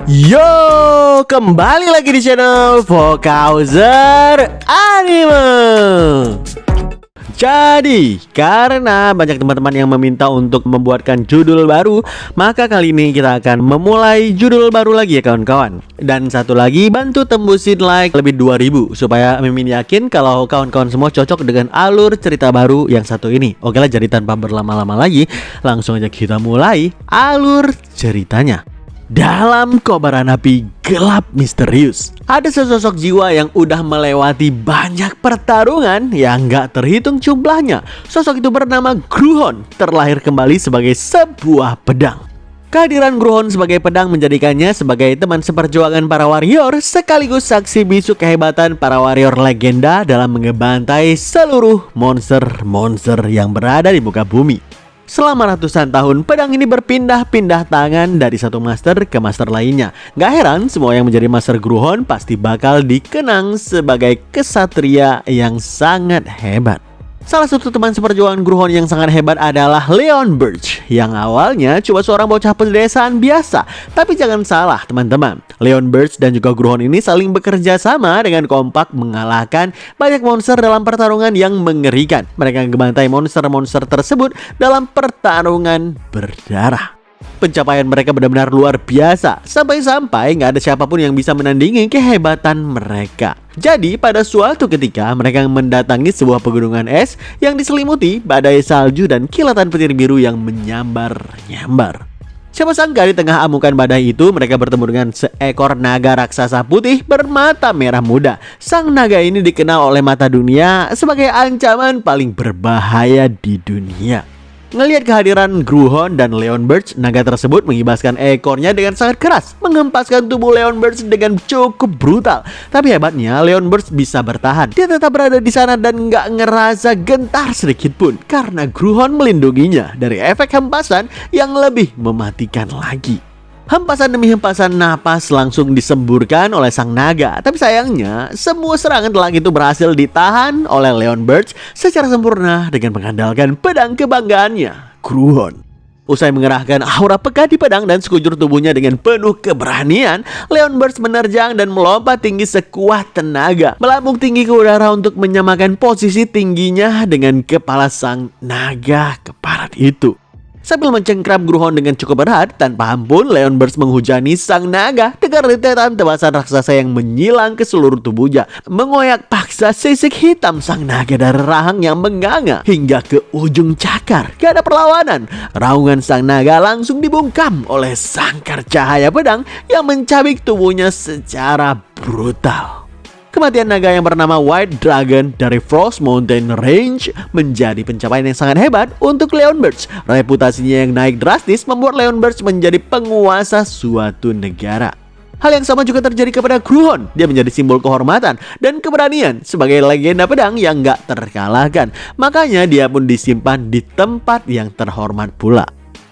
Yo, kembali lagi di channel Vokauser Anime. Jadi, karena banyak teman-teman yang meminta untuk membuatkan judul baru, maka kali ini kita akan memulai judul baru lagi ya kawan-kawan. Dan satu lagi, bantu tembusin like lebih 2000 supaya Mimin yakin kalau kawan-kawan semua cocok dengan alur cerita baru yang satu ini. Oke lah, jadi tanpa berlama-lama lagi, langsung aja kita mulai alur ceritanya. Dalam kobaran api gelap misterius, ada sesosok jiwa yang udah melewati banyak pertarungan yang gak terhitung jumlahnya. Sosok itu bernama Gruhon, terlahir kembali sebagai sebuah pedang. Kehadiran Gruhon sebagai pedang menjadikannya sebagai teman seperjuangan para warrior, sekaligus saksi bisu kehebatan para warrior legenda dalam mengebantai seluruh monster-monster yang berada di muka bumi. Selama ratusan tahun, pedang ini berpindah-pindah tangan dari satu master ke master lainnya. Gak heran, semua yang menjadi master Gruhon pasti bakal dikenang sebagai kesatria yang sangat hebat. Salah satu teman seperjuangan Gruhon yang sangat hebat adalah Leon Birch, yang awalnya cuma seorang bocah pedesaan biasa. Tapi jangan salah teman-teman, Leon Birch dan juga Gruhon ini saling bekerja sama dengan kompak mengalahkan banyak monster dalam pertarungan yang mengerikan. Mereka ngebantai monster-monster tersebut dalam pertarungan berdarah. Pencapaian mereka benar-benar luar biasa, sampai-sampai nggak ada siapapun yang bisa menandingi kehebatan mereka. Jadi pada suatu ketika mereka mendatangi sebuah pegunungan es yang diselimuti badai salju dan kilatan petir biru yang menyambar-nyambar. Siapa sangka di tengah amukan badai itu mereka bertemu dengan seekor naga raksasa putih bermata merah muda. Sang naga ini dikenal oleh mata dunia sebagai ancaman paling berbahaya di dunia. Ngelihat kehadiran Gruhon dan Leon Birch, naga tersebut mengibaskan ekornya dengan sangat keras, menghempaskan tubuh Leon Birch dengan cukup brutal. Tapi hebatnya Leon Birch bisa bertahan. Dia tetap berada di sana dan nggak ngerasa gentar sedikit pun karena Gruhon melindunginya dari efek hempasan yang lebih mematikan lagi. Hempasan demi hempasan napas langsung disemburkan oleh sang naga. Tapi sayangnya, semua serangan telang itu berhasil ditahan oleh Leon Birch secara sempurna dengan mengandalkan pedang kebanggaannya, Gruhon. Usai mengerahkan aura pekat di pedang dan sekujur tubuhnya dengan penuh keberanian, Leon Birch menerjang dan melompat tinggi sekuat tenaga, melambung tinggi ke udara untuk menyamakan posisi tingginya dengan kepala sang naga keparat itu. Sambil mencengkram Gruhon dengan cukup berat, tanpa ampun Leon Birch menghujani sang naga dengan rentetan tebasan raksasa yang menyilang ke seluruh tubuhnya, mengoyak paksa sisik hitam sang naga dari rahang yang menganga hingga ke ujung cakar. Gak ada perlawanan, raungan sang naga langsung dibungkam oleh sangkar cahaya pedang yang mencabik tubuhnya secara brutal. Kematian naga yang bernama White Dragon dari Frost Mountain Range menjadi pencapaian yang sangat hebat untuk Leon Birch. Reputasinya yang naik drastis membuat Leon Birch menjadi penguasa suatu negara. Hal yang sama juga terjadi kepada Gruhon. Dia menjadi simbol kehormatan dan keberanian sebagai legenda pedang yang gak terkalahkan. Makanya dia pun disimpan di tempat yang terhormat pula.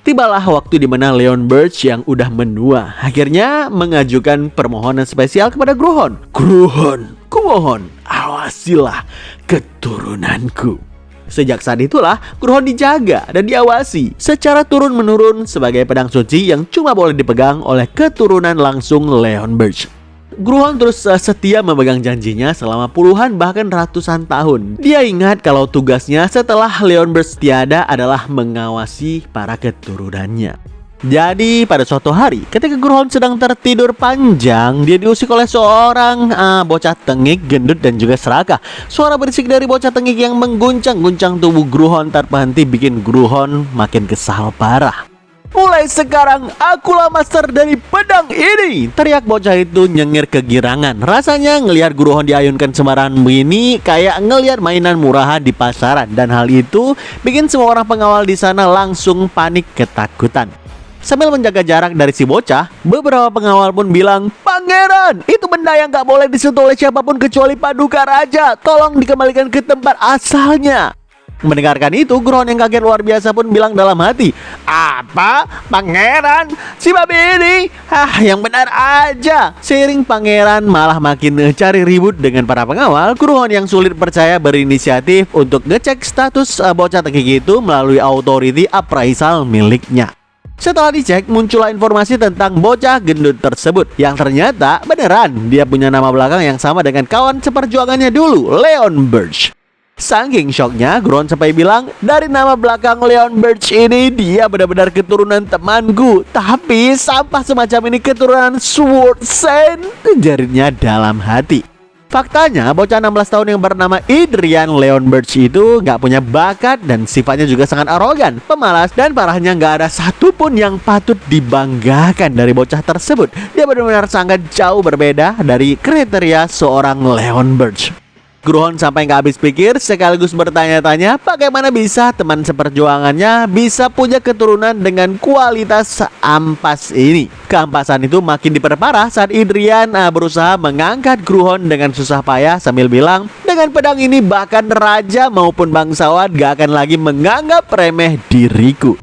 Tibalah waktu di mana Leon Birch yang udah menua akhirnya mengajukan permohonan spesial kepada Gruhon. Gruhon, kumohon, awasilah keturunanku. Sejak saat itulah Gruhon dijaga dan diawasi secara turun-menurun sebagai pedang suci yang cuma boleh dipegang oleh keturunan langsung Leon Birch. Gruhon terus setia memegang janjinya selama puluhan bahkan ratusan tahun. Dia ingat kalau tugasnya setelah Leon Birch tiada adalah mengawasi para keturunannya. Jadi pada suatu hari ketika Gruhon sedang tertidur panjang, dia diusik oleh seorang bocah tengik, gendut dan juga serakah. Suara berisik dari bocah tengik yang mengguncang-guncang tubuh Gruhon tanpa henti bikin Gruhon makin kesal parah. Mulai sekarang akulah master dari pedang ini, teriak bocah itu nyengir kegirangan. Rasanya ngelihat Gruhon diayunkan sembarangan ini kayak ngelihat mainan murahan di pasaran. Dan hal itu bikin semua orang pengawal di sana langsung panik ketakutan. Sambil menjaga jarak dari si bocah, beberapa pengawal pun bilang, "Pangeran, itu benda yang gak boleh disentuh oleh siapapun kecuali Paduka Raja. Tolong dikembalikan ke tempat asalnya." Mendengarkan itu, Gruhon yang kaget luar biasa pun bilang dalam hati, "Apa? Pangeran? Si babi ini? Yang benar aja." Seiring pangeran malah makin cari ribut dengan para pengawal, Gruhon yang sulit percaya berinisiatif untuk ngecek status bocah tengik itu melalui authority appraisal miliknya. Setelah dicek, muncullah informasi tentang bocah gendut tersebut yang ternyata beneran dia punya nama belakang yang sama dengan kawan seperjuangannya dulu, Leon Birch. Saking shocknya, Gruhon sampai bilang, dari nama belakang Leon Birch ini dia benar-benar keturunan temanku, tapi sampah semacam ini keturunan Sword Saint, ujarnya dalam hati. Faktanya, bocah 16 tahun yang bernama Adrian Leon Birch itu nggak punya bakat dan sifatnya juga sangat arogan, pemalas, dan parahnya nggak ada satupun yang patut dibanggakan dari bocah tersebut. Dia benar-benar sangat jauh berbeda dari kriteria seorang Leon Birch. Gruhon sampai nggak habis pikir sekaligus bertanya-tanya bagaimana bisa teman seperjuangannya bisa punya keturunan dengan kualitas seampas ini. Keampasan itu makin diperparah saat Adrian berusaha mengangkat Gruhon dengan susah payah sambil bilang, dengan pedang ini bahkan raja maupun bangsawan gak akan lagi menganggap remeh diriku.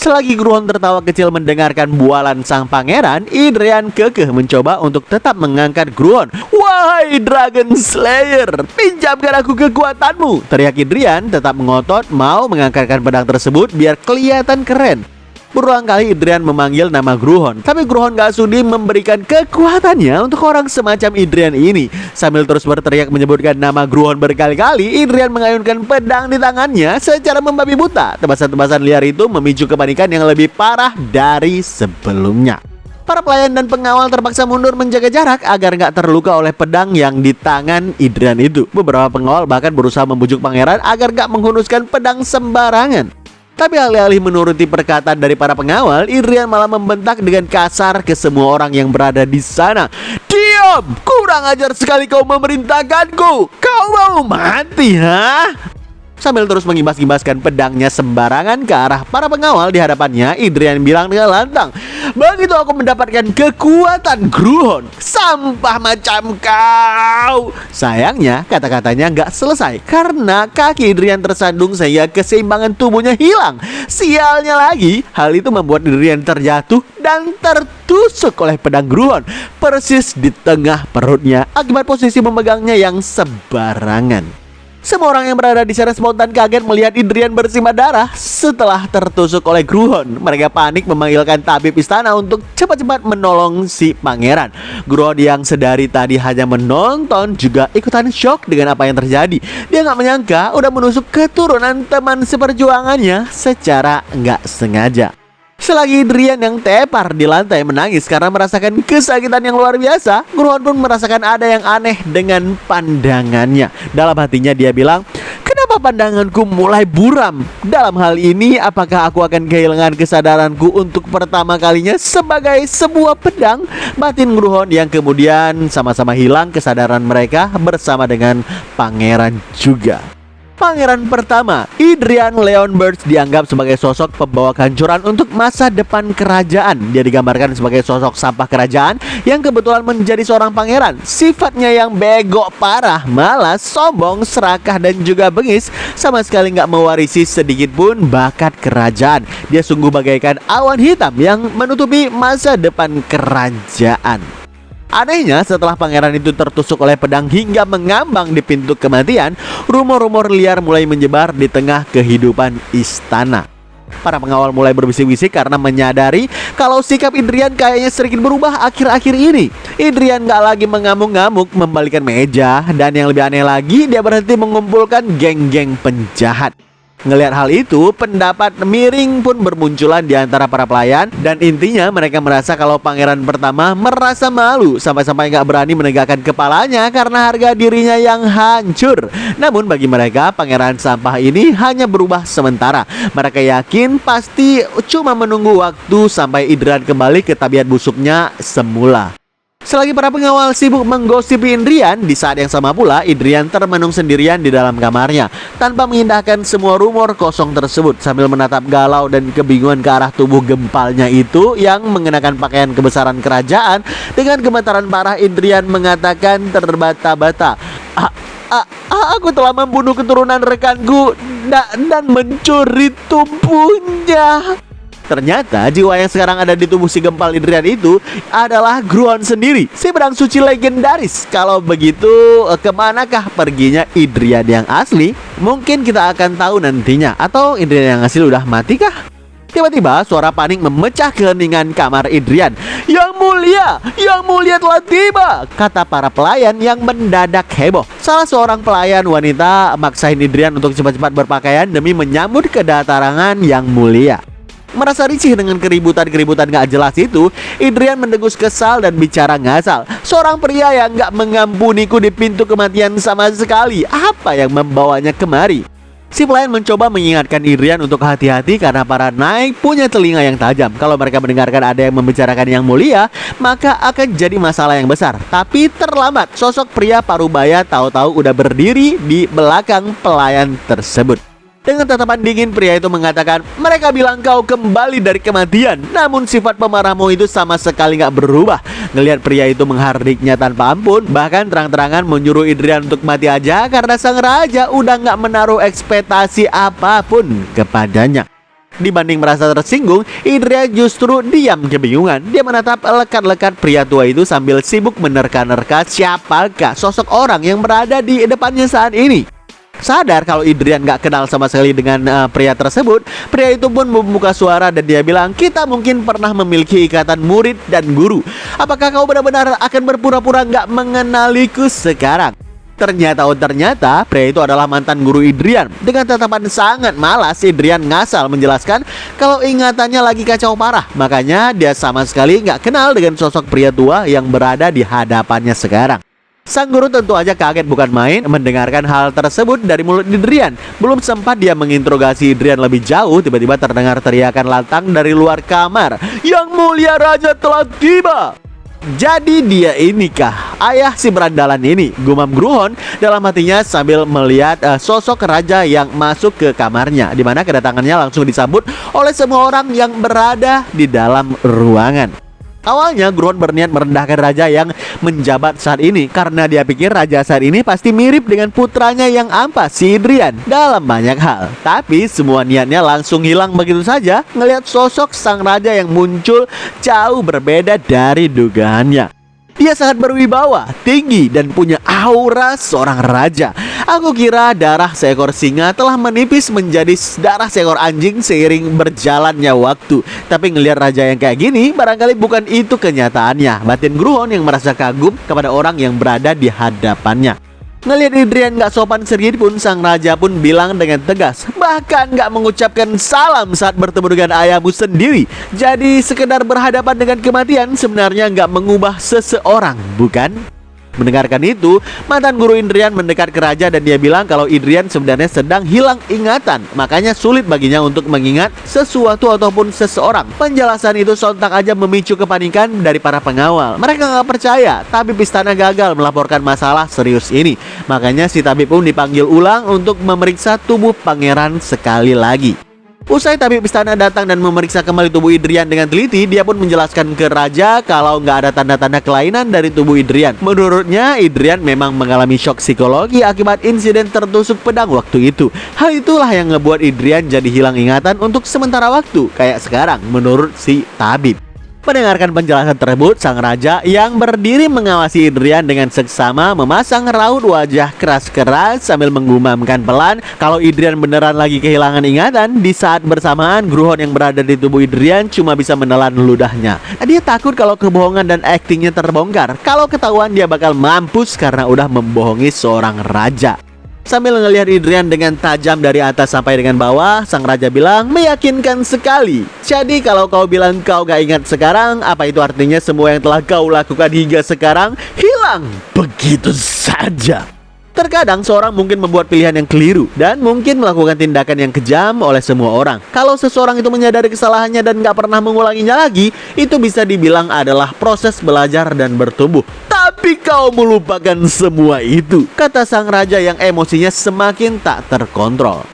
Selagi Gruhon tertawa kecil mendengarkan bualan sang pangeran, Adrian kekeh mencoba untuk tetap mengangkat Gruhon. "Wahai Dragon Slayer, pinjamkan aku kekuatanmu!" teriak Adrian tetap mengotot mau mengangkatkan pedang tersebut biar kelihatan keren. Berulang kali Adrian memanggil nama Gruhon, tapi Gruhon gak sudi memberikan kekuatannya untuk orang semacam Adrian ini. Sambil terus berteriak menyebutkan nama Gruhon berkali-kali, Adrian mengayunkan pedang di tangannya secara membabi buta. Tebasan-tebasan liar itu memicu kepanikan yang lebih parah dari sebelumnya. Para pelayan dan pengawal terpaksa mundur menjaga jarak agar nggak terluka oleh pedang yang di tangan Adrian itu. Beberapa pengawal bahkan berusaha membujuk pangeran agar nggak menghunuskan pedang sembarangan. Tapi alih-alih menuruti perkataan dari para pengawal, Adrian malah membentak dengan kasar ke semua orang yang berada di sana. "Diam! Kurang ajar sekali kau memerintahkanku! Kau mau mati, ha?" Sambil terus mengimbas-imbaskan pedangnya sembarangan ke arah para pengawal di hadapannya, Adrian bilang dengan lantang, "Begitu aku mendapatkan kekuatan Gruhon, sampah macam kau." Sayangnya kata-katanya nggak selesai karena kaki Adrian tersandung sehingga keseimbangan tubuhnya hilang. Sialnya lagi, hal itu membuat Adrian terjatuh dan tertusuk oleh pedang Gruhon persis di tengah perutnya akibat posisi memegangnya yang sembarangan. Semua orang yang berada di sana spontan kaget melihat Adrian bersimbah darah setelah tertusuk oleh Gruhon. Mereka panik memanggilkan tabib istana untuk cepat-cepat menolong si pangeran. Gruhon yang sedari tadi hanya menonton juga ikutan shock dengan apa yang terjadi. Dia nggak menyangka udah menusuk keturunan teman seperjuangannya secara nggak sengaja. Selagi Adrian yang tepar di lantai menangis karena merasakan kesakitan yang luar biasa, Gruhon pun merasakan ada yang aneh dengan pandangannya. Dalam hatinya dia bilang, "Kenapa pandanganku mulai buram? Dalam hal ini, apakah aku akan kehilangan kesadaranku untuk pertama kalinya sebagai sebuah pedang?" Batin Gruhon yang kemudian sama-sama hilang kesadaran mereka bersama dengan pangeran juga. Pangeran pertama, Adrian Leon Birch, dianggap sebagai sosok pembawa kehancuran untuk masa depan kerajaan. Dia digambarkan sebagai sosok sampah kerajaan yang kebetulan menjadi seorang pangeran. Sifatnya yang bego parah, malas, sombong, serakah, dan juga bengis, sama sekali nggak mewarisi sedikit pun bakat kerajaan. Dia sungguh bagaikan awan hitam yang menutupi masa depan kerajaan. Anehnya, setelah pangeran itu tertusuk oleh pedang hingga mengambang di pintu kematian, rumor-rumor liar mulai menyebar di tengah kehidupan istana. Para pengawal mulai berbisik-bisik karena menyadari kalau sikap Adrian kayaknya sedikit berubah akhir-akhir ini. Adrian gak lagi mengamuk-ngamuk membalikan meja, dan yang lebih aneh lagi, dia berhenti mengumpulkan geng-geng penjahat. Ngelihat hal itu, pendapat miring pun bermunculan di antara para pelayan, dan intinya mereka merasa kalau pangeran pertama merasa malu sampai-sampai nggak berani menegakkan kepalanya karena harga dirinya yang hancur. Namun bagi mereka, pangeran sampah ini hanya berubah sementara. Mereka yakin pasti cuma menunggu waktu sampai Adrian kembali ke tabiat busuknya semula. Selagi para pengawal sibuk menggosipi Adrian, di saat yang sama pula Adrian termenung sendirian di dalam kamarnya tanpa mengindahkan semua rumor kosong tersebut, sambil menatap galau dan kebingungan ke arah tubuh gempalnya itu yang mengenakan pakaian kebesaran kerajaan. Dengan gemetaran parah, Adrian mengatakan terbata-bata, "Aku telah membunuh keturunan rekanku dan mencuri tubuhnya." Ternyata jiwa yang sekarang ada di tubuh si gempal Adrian itu adalah Gruhon sendiri, si pedang suci legendaris. Kalau begitu, kemanakah perginya Adrian yang asli? Mungkin kita akan tahu nantinya. Atau Adrian yang asli udah mati kah? Tiba-tiba suara panik memecah keheningan kamar Idrian. Yang mulia telah tiba," kata para pelayan yang mendadak heboh. Salah seorang pelayan wanita maksain Idrian untuk cepat-cepat berpakaian demi menyambut kedatangan yang mulia. Merasa risih dengan keributan gak jelas itu, Idrian mendengus kesal dan bicara ngasal. "Seorang pria yang gak mengampuniku di pintu kematian sama sekali. Apa yang membawanya kemari?" Si pelayan mencoba mengingatkan Idrian untuk hati-hati karena para naik punya telinga yang tajam. Kalau mereka mendengarkan ada yang membicarakan yang mulia, maka akan jadi masalah yang besar. Tapi terlambat, sosok pria parubaya tahu-tahu udah berdiri di belakang pelayan tersebut. Dengan tatapan dingin, pria itu mengatakan, "Mereka bilang kau kembali dari kematian." Namun sifat pemarahmu itu sama sekali gak berubah. Ngelihat pria itu menghardiknya tanpa ampun, bahkan terang-terangan menyuruh Idrian untuk mati aja karena sang raja udah gak menaruh ekspektasi apapun kepadanya. Dibanding merasa tersinggung, Idrian justru diam kebingungan. Dia menatap lekat-lekat pria tua itu sambil sibuk menerka-nerka siapakah sosok orang yang berada di depannya saat ini. Sadar kalau Idrian gak kenal sama sekali dengan pria tersebut, pria itu pun membuka suara dan dia bilang, "Kita mungkin pernah memiliki ikatan murid dan guru. Apakah kau benar-benar akan berpura-pura gak mengenaliku sekarang?" Ternyata pria itu adalah mantan guru Idrian. Dengan tatapan sangat malas, Idrian ngasal menjelaskan kalau ingatannya lagi kacau parah. Makanya dia sama sekali gak kenal dengan sosok pria tua yang berada di hadapannya sekarang. Sang guru tentu aja kaget bukan main mendengarkan hal tersebut dari mulut Idrian. Belum sempat dia menginterogasi Idrian lebih jauh, tiba-tiba terdengar teriakan lantang dari luar kamar, "Yang mulia raja telah tiba!" Jadi dia inikah ayah si berandalan ini, gumam Gruhon dalam hatinya sambil melihat sosok raja yang masuk ke kamarnya, di mana kedatangannya langsung disambut oleh semua orang yang berada di dalam ruangan. Awalnya Gruhon berniat merendahkan raja yang menjabat saat ini karena dia pikir raja saat ini pasti mirip dengan putranya yang ampas, si Idrian, dalam banyak hal. Tapi semua niatnya langsung hilang begitu saja ngelihat sosok sang raja yang muncul jauh berbeda dari dugaannya. Dia sangat berwibawa, tinggi, dan punya aura seorang raja. Aku kira darah seekor singa telah menipis menjadi darah seekor anjing seiring berjalannya waktu. Tapi ngelihat raja yang kayak gini, barangkali bukan itu kenyataannya. Batin Gruhon yang merasa kagum kepada orang yang berada di hadapannya. Ngelihat Idrian gak sopan sedikit pun, sang raja pun bilang dengan tegas, bahkan gak mengucapkan salam saat bertemu dengan ayahmu sendiri. Jadi sekedar berhadapan dengan kematian sebenarnya gak mengubah seseorang, bukan? Mendengarkan itu, mantan guru Idrian mendekat ke raja dan dia bilang kalau Idrian sebenarnya sedang hilang ingatan. Makanya sulit baginya untuk mengingat sesuatu ataupun seseorang. Penjelasan itu sontak aja memicu kepanikan dari para pengawal. Mereka nggak percaya tabib istana gagal melaporkan masalah serius ini. Makanya si tabib pun dipanggil ulang untuk memeriksa tubuh pangeran sekali lagi. Usai tabib istana datang dan memeriksa kembali tubuh Idrian dengan teliti, dia pun menjelaskan ke raja kalau nggak ada tanda-tanda kelainan dari tubuh Idrian. Menurutnya, Idrian memang mengalami shock psikologi akibat insiden tertusuk pedang waktu itu. Hal itulah yang ngebuat Idrian jadi hilang ingatan untuk sementara waktu, kayak sekarang menurut si tabib. Mendengarkan penjelasan tersebut, sang raja yang berdiri mengawasi Idrian dengan seksama memasang raut wajah keras-keras sambil menggumamkan pelan kalau Idrian beneran lagi kehilangan ingatan. Di saat bersamaan, Gruhon yang berada di tubuh Idrian cuma bisa menelan ludahnya. Dia takut kalau kebohongan dan aktingnya terbongkar. Kalau ketahuan dia bakal mampus karena udah membohongi seorang raja. Sambil ngelihat Idrian dengan tajam dari atas sampai dengan bawah, sang raja bilang, "Meyakinkan sekali. Jadi kalau kau bilang kau gak ingat sekarang, apa itu artinya semua yang telah kau lakukan hingga sekarang hilang begitu saja?" Terkadang seorang mungkin membuat pilihan yang keliru dan mungkin melakukan tindakan yang kejam oleh semua orang. Kalau seseorang itu menyadari kesalahannya dan gak pernah mengulanginya lagi, itu bisa dibilang adalah proses belajar dan bertumbuh. Tapi kau melupakan semua itu, kata sang raja yang emosinya semakin tak terkontrol.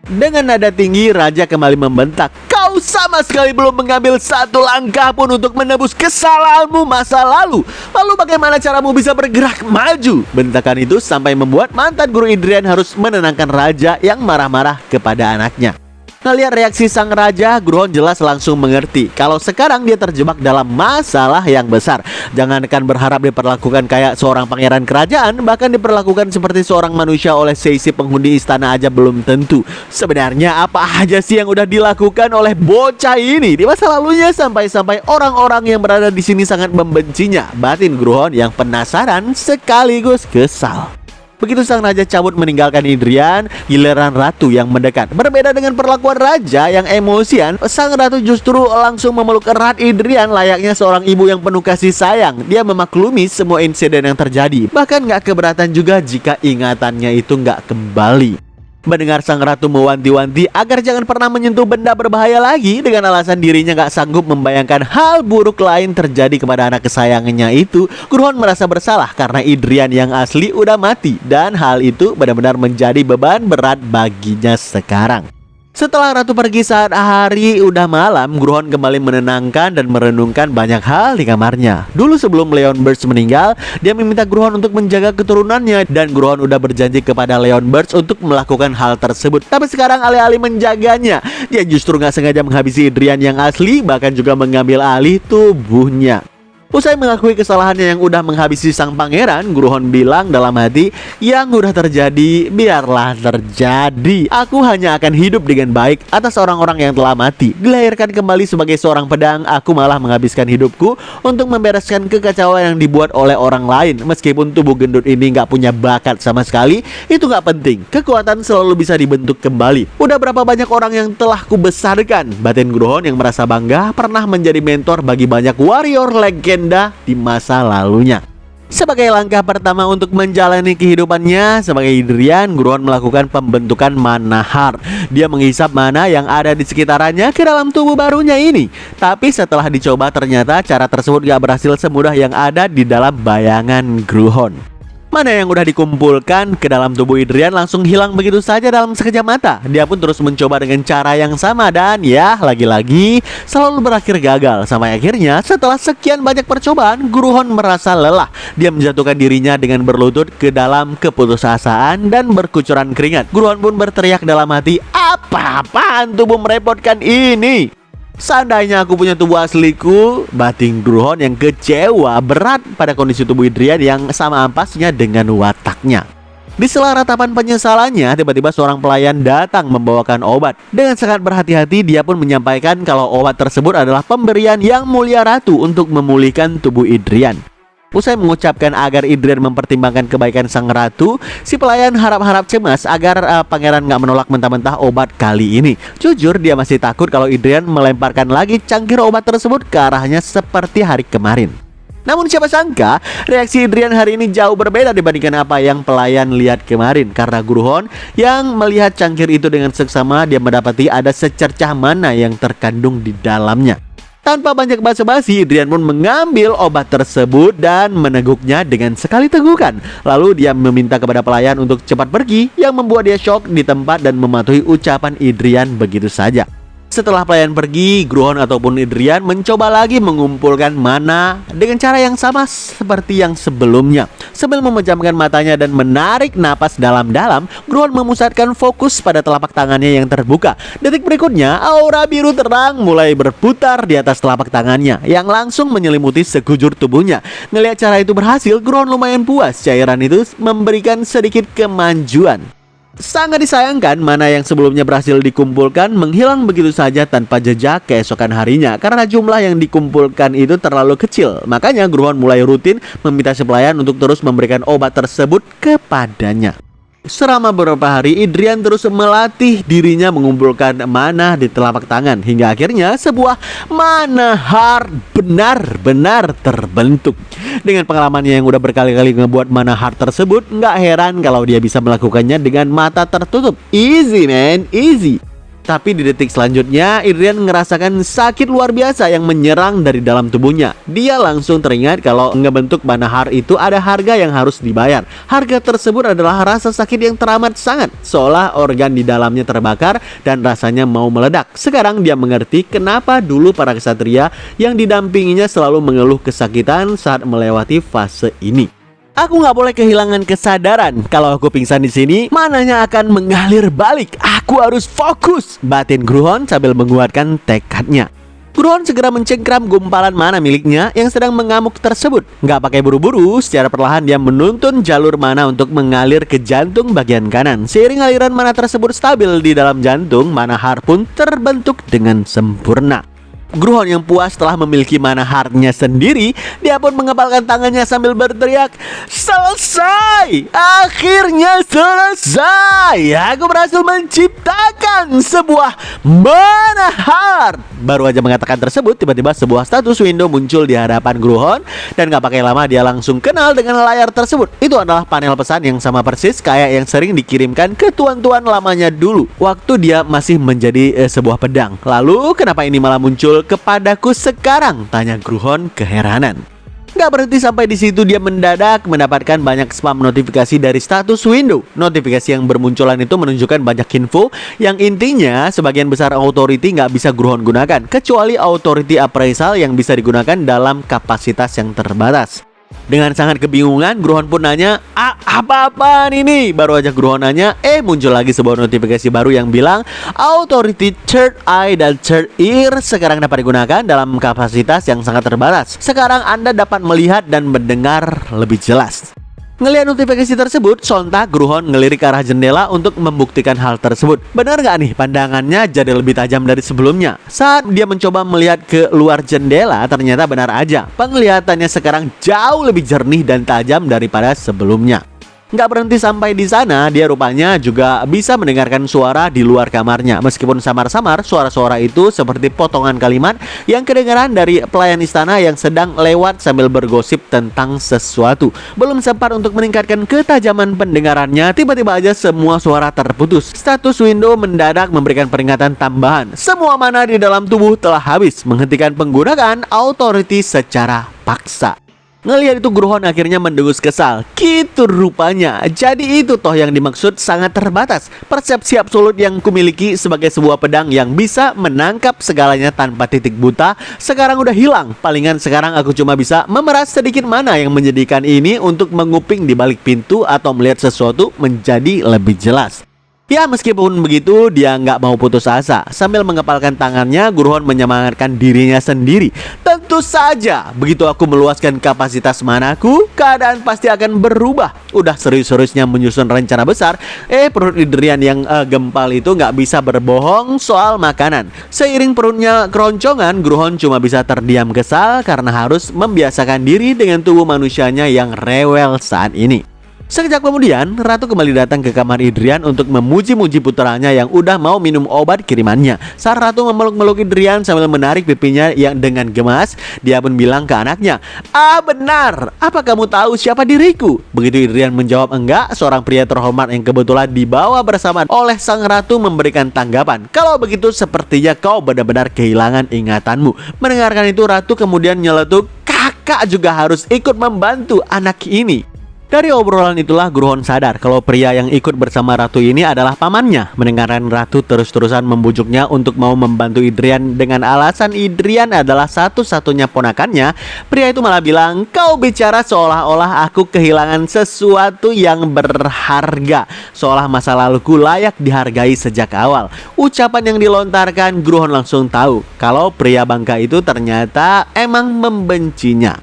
Dengan nada tinggi, raja kembali membentak, "Kau sama sekali belum mengambil satu langkah pun untuk menebus kesalahanmu masa lalu. Lalu bagaimana caramu bisa bergerak maju?" Bentakan itu sampai membuat mantan guru Idrian harus menenangkan raja yang marah-marah kepada anaknya. Ngelihat reaksi sang raja, Gruhon jelas langsung mengerti kalau sekarang dia terjebak dalam masalah yang besar. Jangankan berharap diperlakukan kayak seorang pangeran kerajaan, bahkan diperlakukan seperti seorang manusia oleh seisi penghuni istana aja belum tentu. Sebenarnya apa aja sih yang udah dilakukan oleh bocah ini di masa lalunya sampai-sampai orang-orang yang berada di sini sangat membencinya. Batin Gruhon yang penasaran sekaligus kesal. Begitu sang raja cabut meninggalkan Idrian, giliran ratu yang mendekat. Berbeda dengan perlakuan raja yang emosian, sang ratu justru langsung memeluk erat Idrian layaknya seorang ibu yang penuh kasih sayang. Dia memaklumi semua insiden yang terjadi, bahkan gak keberatan juga jika ingatannya itu gak kembali. Mendengar sang ratu mewanti-wanti agar jangan pernah menyentuh benda berbahaya lagi dengan alasan dirinya gak sanggup membayangkan hal buruk lain terjadi kepada anak kesayangannya itu, Gruhon merasa bersalah karena Idrian yang asli udah mati dan hal itu benar-benar menjadi beban berat baginya sekarang. Setelah ratu pergi saat hari udah malam, Gruhon kembali menenangkan dan merenungkan banyak hal di kamarnya. Dulu sebelum Leonbirds meninggal, dia meminta Gruhon untuk menjaga keturunannya dan Gruhon udah berjanji kepada Leonbirds untuk melakukan hal tersebut. Tapi sekarang alih-alih menjaganya, dia justru gak sengaja menghabisi Idrian yang asli, bahkan juga mengambil alih tubuhnya. Usai mengakui kesalahannya yang udah menghabisi sang pangeran, Gruhon bilang dalam hati, yang udah terjadi, biarlah terjadi. Aku hanya akan hidup dengan baik atas orang-orang yang telah mati. Dilahirkan kembali sebagai seorang pedang, aku malah menghabiskan hidupku untuk membereskan kekacauan yang dibuat oleh orang lain. Meskipun tubuh gendut ini gak punya bakat sama sekali, itu gak penting. Kekuatan selalu bisa dibentuk kembali. Udah berapa banyak orang yang telah kubesarkan. Batin Gruhon yang merasa bangga pernah menjadi mentor bagi banyak warrior legend di masa lalunya. Sebagai langkah pertama untuk menjalani kehidupannya sebagai Idrian, Gruhon melakukan pembentukan mana heart. Dia menghisap mana yang ada di sekitarnya ke dalam tubuh barunya ini. Tapi setelah dicoba ternyata cara tersebut gak berhasil semudah yang ada di dalam bayangan Gruhon. Mana yang udah dikumpulkan ke dalam tubuh Idrian langsung hilang begitu saja dalam sekejap mata. Dia pun terus mencoba dengan cara yang sama dan ya lagi-lagi selalu berakhir gagal. Sampai akhirnya setelah sekian banyak percobaan, Gruhon merasa lelah. Dia menjatuhkan dirinya dengan berlutut ke dalam keputusasaan dan berkucuran keringat. Gruhon pun berteriak dalam hati, apa-apaan tubuh merepotkan ini? Seandainya aku punya tubuh asliku, batin Gruhon yang kecewa berat pada kondisi tubuh Idrian yang sama ampasnya dengan wataknya. Di sela ratapan penyesalannya, tiba-tiba seorang pelayan datang membawakan obat. Dengan sangat berhati-hati, dia pun menyampaikan kalau obat tersebut adalah pemberian yang mulia ratu untuk memulihkan tubuh Idrian. Usai mengucapkan agar Idrian mempertimbangkan kebaikan sang ratu, si pelayan harap-harap cemas agar pangeran gak menolak mentah-mentah obat kali ini. Jujur dia masih takut kalau Idrian melemparkan lagi cangkir obat tersebut ke arahnya seperti hari kemarin. Namun siapa sangka reaksi Idrian hari ini jauh berbeda dibandingkan apa yang pelayan lihat kemarin. Karena Gruhon yang melihat cangkir itu dengan seksama, dia mendapati ada secercah mana yang terkandung di dalamnya. Tanpa banyak basa-basi, Idrian pun mengambil obat tersebut dan meneguknya dengan sekali tegukan. Lalu dia meminta kepada pelayan untuk cepat pergi, yang membuat dia shock di tempat dan mematuhi ucapan Idrian begitu saja. Setelah pelayan pergi, Gruhon ataupun Idrian mencoba lagi mengumpulkan mana dengan cara yang sama seperti yang sebelumnya. Sambil memejamkan matanya dan menarik napas dalam-dalam, Gruhon memusatkan fokus pada telapak tangannya yang terbuka. Detik berikutnya, aura biru terang mulai berputar di atas telapak tangannya yang langsung menyelimuti sekujur tubuhnya. Ngelihat cara itu berhasil, Gruhon lumayan puas. Cairan itu memberikan sedikit kemanjuan. Sangat disayangkan mana yang sebelumnya berhasil dikumpulkan menghilang begitu saja tanpa jejak keesokan harinya karena jumlah yang dikumpulkan itu terlalu kecil. Makanya Gruhon mulai rutin meminta si pelayan untuk terus memberikan obat tersebut kepadanya. Selama beberapa hari, Idrian terus melatih dirinya mengumpulkan mana di telapak tangan hingga akhirnya sebuah mana heart benar-benar terbentuk. Dengan pengalamannya yang udah berkali-kali ngebuat mana heart tersebut, nggak heran kalau dia bisa melakukannya dengan mata tertutup. Easy man, easy. Tapi di detik selanjutnya, Idrian ngerasakan sakit luar biasa yang menyerang dari dalam tubuhnya. Dia langsung teringat kalau ngebentuk mana heart itu ada harga yang harus dibayar. Harga tersebut adalah rasa sakit yang teramat sangat, seolah organ di dalamnya terbakar dan rasanya mau meledak. Sekarang dia mengerti kenapa dulu para ksatria yang didampinginya selalu mengeluh kesakitan saat melewati fase ini. Aku nggak boleh kehilangan kesadaran. Kalau aku pingsan di sini, mananya akan mengalir balik. Aku harus fokus, batin Gruhon sambil menguatkan tekadnya. Gruhon segera mencengkram gumpalan mana miliknya yang sedang mengamuk tersebut. Nggak pakai buru-buru, secara perlahan dia menuntun jalur mana untuk mengalir ke jantung bagian kanan. Seiring aliran mana tersebut stabil di dalam jantung, mana har pun terbentuk dengan sempurna. Gruhon yang puas telah memiliki mana harnya sendiri, dia pun mengepalkan tangannya sambil berteriak, "Selesai! Akhirnya selesai! Aku berhasil menciptakan sebuah mana har!" Baru aja mengatakan tersebut, tiba-tiba sebuah status window muncul di hadapan Gruhon. Dan gak pakai lama dia langsung kenal dengan layar tersebut. Itu adalah panel pesan yang sama persis kayak yang sering dikirimkan ke tuan-tuan lamanya dulu, waktu dia masih menjadi sebuah pedang. Lalu kenapa ini malah muncul kepadaku sekarang? Tanya Gruhon keheranan. Gak berhenti sampai di situ, dia mendadak mendapatkan banyak spam notifikasi dari status window. Notifikasi yang bermunculan itu menunjukkan banyak info yang intinya sebagian besar authority gak bisa Gruhon gunakan, kecuali authority appraisal yang bisa digunakan dalam kapasitas yang terbatas. Dengan sangat kebingungan, Gruhon pun nanya, apa-apaan ini? Baru aja Gruhon nanya, muncul lagi sebuah notifikasi baru yang bilang, Authority Third Eye dan Third Ear sekarang dapat digunakan dalam kapasitas yang sangat terbatas. Sekarang Anda dapat melihat dan mendengar lebih jelas. Ngelihat notifikasi tersebut, sontak Gruhon ngelirik ke arah jendela untuk membuktikan hal tersebut. Benar gak nih pandangannya jadi lebih tajam dari sebelumnya? Saat dia mencoba melihat ke luar jendela, ternyata benar aja, penglihatannya sekarang jauh lebih jernih dan tajam daripada sebelumnya. Nggak berhenti sampai di sana, dia rupanya juga bisa mendengarkan suara di luar kamarnya. Meskipun samar-samar, suara-suara itu seperti potongan kalimat yang kedengaran dari pelayan istana yang sedang lewat sambil bergosip tentang sesuatu. Belum sempat untuk meningkatkan ketajaman pendengarannya, tiba-tiba aja semua suara terputus. Status window mendadak memberikan peringatan tambahan. Semua mana di dalam tubuh telah habis, menghentikan penggunaan authority secara paksa. Ngelihat itu Gruhon akhirnya mendengus kesal. Gitu rupanya. Jadi itu toh yang dimaksud sangat terbatas. Persepsi absolut yang kumiliki sebagai sebuah pedang yang bisa menangkap segalanya tanpa titik buta sekarang udah hilang. Palingan sekarang aku cuma bisa memeras sedikit mana yang menjadikan ini untuk menguping di balik pintu atau melihat sesuatu menjadi lebih jelas. Ya, meskipun begitu, dia nggak mau putus asa. Sambil mengepalkan tangannya, Gruhon menyemangatkan dirinya sendiri. Tentu saja, begitu aku meluaskan kapasitas manaku, keadaan pasti akan berubah. Udah serius-seriusnya menyusun rencana besar, perut Idrian yang gempal itu nggak bisa berbohong soal makanan. Seiring perutnya keroncongan, Gruhon cuma bisa terdiam kesal karena harus membiasakan diri dengan tubuh manusianya yang rewel saat ini. Sekejap kemudian, Ratu kembali datang ke kamar Idrian untuk memuji-muji putranya yang udah mau minum obat kirimannya. Saat Ratu memeluk-meluk Idrian sambil menarik pipinya yang dengan gemas, dia pun bilang ke anaknya, benar, apa kamu tahu siapa diriku? Begitu Idrian menjawab enggak, seorang pria terhormat yang kebetulan dibawa bersama oleh sang Ratu memberikan tanggapan, kalau begitu sepertinya kau benar-benar kehilangan ingatanmu. Mendengarkan itu, Ratu kemudian nyeletuk, kakak juga harus ikut membantu anak ini. Dari obrolan itulah Gruhon sadar kalau pria yang ikut bersama Ratu ini adalah pamannya. Mendengarkan Ratu terus-terusan membujuknya untuk mau membantu Idrian dengan alasan Idrian adalah satu-satunya ponakannya, pria itu malah bilang, kau bicara seolah-olah aku kehilangan sesuatu yang berharga, seolah masa laluku layak dihargai sejak awal. Ucapan yang dilontarkan, Gruhon langsung tahu kalau pria bangka itu ternyata emang membencinya.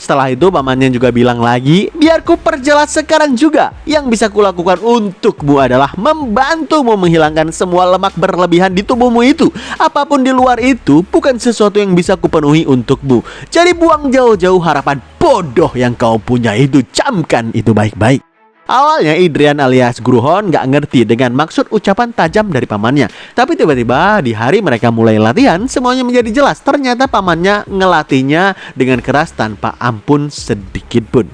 Setelah itu pamannya juga bilang lagi, biar ku perjelas sekarang juga. Yang bisa kulakukan untukmu adalah membantumu menghilangkan semua lemak berlebihan di tubuhmu itu. Apapun di luar itu bukan sesuatu yang bisa kupenuhi untukmu. Jadi buang jauh-jauh harapan bodoh yang kau punya itu. Camkan itu baik-baik. Awalnya Idrian alias Gruhon gak ngerti dengan maksud ucapan tajam dari pamannya. Tapi tiba-tiba di hari mereka mulai latihan, semuanya menjadi jelas. Ternyata pamannya ngelatihnya dengan keras tanpa ampun sedikit pun.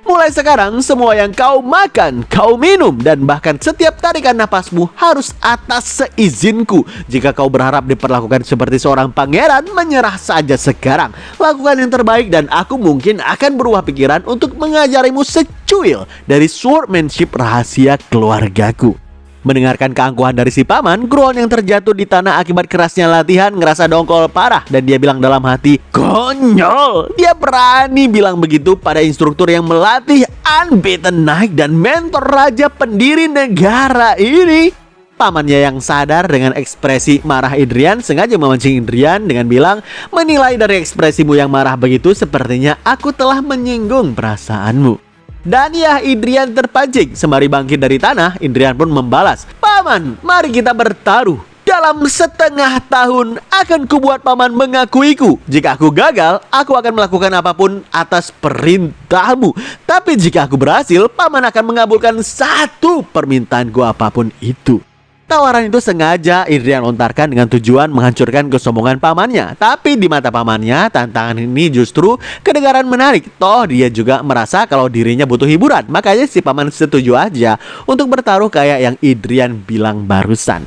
Mulai sekarang semua yang kau makan, kau minum, dan bahkan setiap tarikan napasmu harus atas seizinku. Jika kau berharap diperlakukan seperti seorang pangeran, menyerah saja sekarang. Lakukan yang terbaik dan aku mungkin akan berubah pikiran untuk mengajarimu secuil dari swordmanship rahasia keluargaku. Mendengarkan keangkuhan dari si paman, Gruon yang terjatuh di tanah akibat kerasnya latihan ngerasa dongkol parah dan dia bilang dalam hati, konyol, dia berani bilang begitu pada instruktur yang melatih Unbeaten Knight dan mentor raja pendiri negara ini. Pamannya yang sadar dengan ekspresi marah Idrian sengaja memancing Idrian dengan bilang, menilai dari ekspresimu yang marah begitu sepertinya aku telah menyinggung perasaanmu. Dan ya, Idrian terpancing. Sembari bangkit dari tanah, Idrian pun membalas, paman, mari kita bertaruh. Dalam setengah tahun akan kubuat paman mengakuiku. Jika aku gagal, aku akan melakukan apapun atas perintahmu. Tapi jika aku berhasil, paman akan mengabulkan satu permintaanku apapun itu. Tawaran itu sengaja Idrian lontarkan dengan tujuan menghancurkan kesombongan pamannya. Tapi di mata pamannya, tantangan ini justru kedengaran menarik. Toh dia juga merasa kalau dirinya butuh hiburan. Makanya si paman setuju aja untuk bertaruh kayak yang Idrian bilang barusan.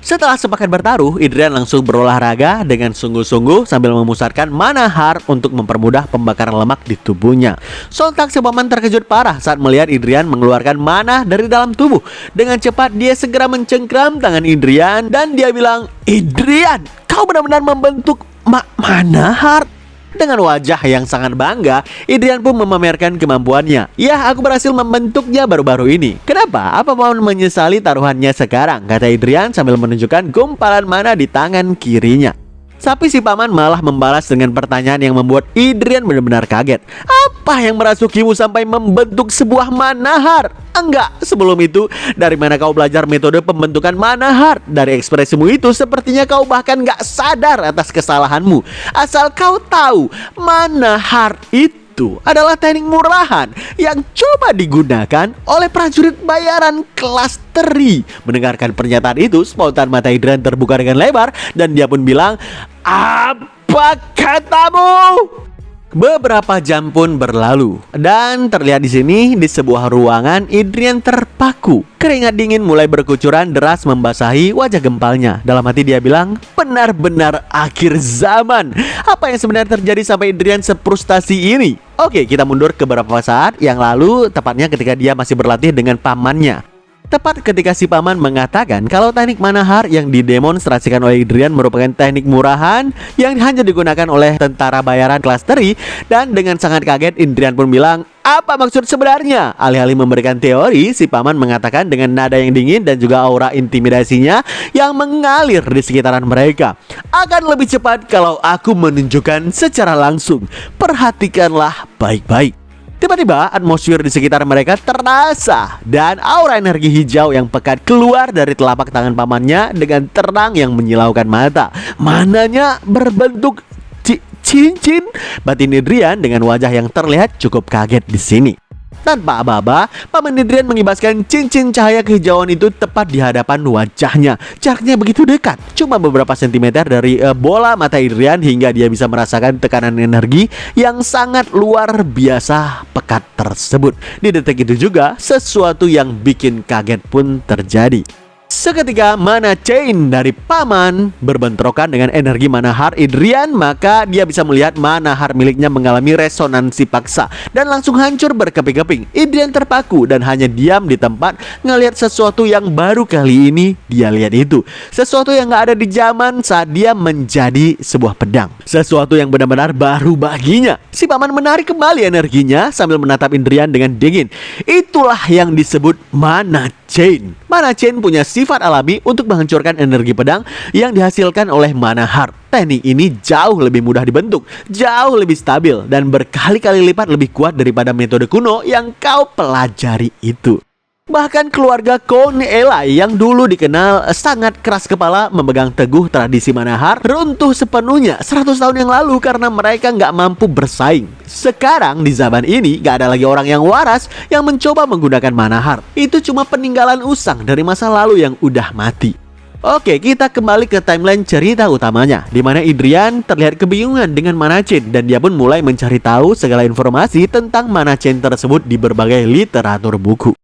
Setelah sepakat bertaruh, Idrian langsung berolahraga dengan sungguh-sungguh sambil memusatkan mana heart untuk mempermudah pembakaran lemak di tubuhnya. Sontak si paman terkejut parah saat melihat Idrian mengeluarkan mana dari dalam tubuh. Dengan cepat dia segera mencengkram tangan Idrian dan dia bilang, Idrian, kau benar-benar membentuk mana heart? Dengan wajah yang sangat bangga, Idrian pun memamerkan kemampuannya. Ya, aku berhasil membentuknya baru-baru ini. Kenapa? Apa paman menyesali taruhannya sekarang? Kata Idrian sambil menunjukkan gumpalan mana di tangan kirinya. Tapi si paman malah membalas dengan pertanyaan yang membuat Idrian benar-benar kaget. Apa yang merasukimu sampai membentuk sebuah manahar? Enggak, sebelum itu, dari mana kau belajar metode pembentukan manahar? Dari ekspresimu itu, sepertinya kau bahkan gak sadar atas kesalahanmu. Asal kau tahu, manahar itu adalah teknik murahan yang coba digunakan oleh prajurit bayaran kelas teri. Mendengarkan pernyataan itu, spontan mata Idrian terbuka dengan lebar dan dia pun bilang, apa katamu? Beberapa jam pun berlalu dan terlihat di sini di sebuah ruangan Idrian terpaku. Keringat dingin mulai berkucuran deras membasahi wajah gempalnya. Dalam hati dia bilang, benar-benar akhir zaman. Apa yang sebenarnya terjadi sampai Idrian sefrustasi ini? Oke, kita mundur ke beberapa saat yang lalu, tepatnya ketika dia masih berlatih dengan pamannya. Tepat ketika si paman mengatakan kalau teknik manahar yang didemonstrasikan oleh Idrian merupakan teknik murahan yang hanya digunakan oleh tentara bayaran kelas teri, dan dengan sangat kaget Idrian pun bilang, apa maksud sebenarnya? Alih-alih memberikan teori, si paman mengatakan dengan nada yang dingin dan juga aura intimidasinya yang mengalir di sekitaran mereka, akan lebih cepat kalau aku menunjukkan secara langsung. Perhatikanlah baik-baik. Tiba-tiba atmosfer di sekitar mereka terasa dan aura energi hijau yang pekat keluar dari telapak tangan pamannya dengan terang yang menyilaukan mata. Mananya berbentuk cincin. Batin Idrian dengan wajah yang terlihat cukup kaget di sini. Tanpa aba-aba, paman Idrian mengibaskan cincin cahaya kehijauan itu tepat di hadapan wajahnya. Jaraknya begitu dekat, cuma beberapa sentimeter dari bola mata Idrian hingga dia bisa merasakan tekanan energi yang sangat luar biasa pekat tersebut. Di detik itu juga, sesuatu yang bikin kaget pun terjadi. Seketika mana chain dari paman berbentrokan dengan energi manahar Idrian, maka dia bisa melihat manahar miliknya mengalami resonansi paksa dan langsung hancur berkeping-keping. Idrian terpaku dan hanya diam di tempat ngelihat sesuatu yang baru kali ini dia lihat itu. Sesuatu yang gak ada di zaman saat dia menjadi sebuah pedang. Sesuatu yang benar-benar baru baginya. Si paman menarik kembali energinya sambil menatap Idrian dengan dingin. Itulah yang disebut mana chain. Mana chain punya sifat alami untuk menghancurkan energi pedang yang dihasilkan oleh manahar. Teknik ini jauh lebih mudah dibentuk, jauh lebih stabil, dan berkali-kali lipat lebih kuat daripada metode kuno yang kau pelajari itu. Bahkan keluarga Khon Elai yang dulu dikenal sangat keras kepala memegang teguh tradisi manahar runtuh sepenuhnya 100 tahun yang lalu karena mereka nggak mampu bersaing. Sekarang di zaman ini gak ada lagi orang yang waras yang mencoba menggunakan manahar. Itu cuma peninggalan usang dari masa lalu yang udah mati. Oke, kita kembali ke timeline cerita utamanya, di mana Idrian terlihat kebingungan dengan mana chain dan dia pun mulai mencari tahu segala informasi tentang mana chain tersebut di berbagai literatur buku.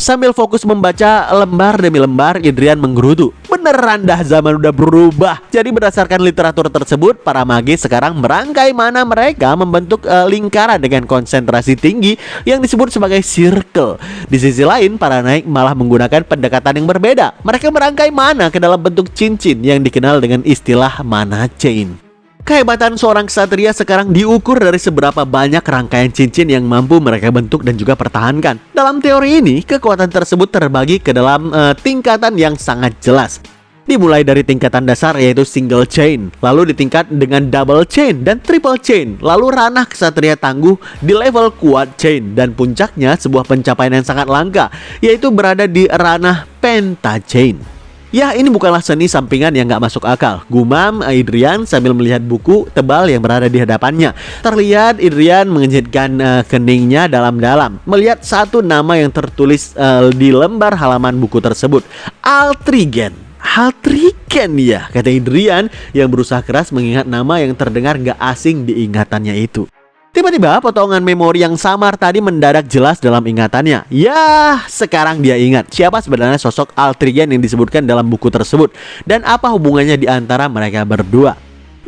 Sambil fokus membaca lembar demi lembar, Idrian menggerutu. Beneran dah, zaman udah berubah. Jadi berdasarkan literatur tersebut, para magis sekarang merangkai mana mereka membentuk lingkaran dengan konsentrasi tinggi yang disebut sebagai circle. Di sisi lain, para naik malah menggunakan pendekatan yang berbeda. Mereka merangkai mana ke dalam bentuk cincin yang dikenal dengan istilah mana chain. Kehebatan seorang ksatria sekarang diukur dari seberapa banyak rangkaian cincin yang mampu mereka bentuk dan juga pertahankan. Dalam teori ini, kekuatan tersebut terbagi ke dalam tingkatan yang sangat jelas. Dimulai dari tingkatan dasar yaitu single chain, lalu ditingkat dengan double chain dan triple chain, lalu ranah ksatria tangguh di level quad chain, dan puncaknya sebuah pencapaian yang sangat langka, yaitu berada di ranah penta chain. Ya, ini bukanlah seni sampingan yang gak masuk akal, gumam Idrian sambil melihat buku tebal yang berada di hadapannya. Terlihat Idrian mengejutkan keningnya dalam-dalam melihat satu nama yang tertulis di lembar halaman buku tersebut. Altrigen. Altrigen ya, kata Idrian yang berusaha keras mengingat nama yang terdengar gak asing di ingatannya itu. Tiba-tiba potongan memori yang samar tadi mendadak jelas dalam ingatannya. Ya, sekarang dia ingat siapa sebenarnya sosok Altrigen yang disebutkan dalam buku tersebut dan apa hubungannya di antara mereka berdua.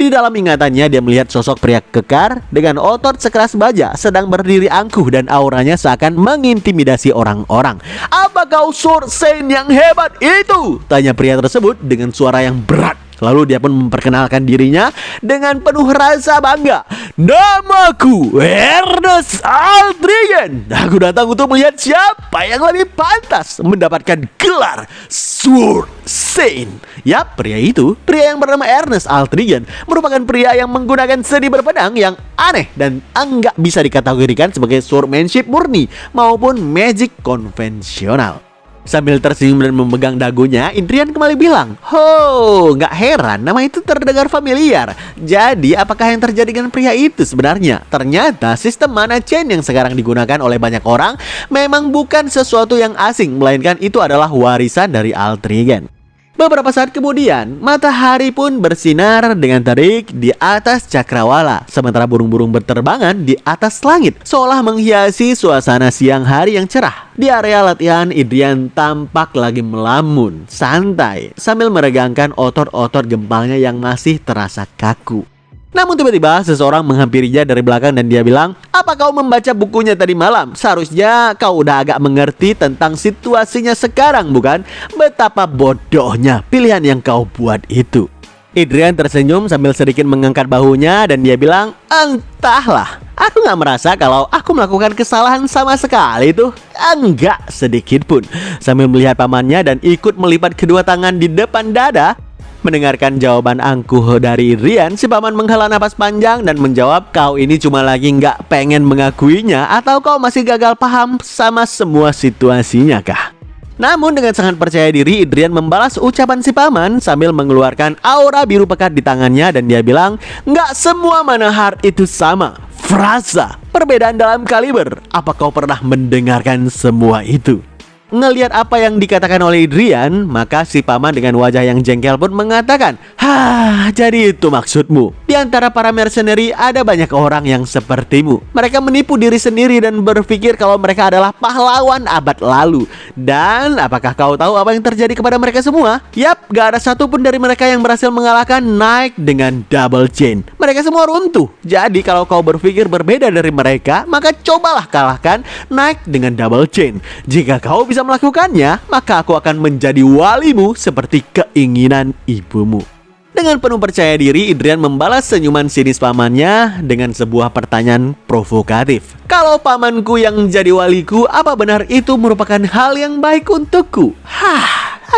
Di dalam ingatannya dia melihat sosok pria kekar dengan otot sekeras baja sedang berdiri angkuh dan auranya seakan mengintimidasi orang-orang. "Apa kau Sword Saint yang hebat itu?" tanya pria tersebut dengan suara yang berat. Lalu dia pun memperkenalkan dirinya dengan penuh rasa bangga. "Namaku Ernest Altrigen. Aku datang untuk melihat siapa yang lebih pantas mendapatkan gelar Sword Saint." Yap, pria itu, pria yang bernama Ernest Altrigen, merupakan pria yang menggunakan seni berpedang yang aneh dan enggak bisa dikategorikan sebagai swordmanship murni maupun magic konvensional. Sambil tersenyum dan memegang dagunya, Idrian kembali bilang, "Ho, nggak heran nama itu terdengar familiar. Jadi apakah yang terjadi dengan pria itu sebenarnya?" Ternyata sistem mana chain yang sekarang digunakan oleh banyak orang memang bukan sesuatu yang asing, melainkan itu adalah warisan dari Altrigen. Beberapa saat kemudian, matahari pun bersinar dengan terik di atas cakrawala, sementara burung-burung berterbangan di atas langit, seolah menghiasi suasana siang hari yang cerah. Di area latihan, Idrian tampak lagi melamun, santai, sambil meregangkan otot-otot gempalnya yang masih terasa kaku. Namun tiba-tiba seseorang menghampirinya dari belakang dan dia bilang, "Apa kau membaca bukunya tadi malam? Seharusnya kau udah agak mengerti tentang situasinya sekarang, bukan? Betapa bodohnya pilihan yang kau buat itu." Idrian tersenyum sambil sedikit mengangkat bahunya dan dia bilang, "Entahlah, aku gak merasa kalau aku melakukan kesalahan sama sekali tuh. Enggak sedikit pun." Sambil melihat pamannya dan ikut melipat kedua tangan di depan dada. Mendengarkan jawaban angkuh dari Idrian, si paman menghela napas panjang dan menjawab, "Kau ini cuma lagi nggak pengen mengakuinya atau kau masih gagal paham sama semua situasinya kah?" Namun dengan sangat percaya diri, Idrian membalas ucapan si paman sambil mengeluarkan aura biru pekat di tangannya dan dia bilang, "Nggak semua manahar itu sama. Frasa, perbedaan dalam kaliber. Apa kau pernah mendengarkan semua itu?" Ngelihat apa yang dikatakan oleh Idrian, maka si paman dengan wajah yang jengkel pun mengatakan, "Hah, jadi itu maksudmu? Di antara para mercenary ada banyak orang yang sepertimu. Mereka menipu diri sendiri dan berpikir kalau mereka adalah pahlawan abad lalu. Dan apakah kau tahu apa yang terjadi kepada mereka semua? Yap, gak ada satupun dari mereka yang berhasil mengalahkan Nike dengan double chain. Mereka semua runtuh. Jadi kalau kau berpikir berbeda dari mereka, maka cobalah kalahkan Nike dengan double chain. Jika kau bisa melakukannya, maka aku akan menjadi walimu seperti keinginan ibumu." Dengan penuh percaya diri, Idrian membalas senyuman sinis pamannya dengan sebuah pertanyaan provokatif. "Kalau pamanku yang jadi waliku, apa benar itu merupakan hal yang baik untukku?"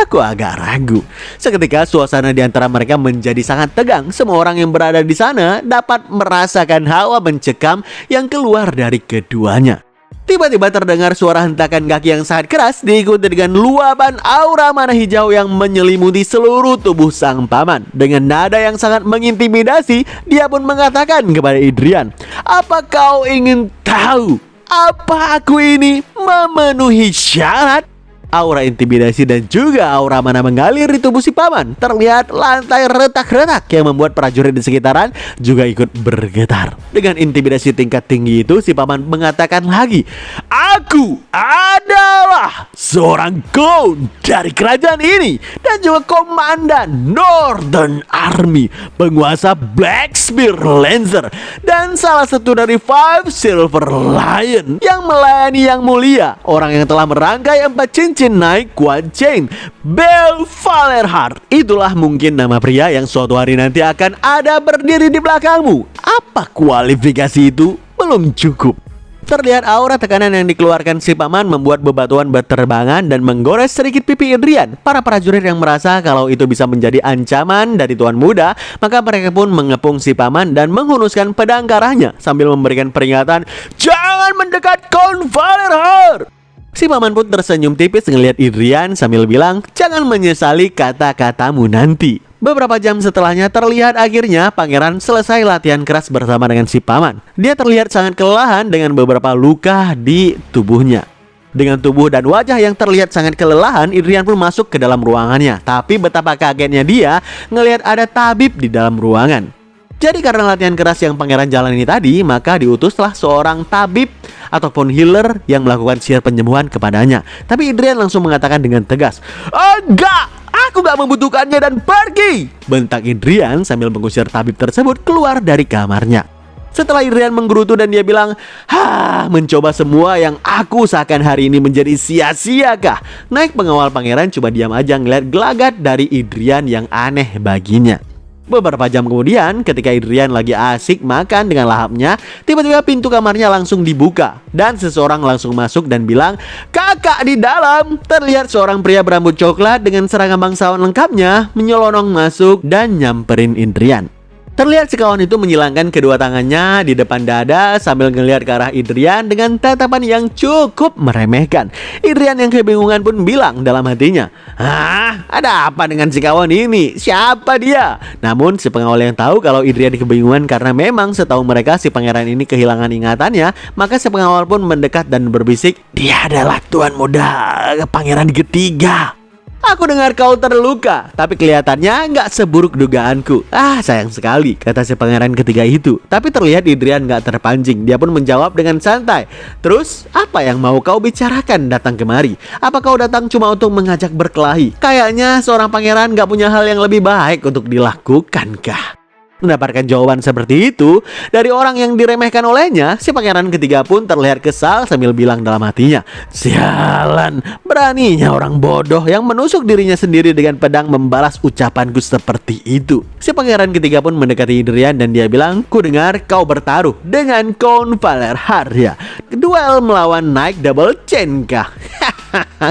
Aku agak ragu. Seketika suasana di antara mereka menjadi sangat tegang. Semua orang yang berada di sana dapat merasakan hawa mencekam yang keluar dari keduanya. Tiba-tiba terdengar suara hentakan kaki yang sangat keras diikuti dengan luapan aura mana hijau yang menyelimuti seluruh tubuh sang paman. Dengan nada yang sangat mengintimidasi, dia pun mengatakan kepada Idrian, "Apa kau ingin tahu apa aku ini memenuhi syarat?" Aura intimidasi dan juga aura mana mengalir di tubuh si paman. Terlihat lantai retak-retak yang membuat prajurit di sekitaran juga ikut bergetar. Dengan intimidasi tingkat tinggi itu, si paman mengatakan lagi, "Aku ada adalah seorang clone dari kerajaan ini dan juga komandan Northern Army, penguasa Blackspear Lancer, dan salah satu dari Five Silver Lion yang melayani Yang Mulia, orang yang telah merangkai 4 cincin naik Quad Chain, Bel Valerhart. Itulah mungkin nama pria yang suatu hari nanti akan ada berdiri di belakangmu. Apa kualifikasi itu? Belum cukup. Terlihat aura tekanan yang dikeluarkan si paman membuat bebatuan berterbangan dan menggores sedikit pipi Idrian. Para prajurit yang merasa kalau itu bisa menjadi ancaman dari tuan muda, maka mereka pun mengepung si paman dan menghunuskan pedang ke arahnya sambil memberikan peringatan, "Jangan mendekat Count Valerhart!" Si paman pun tersenyum tipis ngelihat Idrian sambil bilang, "Jangan menyesali kata-katamu nanti." Beberapa jam setelahnya terlihat akhirnya pangeran selesai latihan keras bersama dengan si paman. Dia terlihat sangat kelelahan dengan beberapa luka di tubuhnya. Dengan tubuh dan wajah yang terlihat sangat kelelahan, Idrian pun masuk ke dalam ruangannya. Tapi betapa kagetnya dia ngelihat ada tabib di dalam ruangan. Jadi karena latihan keras yang pangeran jalani tadi, maka diutuslah seorang tabib ataupun healer yang melakukan sihir penyembuhan kepadanya. Tapi Idrian langsung mengatakan dengan tegas, "Enggak! Aku gak membutuhkannya dan pergi!" bentak Idrian sambil mengusir tabib tersebut keluar dari kamarnya. Setelah Idrian menggerutu dan dia bilang, mencoba semua yang aku usahakan hari ini menjadi sia-sia kah? Naik pengawal pangeran cuma diam aja ngeliat gelagat dari Idrian yang aneh baginya. Beberapa jam kemudian, ketika Idrian lagi asik makan dengan lahapnya, tiba-tiba pintu kamarnya langsung dibuka dan seseorang langsung masuk dan bilang, "Kakak di dalam." Terlihat seorang pria berambut coklat dengan seragam bangsawan lengkapnya menyelonong masuk dan nyamperin Idrian. Terlihat si kawan itu menyilangkan kedua tangannya di depan dada sambil ngelihat ke arah Idrian dengan tatapan yang cukup meremehkan. Idrian yang kebingungan pun bilang dalam hatinya, ada apa dengan si kawan ini? Siapa dia?" Namun si pengawal yang tahu kalau Idrian kebingungan karena memang setahu mereka si pangeran ini kehilangan ingatannya, maka si pengawal pun mendekat dan berbisik, "Dia adalah tuan muda pangeran ketiga. Aku dengar kau terluka, tapi kelihatannya nggak seburuk dugaanku." Sayang sekali, kata si pangeran ketiga itu. Tapi terlihat Idrian nggak terpancing. Dia pun menjawab dengan santai, "Terus, apa yang mau kau bicarakan datang kemari? Apa kau datang cuma untuk mengajak berkelahi? Kayaknya seorang pangeran nggak punya hal yang lebih baik untuk dilakukan kah?" Mendapatkan jawaban seperti itu dari orang yang diremehkan olehnya, si pangeran ketiga pun terlihat kesal sambil bilang dalam hatinya, "Sialan, beraninya orang bodoh yang menusuk dirinya sendiri dengan pedang membalas ucapanku seperti itu." Si pangeran ketiga pun mendekati Idrian dan dia bilang, "Ku dengar kau bertaruh dengan Count Valerhart ya? Duel melawan Naik Double Chain kah?"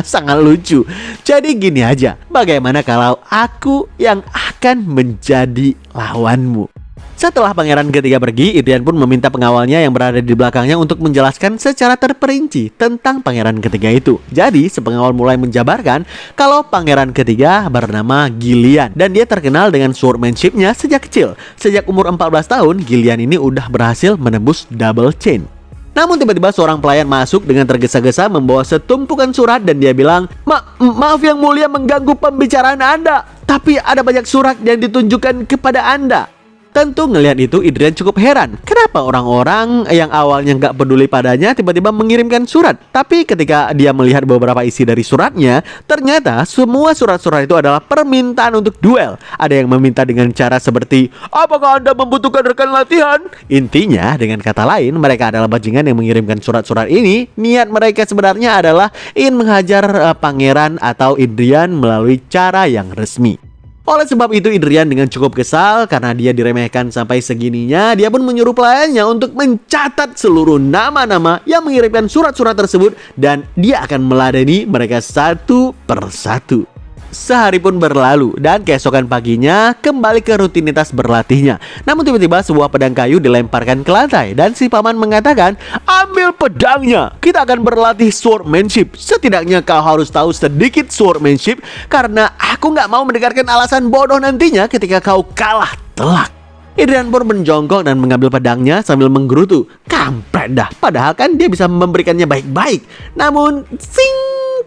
Sangat lucu. Jadi gini aja, bagaimana kalau aku yang akan menjadi lawanmu? Setelah pangeran ketiga pergi, Idrian pun meminta pengawalnya yang berada di belakangnya untuk menjelaskan secara terperinci tentang pangeran ketiga itu. Jadi si pengawal mulai menjabarkan kalau pangeran ketiga bernama Gillian dan dia terkenal dengan swordmanship-nya sejak kecil. Sejak umur 14 tahun, Gillian ini udah berhasil menembus double chain. Namun tiba-tiba seorang pelayan masuk dengan tergesa-gesa membawa setumpukan surat dan dia bilang, Maaf Yang Mulia mengganggu pembicaraan Anda, tapi ada banyak surat yang ditunjukkan kepada Anda." Tentu ngelihat itu Idrian cukup heran. Kenapa orang-orang yang awalnya nggak peduli padanya tiba-tiba mengirimkan surat? Tapi ketika dia melihat beberapa isi dari suratnya, ternyata semua surat-surat itu adalah permintaan untuk duel. Ada yang meminta dengan cara seperti, "Apakah Anda membutuhkan rekan latihan?" Intinya dengan kata lain, mereka adalah bajingan yang mengirimkan surat-surat ini. Niat mereka sebenarnya adalah ingin menghajar pangeran atau Idrian melalui cara yang resmi. Oleh sebab itu Idrian dengan cukup kesal karena dia diremehkan sampai segininya, dia pun menyuruh pelayannya untuk mencatat seluruh nama-nama yang mengirimkan surat-surat tersebut dan dia akan meladeni mereka satu persatu. Sehari pun berlalu dan keesokan paginya kembali ke rutinitas berlatihnya. Namun tiba-tiba sebuah pedang kayu dilemparkan ke lantai dan si paman mengatakan, "Ambil pedangnya, kita akan berlatih swordmanship. Setidaknya kau harus tahu sedikit swordmanship karena aku nggak mau mendengarkan alasan bodoh nantinya ketika kau kalah telak." Idrian pun menjongkok dan mengambil pedangnya sambil menggerutu. Kampret dah, padahal kan dia bisa memberikannya baik-baik. Namun,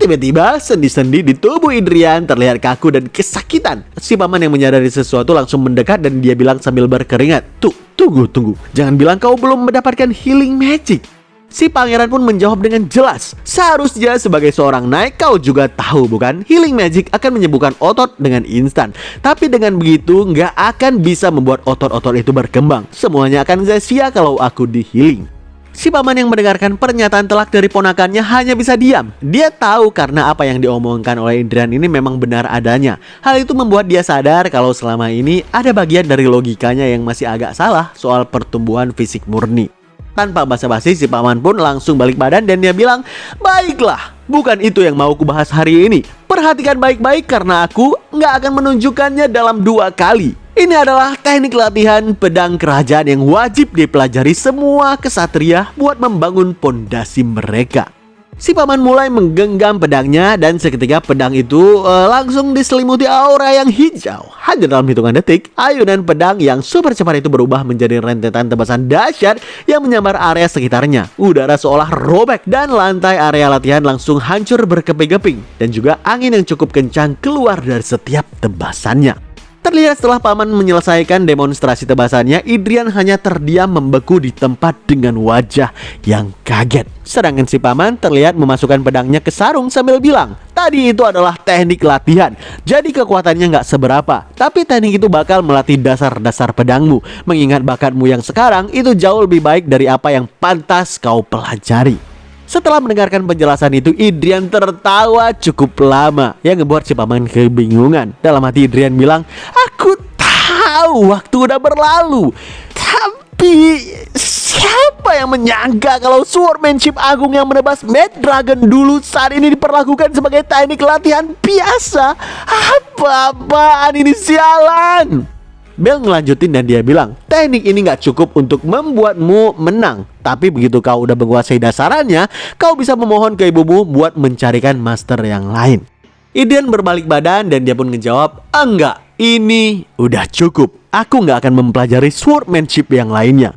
tiba-tiba sendi-sendi di tubuh Idrian terlihat kaku dan kesakitan. Si paman yang menyadari sesuatu langsung mendekat dan dia bilang sambil berkeringat, Tunggu. Jangan bilang kau belum mendapatkan healing magic." Si pangeran pun menjawab dengan jelas, seharusnya sebagai seorang knight kau juga tahu bukan, healing magic akan menyembuhkan otot dengan instan. Tapi dengan begitu nggak akan bisa membuat otot-otot itu berkembang. Semuanya akan sia-sia kalau aku di healing. Si paman yang mendengarkan pernyataan telak dari ponakannya hanya bisa diam. Dia tahu karena apa yang diomongkan oleh Indrian ini memang benar adanya. Hal itu membuat dia sadar kalau selama ini ada bagian dari logikanya yang masih agak salah soal pertumbuhan fisik murni. Tanpa basa-basi, si paman pun langsung balik badan dan dia bilang, "Baiklah, bukan itu yang mau kubahas hari ini. Perhatikan baik-baik karena aku nggak akan menunjukkannya dalam 2 kali. Ini adalah teknik latihan pedang kerajaan yang wajib dipelajari semua kesatria buat membangun pondasi mereka." Si paman mulai menggenggam pedangnya dan seketika pedang itu langsung diselimuti aura yang hijau. Hanya dalam hitungan detik, ayunan pedang yang super cepat itu berubah menjadi rentetan tebasan dahsyat yang menyambar area sekitarnya. Udara seolah robek dan lantai area latihan langsung hancur berkeping-keping. Dan juga angin yang cukup kencang keluar dari setiap tebasannya. Terlihat setelah paman menyelesaikan demonstrasi tebasannya, Indrian hanya terdiam membeku di tempat dengan wajah yang kaget. Sedangkan si paman terlihat memasukkan pedangnya ke sarung sambil bilang, "Tadi itu adalah teknik latihan, jadi kekuatannya nggak seberapa. Tapi teknik itu bakal melatih dasar-dasar pedangmu. Mengingat bakatmu yang sekarang itu jauh lebih baik dari apa yang pantas kau pelajari." Setelah mendengarkan penjelasan itu, Indrian tertawa cukup lama yang ngebuat si paman kebingungan. Dalam hati Indrian bilang, "Aku tahu waktu udah berlalu. Tapi siapa yang menyangka kalau swordmanship agung yang menebas Mad Dragon dulu saat ini diperlakukan sebagai teknik latihan biasa? Apa-apaan ini, sialan!" Bel ngelanjutin dan dia bilang, "Teknik ini gak cukup untuk membuatmu menang. Tapi begitu kau udah menguasai dasarannya, kau bisa memohon ke ibumu buat mencarikan master yang lain." Indrian berbalik badan dan dia pun ngejawab, "Enggak, ini udah cukup. Aku gak akan mempelajari swordmanship yang lainnya."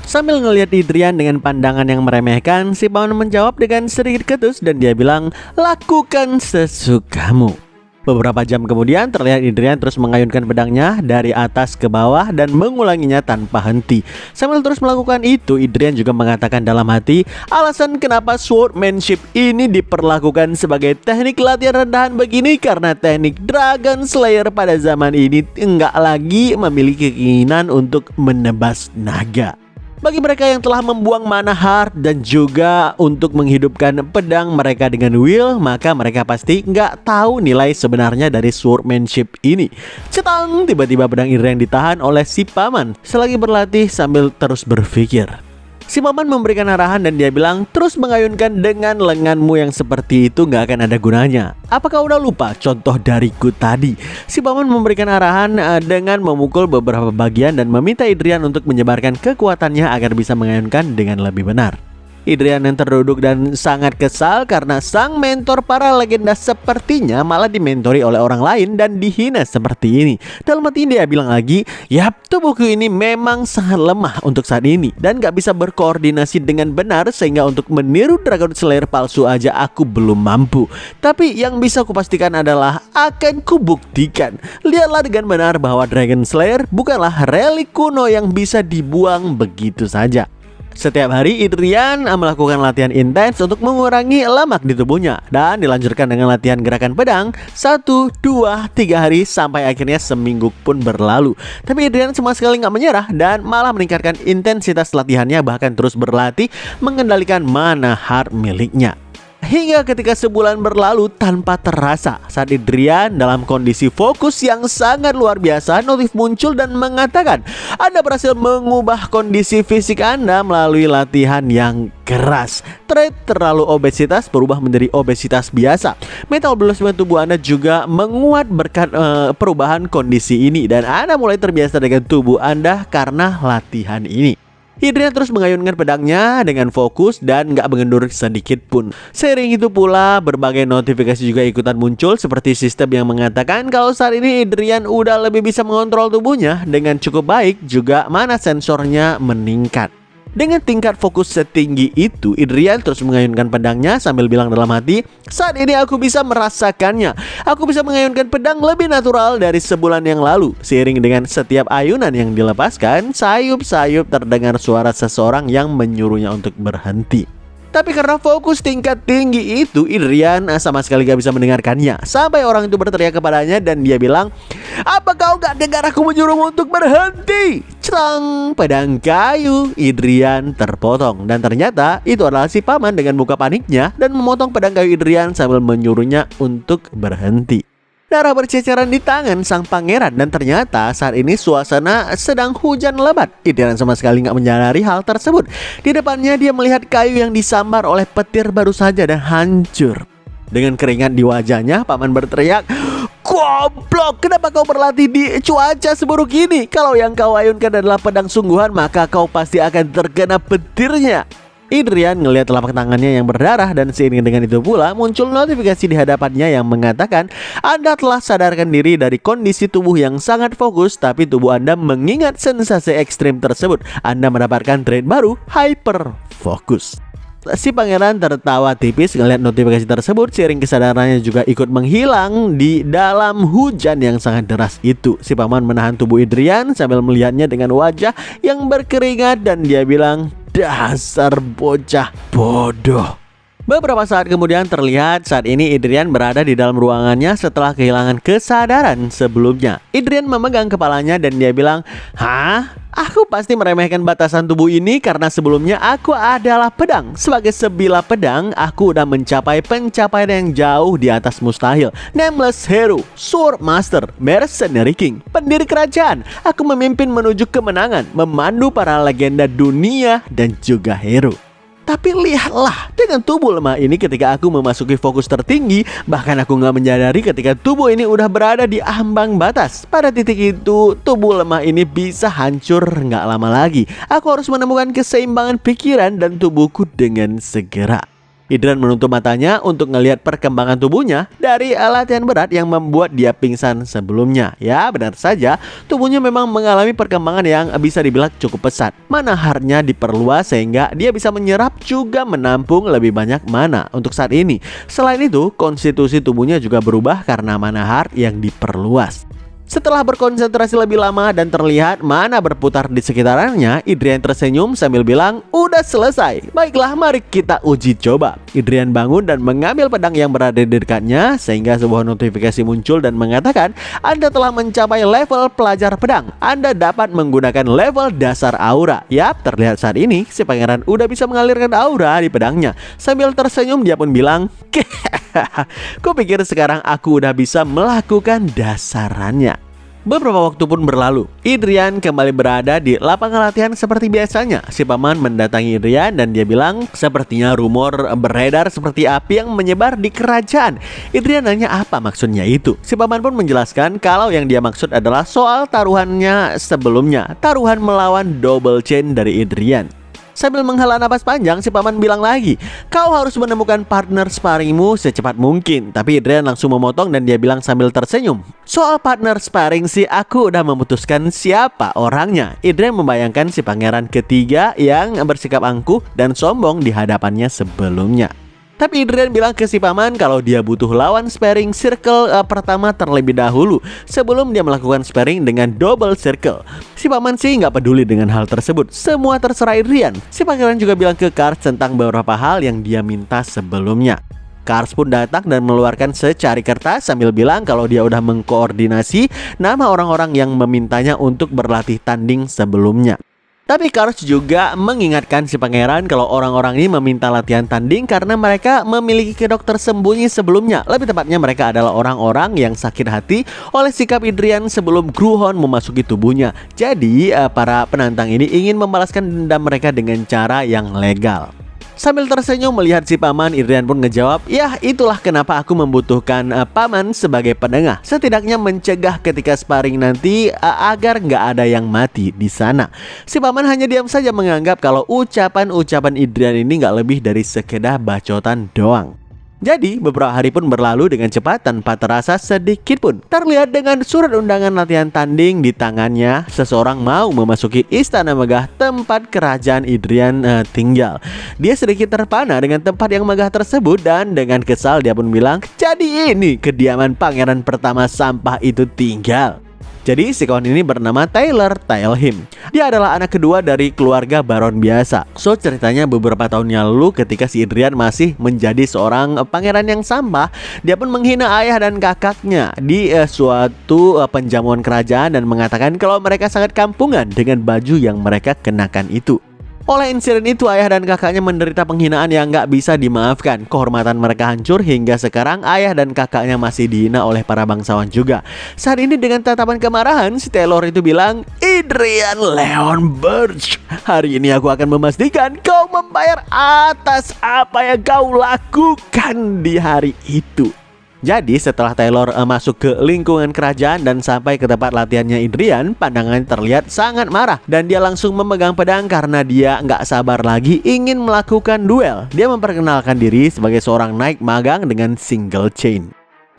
Sambil ngelihat Indrian dengan pandangan yang meremehkan, si paman menjawab dengan sedikit ketus dan dia bilang, "Lakukan sesukamu." Beberapa jam kemudian terlihat Indrian terus mengayunkan pedangnya dari atas ke bawah dan mengulanginya tanpa henti. Sambil terus melakukan itu, Indrian juga mengatakan dalam hati, alasan kenapa swordmanship ini diperlakukan sebagai teknik latihan rendahan begini karena teknik Dragon Slayer pada zaman ini enggak lagi memiliki keinginan untuk menebas naga. Bagi mereka yang telah membuang mana heart dan juga untuk menghidupkan pedang mereka dengan will, maka mereka pasti nggak tahu nilai sebenarnya dari swordmanship ini. Cetang, tiba-tiba pedang Indrian ditahan oleh si paman selagi berlatih sambil terus berpikir. Si paman memberikan arahan dan dia bilang, "Terus mengayunkan dengan lenganmu yang seperti itu nggak akan ada gunanya. Apakah udah lupa contoh dariku tadi?" Si paman memberikan arahan dengan memukul beberapa bagian dan meminta Indrian untuk menyebarkan kekuatannya agar bisa mengayunkan dengan lebih benar. Indrian yang terduduk dan sangat kesal karena sang mentor para legenda sepertinya malah dimentori oleh orang lain dan dihina seperti ini. Dalam hati dia bilang lagi, "Yap, tubuhku ini memang sangat lemah untuk saat ini dan gak bisa berkoordinasi dengan benar sehingga untuk meniru Dragon Slayer palsu aja aku belum mampu. Tapi yang bisa kupastikan adalah akan kubuktikan. Lihatlah dengan benar bahwa Dragon Slayer bukanlah relik kuno yang bisa dibuang begitu saja." Setiap hari Indrian melakukan latihan intens untuk mengurangi lemak di tubuhnya dan dilanjutkan dengan latihan gerakan pedang 1, 2, 3 hari sampai akhirnya seminggu pun berlalu. Tapi Indrian sama sekali nggak menyerah dan malah meningkatkan intensitas latihannya, bahkan terus berlatih mengendalikan mana heart miliknya. Hingga ketika sebulan berlalu tanpa terasa, saat Indrian dalam kondisi fokus yang sangat luar biasa, notif muncul dan mengatakan, "Anda berhasil mengubah kondisi fisik Anda melalui latihan yang keras. Trait terlalu obesitas berubah menjadi obesitas biasa. Metabolisme tubuh Anda juga menguat berkat perubahan kondisi ini dan Anda mulai terbiasa dengan tubuh Anda karena latihan ini." Indrian terus mengayunkan pedangnya dengan fokus dan gak mengendur sedikit pun. Seiring itu pula berbagai notifikasi juga ikutan muncul seperti sistem yang mengatakan kalau saat ini Indrian udah lebih bisa mengontrol tubuhnya dengan cukup baik, juga mana sensornya meningkat. Dengan tingkat fokus setinggi itu, Idrian terus mengayunkan pedangnya sambil bilang dalam hati, "Saat ini aku bisa merasakannya. Aku bisa mengayunkan pedang lebih natural dari sebulan yang lalu." Seiring dengan setiap ayunan yang dilepaskan, sayup-sayup terdengar suara seseorang yang menyuruhnya untuk berhenti. Tapi karena fokus tingkat tinggi itu, Idrian sama sekali gak bisa mendengarkannya. Sampai orang itu berteriak kepadanya dan dia bilang, "Apa kau gak dengar aku menyuruhmu untuk berhenti?" Cerang, pedang kayu Idrian terpotong. Dan ternyata itu adalah si paman dengan muka paniknya dan memotong pedang kayu Idrian sambil menyuruhnya untuk berhenti. Darah berceceran di tangan sang pangeran dan ternyata saat ini suasana sedang hujan lebat. Idrian sama sekali nggak menyadari hal tersebut. Di depannya dia melihat kayu yang disambar oleh petir baru saja dan hancur. Dengan keringat di wajahnya, paman berteriak, "Goblok, kenapa kau berlatih di cuaca seburuk ini? Kalau yang kau ayunkan adalah pedang sungguhan, maka kau pasti akan terkena petirnya." Idrian ngelihat telapak tangannya yang berdarah dan seiring dengan itu pula muncul notifikasi di hadapannya yang mengatakan, "Anda telah sadarkan diri dari kondisi tubuh yang sangat fokus, tapi tubuh Anda mengingat sensasi ekstrim tersebut. Anda mendapatkan trait baru, hyper fokus." Si pangeran tertawa tipis ngelihat notifikasi tersebut. Seiring kesadarannya juga ikut menghilang di dalam hujan yang sangat deras itu. Si paman menahan tubuh Idrian sambil melihatnya dengan wajah yang berkeringat dan dia bilang, "Dasar bocah bodoh." Beberapa saat kemudian terlihat saat ini Idrian berada di dalam ruangannya setelah kehilangan kesadaran sebelumnya. Idrian memegang kepalanya dan dia bilang, "Hah? Aku pasti meremehkan batasan tubuh ini karena sebelumnya aku adalah pedang. Sebagai sebilah pedang, aku udah mencapai pencapaian yang jauh di atas mustahil. Nameless Hero, Sword Master, Mercenary King, pendiri kerajaan. Aku memimpin menuju kemenangan, memandu para legenda dunia dan juga hero. Tapi lihatlah, dengan tubuh lemah ini ketika aku memasuki fokus tertinggi, bahkan aku nggak menyadari ketika tubuh ini udah berada di ambang batas. Pada titik itu, tubuh lemah ini bisa hancur nggak lama lagi. Aku harus menemukan keseimbangan pikiran dan tubuhku dengan segera." Idrian menutup matanya untuk ngelihat perkembangan tubuhnya dari latihan berat yang membuat dia pingsan sebelumnya. Ya, benar saja, tubuhnya memang mengalami perkembangan yang bisa dibilang cukup pesat. Mana heartnya diperluas sehingga dia bisa menyerap juga menampung lebih banyak mana untuk saat ini. Selain itu, konstitusi tubuhnya juga berubah karena mana heart yang diperluas. Setelah berkonsentrasi lebih lama dan terlihat mana berputar di sekitarannya, Idrian tersenyum sambil bilang, "Udah selesai. Baiklah, mari kita uji coba." Idrian bangun dan mengambil pedang yang berada di dekatnya sehingga sebuah notifikasi muncul dan mengatakan, "Anda telah mencapai level pelajar pedang. Anda dapat menggunakan level dasar aura." Yap, terlihat saat ini si pangeran udah bisa mengalirkan aura di pedangnya. Sambil tersenyum dia pun bilang, "Kupikir sekarang aku udah bisa melakukan dasarannya." Beberapa waktu pun berlalu. Idrian kembali berada di lapangan latihan seperti biasanya. Si paman mendatangi Idrian dan dia bilang, "Sepertinya rumor beredar seperti api yang menyebar di kerajaan." Idrian nanya apa maksudnya itu. Si paman pun menjelaskan kalau yang dia maksud adalah soal taruhannya sebelumnya, taruhan melawan Double Chain dari Idrian. Sambil menghela napas panjang, si paman bilang lagi, "Kau harus menemukan partner sparringmu secepat mungkin." Tapi Idrian langsung memotong dan dia bilang sambil tersenyum, "Soal partner sparring sih aku udah memutuskan siapa orangnya." Idrian membayangkan si pangeran ketiga yang bersikap angkuh dan sombong di hadapannya sebelumnya. Tapi Idrian bilang ke si paman kalau dia butuh lawan sparring circle pertama terlebih dahulu sebelum dia melakukan sparring dengan double circle. Si paman sih nggak peduli dengan hal tersebut. Semua terserah Idrian. Si pangeran juga bilang ke Kars tentang beberapa hal yang dia minta sebelumnya. Kars pun datang dan mengeluarkan secari kertas sambil bilang kalau dia udah mengkoordinasi nama orang-orang yang memintanya untuk berlatih tanding sebelumnya. Tapi Kars juga mengingatkan si pangeran kalau orang-orang ini meminta latihan tanding karena mereka memiliki kedok tersembunyi sebelumnya. Lebih tepatnya mereka adalah orang-orang yang sakit hati oleh sikap Idrian sebelum Gruhon memasuki tubuhnya. Jadi para penantang ini ingin membalaskan dendam mereka dengan cara yang legal. Sambil tersenyum melihat si paman, Idrian pun ngejawab, "Ya, itulah kenapa aku membutuhkan paman sebagai penengah. Setidaknya mencegah ketika sparring nanti agar nggak ada yang mati di sana." Si paman hanya diam saja menganggap kalau ucapan-ucapan Idrian ini nggak lebih dari sekedar bacotan doang. Jadi beberapa hari pun berlalu dengan cepat tanpa terasa sedikit pun. Terlihat dengan surat undangan latihan tanding di tangannya, seseorang mau memasuki istana megah tempat kerajaan Idrian tinggal. Dia sedikit terpana dengan tempat yang megah tersebut dan dengan kesal dia pun bilang, jadi ini kediaman pangeran pertama sampah itu tinggal. Jadi si kawan ini bernama Tyler Talheim. Dia adalah anak kedua dari keluarga baron biasa. So ceritanya beberapa tahun yang lalu ketika si Idrian masih menjadi seorang pangeran yang sampah, dia pun menghina ayah dan kakaknya di suatu penjamuan kerajaan dan mengatakan kalau mereka sangat kampungan dengan baju yang mereka kenakan itu. Oleh insiden itu, ayah dan kakaknya menderita penghinaan yang nggak bisa dimaafkan. Kehormatan mereka hancur hingga sekarang ayah dan kakaknya masih dihina oleh para bangsawan juga. Saat ini dengan tatapan kemarahan, si Taylor itu bilang, Idrian Leon Birch, hari ini aku akan memastikan kau membayar atas apa yang kau lakukan di hari itu. Jadi setelah Taylor masuk ke lingkungan kerajaan dan sampai ke tempat latihannya Idrian, pandangannya terlihat sangat marah dan dia langsung memegang pedang karena dia nggak sabar lagi ingin melakukan duel. Dia memperkenalkan diri sebagai seorang knight magang dengan single chain.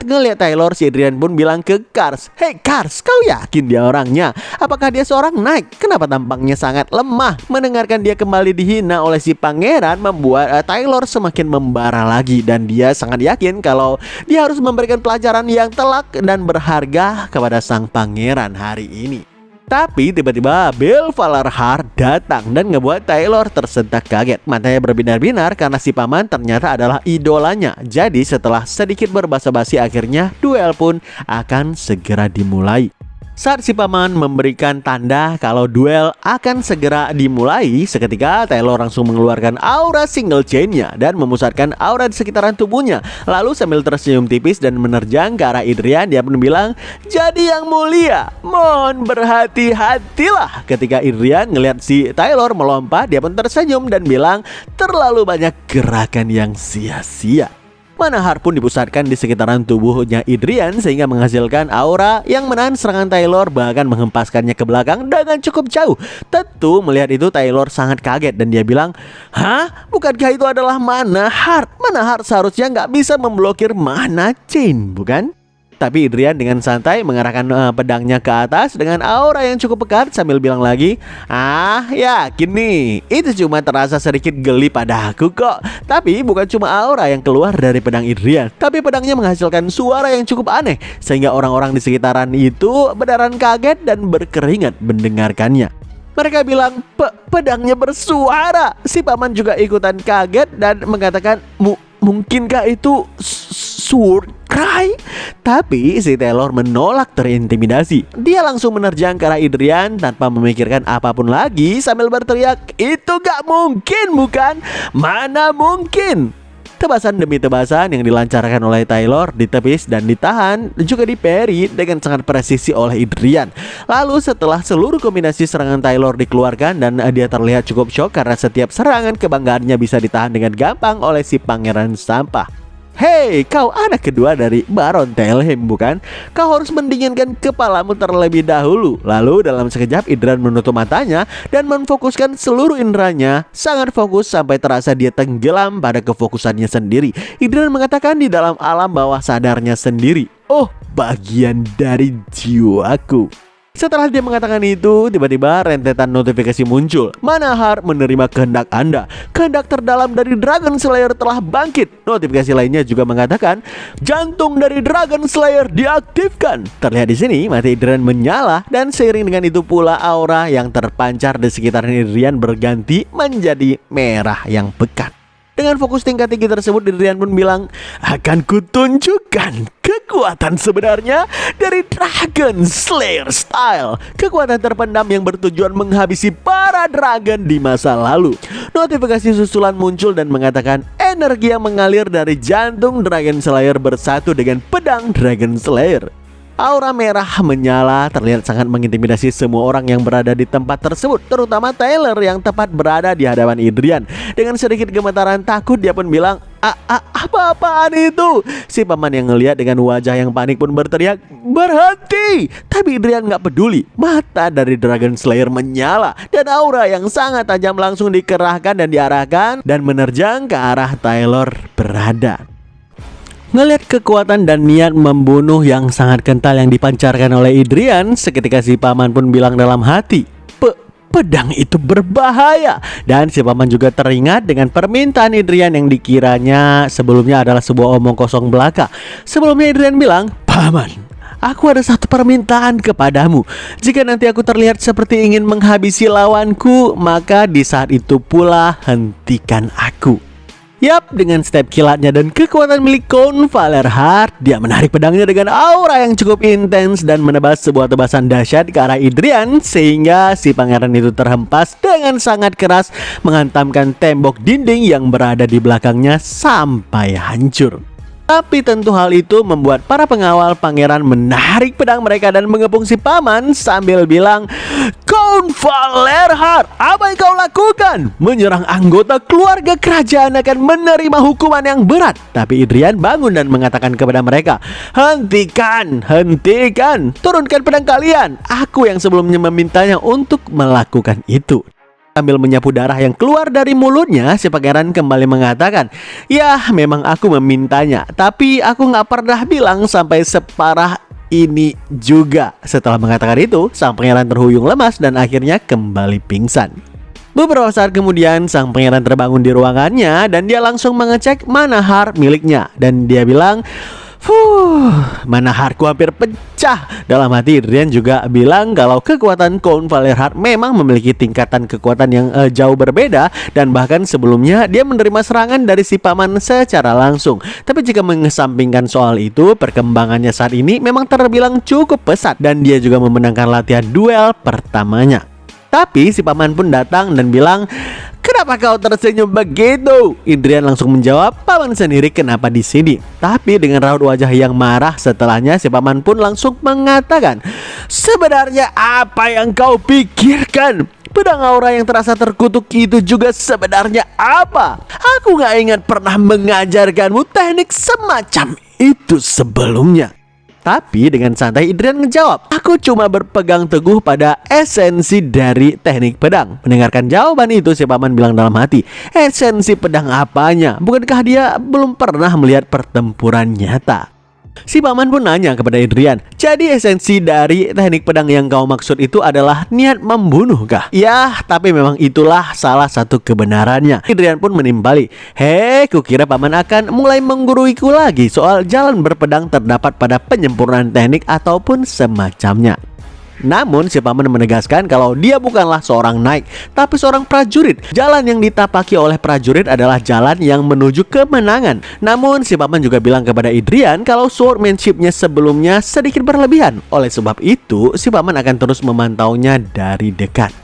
Ngeliat Taylor, si Idrian pun bilang ke Kars, "Hey Kars, kau yakin dia orangnya? Apakah dia seorang knight? Kenapa tampangnya sangat lemah?" Mendengarkan dia kembali dihina oleh si pangeran membuat Taylor semakin membara lagi. Dan dia sangat yakin kalau dia harus memberikan pelajaran yang telak dan berharga kepada sang pangeran hari ini. Tapi tiba-tiba Bill Vallarhar datang dan ngebuat Taylor tersentak kaget. Matanya berbinar-binar karena si paman ternyata adalah idolanya. Jadi setelah sedikit berbasa-basi akhirnya duel pun akan segera dimulai. Saat si paman memberikan tanda kalau duel akan segera dimulai, seketika Taylor langsung mengeluarkan aura single chainnya dan memusatkan aura di sekitaran tubuhnya. Lalu sambil tersenyum tipis dan menerjang ke arah Idrian, dia pun bilang, "Jadi yang mulia, mohon berhati-hatilah." Ketika Idrian ngelihat si Taylor melompat, dia pun tersenyum dan bilang, "Terlalu banyak gerakan yang sia-sia." Manahar pun dipusatkan di sekitaran tubuhnya Idrian sehingga menghasilkan aura yang menahan serangan Taylor, bahkan menghempaskannya ke belakang dengan cukup jauh. Tentu melihat itu Taylor sangat kaget dan dia bilang, "Hah? Bukankah itu adalah Manahar? Manahar seharusnya nggak bisa memblokir Mana Chain, bukan?" Tapi Idrian dengan santai mengarahkan pedangnya ke atas dengan aura yang cukup pekat sambil bilang lagi, yakin nih, itu cuma terasa sedikit geli pada aku kok. Tapi bukan cuma aura yang keluar dari pedang Idrian, tapi pedangnya menghasilkan suara yang cukup aneh sehingga orang-orang di sekitaran itu beneran kaget dan berkeringat mendengarkannya. Mereka bilang, pedangnya bersuara. Si paman juga ikutan kaget dan mengatakan, mungkinkah itu sword cry? Tapi si Taylor menolak terintimidasi. Dia langsung menerjang ke arah Idrian tanpa memikirkan apapun lagi sambil berteriak, "Itu gak mungkin, bukan? Mana mungkin?" Tebasan demi tebasan yang dilancarkan oleh Taylor ditepis dan ditahan juga diparry dengan sangat presisi oleh Idrian. Lalu setelah seluruh kombinasi serangan Taylor dikeluarkan dan dia terlihat cukup shock karena setiap serangan kebanggaannya bisa ditahan dengan gampang oleh si pangeran sampah. Hei, kau anak kedua dari Baron Talheim, bukan? Kau harus mendinginkan kepalamu terlebih dahulu. Lalu dalam sekejap Idrian menutup matanya dan memfokuskan seluruh inderanya. Sangat fokus sampai terasa dia tenggelam pada kefokusannya sendiri. Idrian mengatakan di dalam alam bawah sadarnya sendiri, "Oh, bagian dari jiwaku." Setelah dia mengatakan itu, tiba-tiba rentetan notifikasi muncul. Manahar menerima kehendak Anda. Kehendak terdalam dari Dragon Slayer telah bangkit. Notifikasi lainnya juga mengatakan, jantung dari Dragon Slayer diaktifkan. Terlihat di sini mata Idrian menyala dan seiring dengan itu pula aura yang terpancar di sekitar Idrian berganti menjadi merah yang pekat. Dengan fokus tingkat tinggi tersebut, Idrian pun bilang, "Akan kutunjukkan kekuatan sebenarnya dari Dragon Slayer Style." Kekuatan terpendam yang bertujuan menghabisi para dragon di masa lalu. Notifikasi susulan muncul dan mengatakan energi yang mengalir dari jantung Dragon Slayer bersatu dengan pedang Dragon Slayer. Aura merah menyala terlihat sangat mengintimidasi semua orang yang berada di tempat tersebut, terutama Taylor yang tepat berada di hadapan Idrian. Dengan sedikit gemetaran takut dia pun bilang, "Apa-apaan itu?" Si paman yang ngelihat dengan wajah yang panik pun berteriak, "Berhenti!" Tapi Idrian gak peduli. Mata dari Dragon Slayer menyala dan aura yang sangat tajam langsung dikerahkan dan diarahkan dan menerjang ke arah Taylor berada. Ngelihat kekuatan dan niat membunuh yang sangat kental yang dipancarkan oleh Idrian, seketika si paman pun bilang dalam hati, pedang itu berbahaya. Dan si paman juga teringat dengan permintaan Idrian yang dikiranya sebelumnya adalah sebuah omong kosong belaka. Sebelumnya Idrian bilang, "Paman, aku ada satu permintaan kepadamu. Jika nanti aku terlihat seperti ingin menghabisi lawanku, maka di saat itu pula hentikan aku." Yap, dengan step kilatnya dan kekuatan milik Count Valerhart, dia menarik pedangnya dengan aura yang cukup intens dan menebas sebuah tebasan dahsyat ke arah Idrian, sehingga si pangeran itu terhempas dengan sangat keras, menghantamkan tembok dinding yang berada di belakangnya sampai hancur. Tapi tentu hal itu membuat para pengawal pangeran menarik pedang mereka dan mengepung si paman sambil bilang, "Count Valerhart, apa yang kau lakukan? Menyerang anggota keluarga kerajaan akan menerima hukuman yang berat." Tapi Idrian bangun dan mengatakan kepada mereka, hentikan, turunkan pedang kalian. Aku yang sebelumnya memintanya untuk melakukan itu." Sambil menyapu darah yang keluar dari mulutnya, si pangeran kembali mengatakan, "Ya, memang aku memintanya, tapi aku nggak pernah bilang sampai separah ini juga." Setelah mengatakan itu, sang pangeran terhuyung lemas dan akhirnya kembali pingsan. Beberapa saat kemudian, sang pangeran terbangun di ruangannya dan dia langsung mengecek manahar miliknya. Dan dia bilang, manaharku hampir pecah." Dalam hati Idrian juga bilang kalau kekuatan Count Valerhart memang memiliki tingkatan kekuatan yang jauh berbeda, dan bahkan sebelumnya dia menerima serangan dari si paman secara langsung. Tapi jika mengesampingkan soal itu, perkembangannya saat ini memang terbilang cukup pesat dan dia juga memenangkan latihan duel pertamanya. Tapi si paman pun datang dan bilang, "Kenapa kau tersenyum begitu?" Idrian langsung menjawab, "Paman sendiri kenapa di sini?" Tapi dengan raut wajah yang marah, setelahnya si paman pun langsung mengatakan, "Sebenarnya apa yang kau pikirkan? Pedang aura yang terasa terkutuk itu juga sebenarnya apa? Aku gak ingat pernah mengajarkanmu teknik semacam itu sebelumnya." Tapi dengan santai Idrian ngejawab, "Aku cuma berpegang teguh pada esensi dari teknik pedang." Mendengarkan jawaban itu, si paman bilang dalam hati, "Esensi pedang apanya? Bukankah dia belum pernah melihat pertempuran nyata?" Si paman pun nanya kepada Idrian, "Jadi esensi dari teknik pedang yang kau maksud itu adalah niat membunuh kah?" "Ya, tapi memang itulah salah satu kebenarannya." Idrian pun menimpali, "Kukira paman akan mulai mengguruiku lagi soal jalan berpedang terdapat pada penyempurnaan teknik ataupun semacamnya." Namun si paman menegaskan kalau dia bukanlah seorang knight, tapi seorang prajurit. Jalan yang ditapaki oleh prajurit adalah jalan yang menuju kemenangan. Namun si paman juga bilang kepada Idrian kalau swordmanshipnya sebelumnya sedikit berlebihan. Oleh sebab itu, si paman akan terus memantaunya dari dekat.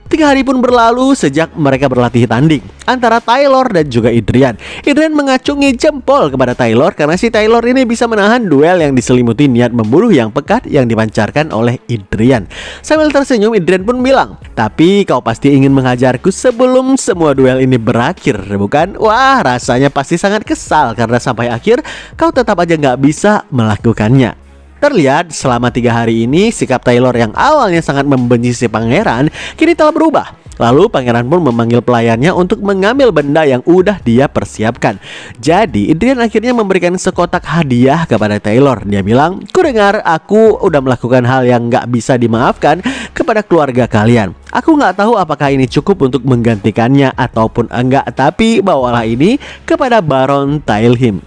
3 hari pun berlalu sejak mereka berlatih tanding antara Taylor dan juga Idrian. Idrian mengacungi jempol kepada Taylor karena si Taylor ini bisa menahan duel yang diselimuti niat membunuh yang pekat yang dipancarkan oleh Idrian. Sambil tersenyum, Idrian pun bilang, "Tapi kau pasti ingin menghajarku sebelum semua duel ini berakhir, bukan?" Wah, rasanya pasti sangat kesal karena sampai akhir kau tetap aja nggak bisa melakukannya. Terlihat selama 3 hari ini sikap Taylor yang awalnya sangat membenci si pangeran kini telah berubah. Lalu pangeran pun memanggil pelayannya untuk mengambil benda yang udah dia persiapkan. Jadi Idrian akhirnya memberikan sekotak hadiah kepada Taylor. Dia bilang, "Ku dengar aku udah melakukan hal yang gak bisa dimaafkan kepada keluarga kalian. Aku gak tahu apakah ini cukup untuk menggantikannya ataupun enggak, tapi bawalah ini kepada Baron Tailhim."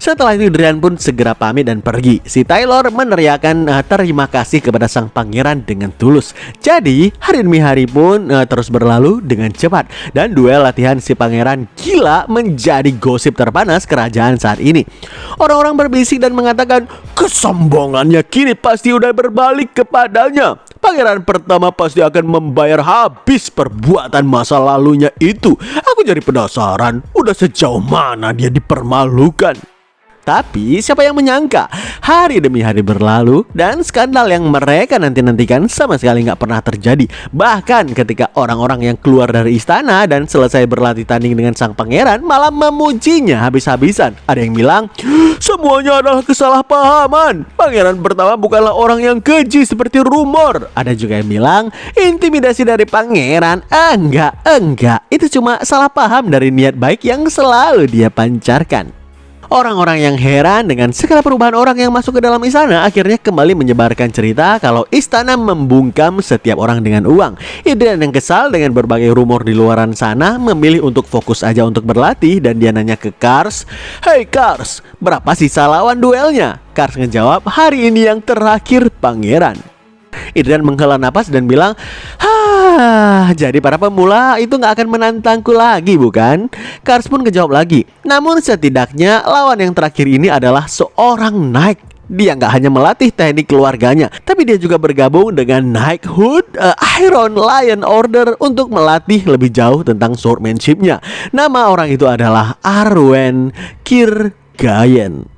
Setelah itu Idrian pun segera pamit dan pergi. Si Taylor meneriakan terima kasih kepada sang pangeran dengan tulus. Jadi hari demi hari pun terus berlalu dengan cepat. Dan duel latihan si pangeran gila menjadi gosip terpanas kerajaan saat ini. Orang-orang berbisik dan mengatakan kesombongannya kini pasti udah berbalik kepadanya. Pangeran pertama pasti akan membayar habis perbuatan masa lalunya itu. Aku jadi penasaran, udah sejauh mana dia dipermalukan. Tapi siapa yang menyangka hari demi hari berlalu dan skandal yang mereka nanti-nantikan sama sekali nggak pernah terjadi. Bahkan ketika orang-orang yang keluar dari istana dan selesai berlatih tanding dengan sang pangeran malah memujinya habis-habisan. Ada yang bilang semuanya adalah kesalahpahaman. Pangeran pertama bukanlah orang yang keji seperti rumor. Ada juga yang bilang intimidasi dari pangeran. Enggak, itu cuma salah paham dari niat baik yang selalu dia pancarkan. Orang-orang yang heran dengan segala perubahan orang yang masuk ke dalam istana akhirnya kembali menyebarkan cerita kalau istana membungkam setiap orang dengan uang. Adrian yang kesal dengan berbagai rumor di luaran sana memilih untuk fokus aja untuk berlatih dan dia nanya ke Cars, "Hey Cars, berapa sisa lawan duelnya?" Cars ngejawab, "Hari ini yang terakhir pangeran." Adrian menghela napas dan bilang, jadi para pemula itu nggak akan menantangku lagi bukan? Cars pun ngejawab lagi, namun setidaknya lawan yang terakhir ini adalah seorang knight. Dia nggak hanya melatih teknik keluarganya, tapi dia juga bergabung dengan Knighthood Iron Lion Order untuk melatih lebih jauh tentang swordmanship-nya. Nama orang itu adalah Arwen Kirgayen.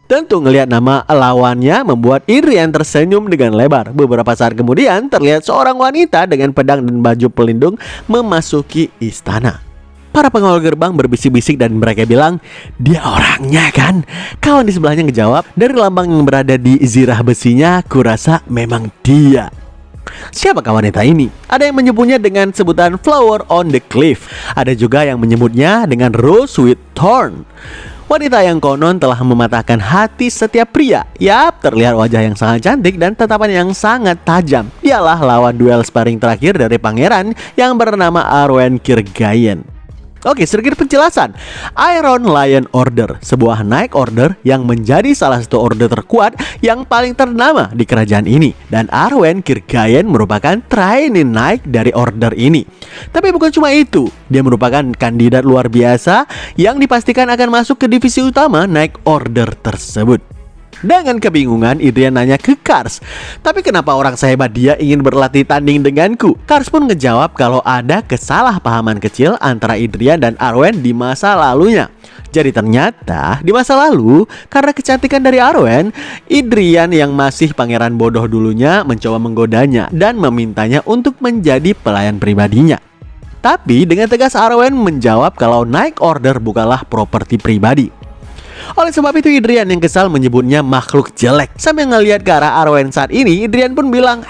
Tentu ngelihat nama lawannya membuat Adrian tersenyum dengan lebar. Beberapa saat kemudian terlihat seorang wanita dengan pedang dan baju pelindung memasuki istana. Para pengawal gerbang berbisik-bisik dan mereka bilang, "Dia orangnya kan?" Kawan di sebelahnya ngejawab, "Dari lambang yang berada di zirah besinya, kurasa memang dia." Siapakah wanita ini? Ada yang menyebutnya dengan sebutan Flower on the Cliff. Ada juga yang menyebutnya dengan Rose with Thorn. Wanita yang konon telah mematahkan hati setiap pria. Yap, terlihat wajah yang sangat cantik dan tatapan yang sangat tajam. Dialah lawan duel sparring terakhir dari pangeran yang bernama Arwen Kirgayen. Oke, sedikit penjelasan. Iron Lion Order, sebuah Knight Order yang menjadi salah satu order terkuat yang paling ternama di kerajaan ini. Dan Arwen Kirgayen merupakan training Knight dari order ini. Tapi bukan cuma itu, dia merupakan kandidat luar biasa yang dipastikan akan masuk ke divisi utama Knight Order tersebut. Dengan kebingungan, Adrian nanya ke Cars, "Tapi kenapa orang sehebat dia ingin berlatih tanding denganku?" Cars pun ngejawab kalau ada kesalahpahaman kecil antara Adrian dan Arwen di masa lalunya. Jadi ternyata di masa lalu, karena kecantikan dari Arwen, Adrian yang masih pangeran bodoh dulunya mencoba menggodanya dan memintanya untuk menjadi pelayan pribadinya. Tapi dengan tegas Arwen menjawab kalau Knight Order bukanlah properti pribadi. Oleh sebab itu Adrian yang kesal menyebutnya makhluk jelek. Sambil ngelihat ke arah Arwen saat ini, Adrian pun bilang,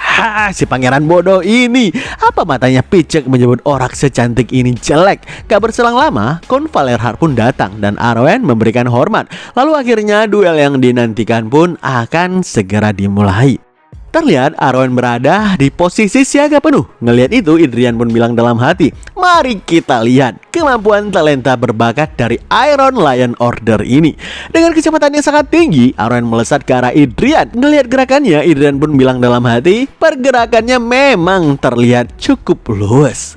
si pangeran bodoh ini, apa matanya picek menyebut orang secantik ini jelek." Gak berselang lama, Count Valerhart pun datang dan Arwen memberikan hormat. Lalu akhirnya duel yang dinantikan pun akan segera dimulai. Terlihat Arwen berada di posisi siaga penuh. Ngelihat itu, Adrian pun bilang dalam hati, "Mari kita lihat kemampuan talenta berbakat dari Iron Lion Order ini." Dengan kecepatan yang sangat tinggi, Arwen melesat ke arah Adrian. Ngelihat gerakannya, Adrian pun bilang dalam hati, pergerakannya memang terlihat cukup luas.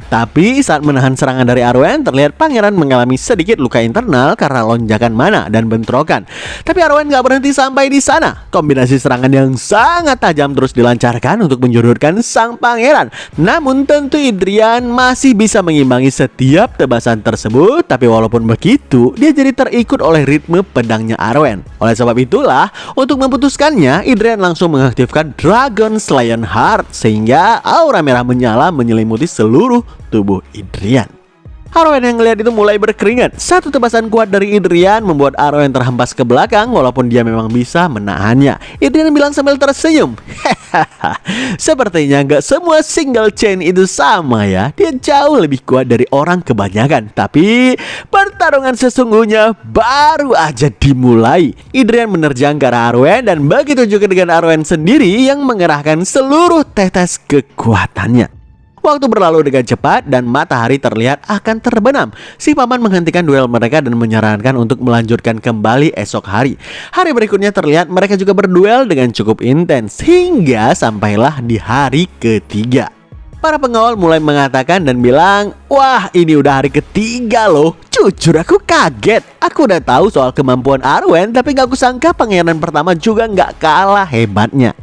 Tapi saat menahan serangan dari Arwen, terlihat pangeran mengalami sedikit luka internal karena lonjakan mana dan bentrokan. Tapi Arwen gak berhenti sampai di sana. Kombinasi serangan yang sangat tajam terus dilancarkan untuk menjurutkan sang pangeran. Namun tentu Adrian masih bisa mengimbangi setiap tebasan tersebut. Tapi walaupun begitu, dia jadi terikut oleh ritme pedangnya Arwen. Oleh sebab itulah, untuk memutuskannya, Adrian langsung mengaktifkan Dragon Slayer Heart sehingga aura merah menyala menyelimuti seluruh tubuh Adrian. Arwen yang ngeliat itu mulai berkeringat. Satu tebasan kuat dari Adrian membuat Arwen terhempas ke belakang walaupun dia memang bisa menahannya. Adrian bilang sambil tersenyum, "Sepertinya nggak semua single chain itu sama ya. Dia jauh lebih kuat dari orang kebanyakan. Tapi pertarungan sesungguhnya baru aja dimulai." Adrian menerjang ke arah Arwen dan begitu juga dengan Arwen sendiri yang mengerahkan seluruh tetes kekuatannya. Waktu berlalu dengan cepat dan matahari terlihat akan terbenam. Si paman menghentikan duel mereka dan menyarankan untuk melanjutkan kembali esok hari. Hari berikutnya terlihat mereka juga berduel dengan cukup intens hingga sampailah di hari ketiga. Para pengawal mulai mengatakan dan bilang, "Wah, ini udah hari ketiga loh." Jujur aku kaget. Aku udah tahu soal kemampuan Arwen, tapi gak kusangka pangeran pertama juga gak kalah hebatnya.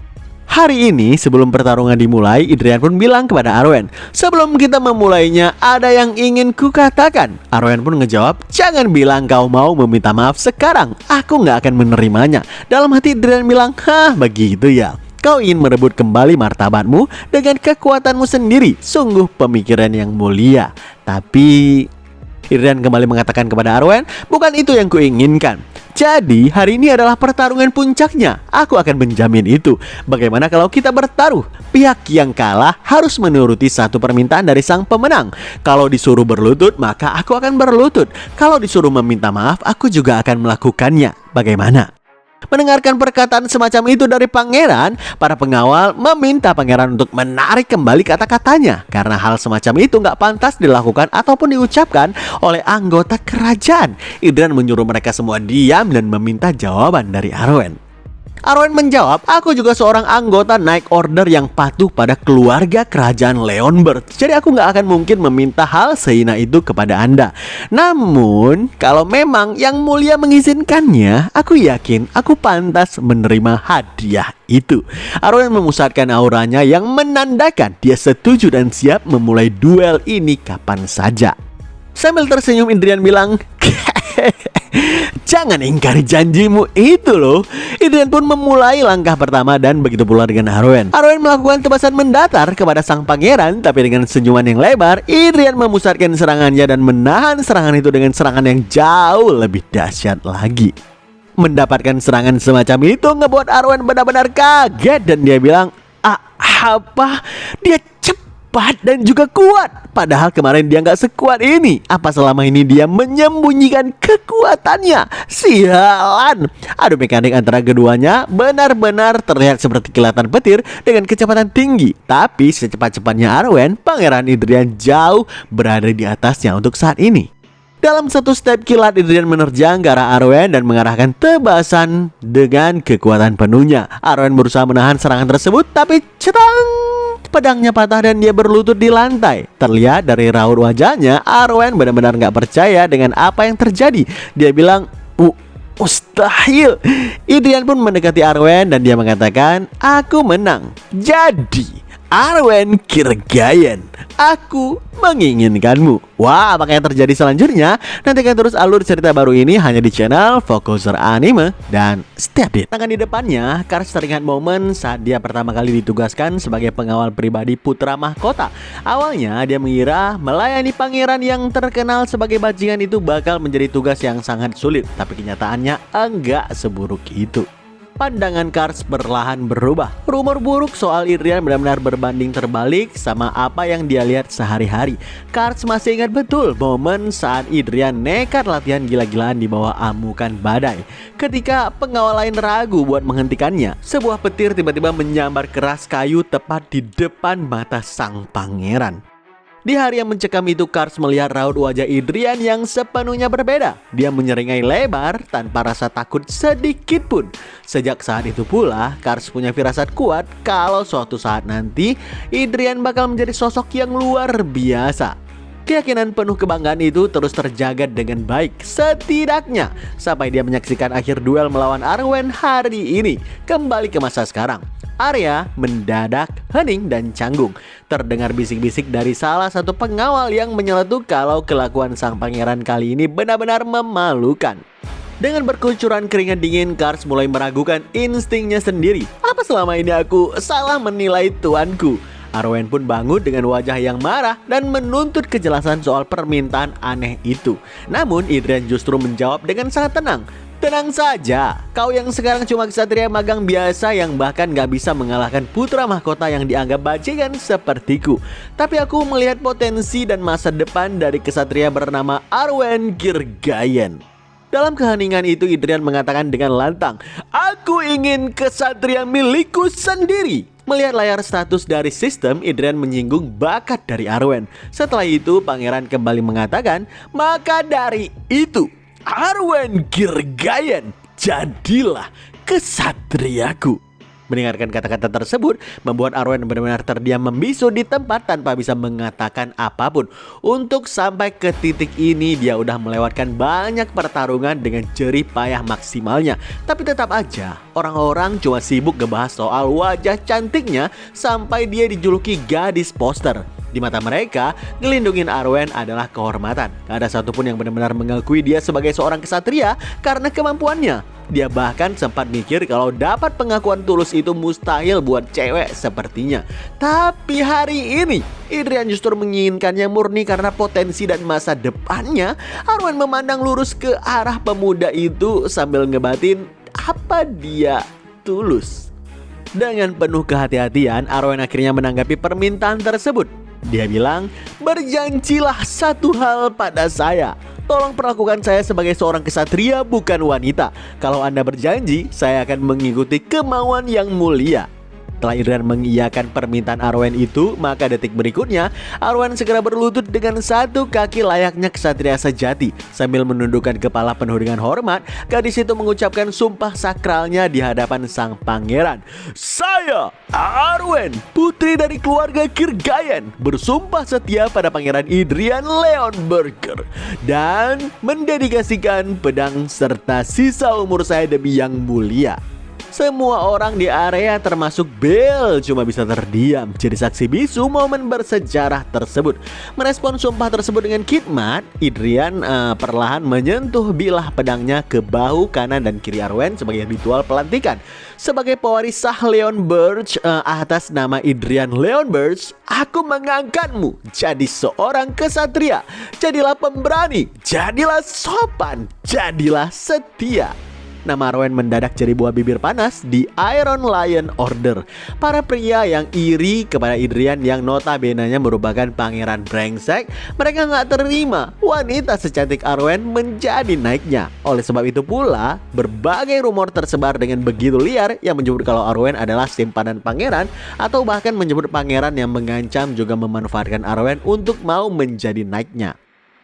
Hari ini sebelum pertarungan dimulai, Adrian pun bilang kepada Arwen, "Sebelum kita memulainya, ada yang ingin kukatakan." Arwen pun ngejawab, "Jangan bilang kau mau meminta maaf sekarang. Aku gak akan menerimanya." Dalam hati Adrian bilang, "Begitu ya. Kau ingin merebut kembali martabatmu dengan kekuatanmu sendiri. Sungguh pemikiran yang mulia. Tapi Adrian kembali mengatakan kepada Arwen, bukan itu yang kuinginkan. Jadi hari ini adalah pertarungan puncaknya. Aku akan menjamin itu. Bagaimana kalau kita bertaruh? Pihak yang kalah harus menuruti satu permintaan dari sang pemenang. Kalau disuruh berlutut, maka aku akan berlutut. Kalau disuruh meminta maaf, aku juga akan melakukannya. Bagaimana? Mendengarkan perkataan semacam itu dari pangeran, para pengawal meminta pangeran untuk menarik kembali kata-katanya karena hal semacam itu nggak pantas dilakukan ataupun diucapkan oleh anggota kerajaan. Adrian menyuruh mereka semua diam dan meminta jawaban dari Arwen. Arwen menjawab, aku juga seorang anggota Night Order yang patuh pada keluarga kerajaan Leonbert. Jadi aku nggak akan mungkin meminta hal sehina itu kepada Anda. Namun, kalau memang yang mulia mengizinkannya, aku yakin aku pantas menerima hadiah itu. Arwen memusatkan auranya yang menandakan dia setuju dan siap memulai duel ini kapan saja. Sambil tersenyum, Adrian bilang, jangan ingkari janjimu itu loh. Adrian pun memulai langkah pertama dan begitu pula dengan Arwen. Arwen melakukan tebasan mendatar kepada sang pangeran, tapi dengan senyuman yang lebar, Adrian memusatkan serangannya dan menahan serangan itu dengan serangan yang jauh lebih dahsyat lagi. Mendapatkan serangan semacam itu ngebuat Arwen benar-benar kaget dan dia bilang, apa? Dia cepat dan juga kuat. Padahal kemarin dia nggak sekuat ini. Apa selama ini dia menyembunyikan kekuatannya? Sialan. Adu mekanik antara keduanya benar-benar terlihat seperti kilatan petir dengan kecepatan tinggi. Tapi secepat-cepatnya Arwen, Pangeran Adrian jauh berada di atasnya untuk saat ini. Dalam satu step kilat, Adrian menerjang ke arah Arwen dan mengarahkan tebasan dengan kekuatan penuhnya. Arwen berusaha menahan serangan tersebut, tapi cetang! Pedangnya patah dan dia berlutut di lantai. Terlihat dari raut wajahnya, Arwen benar-benar nggak percaya dengan apa yang terjadi. Dia bilang, mustahil. Adrian pun mendekati Arwen dan dia mengatakan, aku menang. Jadi Arwen Kirgayen, aku menginginkanmu. Wah, apa yang terjadi selanjutnya? Nantikan terus alur cerita baru ini hanya di channel Fokuser Anime dan stay update. Tangan di depannya, Kars teringat momen saat dia pertama kali ditugaskan sebagai pengawal pribadi putra mahkota. Awalnya dia mengira melayani pangeran yang terkenal sebagai bajingan itu bakal menjadi tugas yang sangat sulit, tapi kenyataannya enggak seburuk itu. Pandangan Kars perlahan berubah. Rumor buruk soal Adrian benar-benar berbanding terbalik sama apa yang dia lihat sehari-hari. Kars masih ingat betul momen saat Adrian nekat latihan gila-gilaan di bawah amukan badai. Ketika pengawal lain ragu buat menghentikannya, sebuah petir tiba-tiba menyambar keras kayu tepat di depan mata sang pangeran. Di hari yang mencekam itu, Kars melihat raut wajah Adrian yang sepenuhnya berbeda. Dia menyeringai lebar tanpa rasa takut sedikit pun. Sejak saat itu pula, Kars punya firasat kuat kalau suatu saat nanti Adrian bakal menjadi sosok yang luar biasa. Keyakinan penuh kebanggaan itu terus terjaga dengan baik, setidaknya sampai dia menyaksikan akhir duel melawan Arwen hari ini. Kembali ke masa sekarang, Arya mendadak hening dan canggung. Terdengar bisik-bisik dari salah satu pengawal yang menyeletuk kalau kelakuan sang pangeran kali ini benar-benar memalukan. Dengan berkucuran keringat dingin, Kars mulai meragukan instingnya sendiri. Apa selama ini aku salah menilai tuanku? Arwen pun bangun dengan wajah yang marah dan menuntut kejelasan soal permintaan aneh itu. Namun Adrian justru menjawab dengan sangat tenang. Tenang saja, kau yang sekarang cuma ksatria magang biasa yang bahkan gak bisa mengalahkan putra mahkota yang dianggap bajingan sepertiku. Tapi aku melihat potensi dan masa depan dari ksatria bernama Arwen Kirgayen. Dalam keheningan itu, Adrian mengatakan dengan lantang, aku ingin ksatria milikku sendiri. Melihat layar status dari sistem, Adrian menyinggung bakat dari Arwen. Setelah itu, pangeran kembali mengatakan, maka dari itu Arwen Kirgayen, jadilah kesatriaku. Mendengarkan kata-kata tersebut membuat Arwen benar-benar terdiam membisu di tempat tanpa bisa mengatakan apapun. Untuk sampai ke titik ini dia udah melewatkan banyak pertarungan dengan jerih payah maksimalnya. Tapi tetap aja orang-orang cuma sibuk ngebahas soal wajah cantiknya sampai dia dijuluki gadis poster. Di mata mereka, ngelindungin Arwen adalah kehormatan. Gak ada satupun yang benar-benar mengakui dia sebagai seorang kesatria karena kemampuannya. Dia bahkan sempat mikir kalau dapat pengakuan tulus itu mustahil buat cewek sepertinya. Tapi hari ini, Idrian justru menginginkannya murni karena potensi dan masa depannya. Arwen memandang lurus ke arah pemuda itu sambil ngebatin apa dia tulus. Dengan penuh kehati-hatian, Arwen akhirnya menanggapi permintaan tersebut. Dia bilang, berjanjilah satu hal pada saya. Tolong perlakukan saya sebagai seorang kesatria, bukan wanita. Kalau Anda berjanji, saya akan mengikuti kemauan yang mulia. Setelah Idrian mengiyakan permintaan Arwen itu, maka detik berikutnya Arwen segera berlutut dengan satu kaki layaknya kesatria sejati. Sambil menundukkan kepala penuh dengan hormat, gadis itu mengucapkan sumpah sakralnya di hadapan sang pangeran. Saya, Arwen, putri dari keluarga Kirgayen, bersumpah setia pada Pangeran Idrian Leonberger dan mendedikasikan pedang serta sisa umur saya demi yang mulia. Semua orang di area termasuk Belle cuma bisa terdiam jadi saksi bisu momen bersejarah tersebut. Merespon sumpah tersebut dengan khidmat, Idrian perlahan menyentuh bilah pedangnya ke bahu kanan dan kiri Arwen sebagai ritual pelantikan. Sebagai pewaris sah Leonberger atas nama Idrian Leonberger, aku mengangkatmu jadi seorang kesatria. Jadilah pemberani, jadilah sopan, jadilah setia. Nama Arwen mendadak jadi buah bibir panas di Iron Lion Order. Para pria yang iri kepada Idrian yang notabenenya merupakan pangeran brengsek, mereka nggak terima wanita secantik Arwen menjadi naiknya. Oleh sebab itu pula, berbagai rumor tersebar dengan begitu liar yang menyebut kalau Arwen adalah simpanan pangeran, atau bahkan menyebut pangeran yang mengancam juga memanfaatkan Arwen untuk mau menjadi naiknya.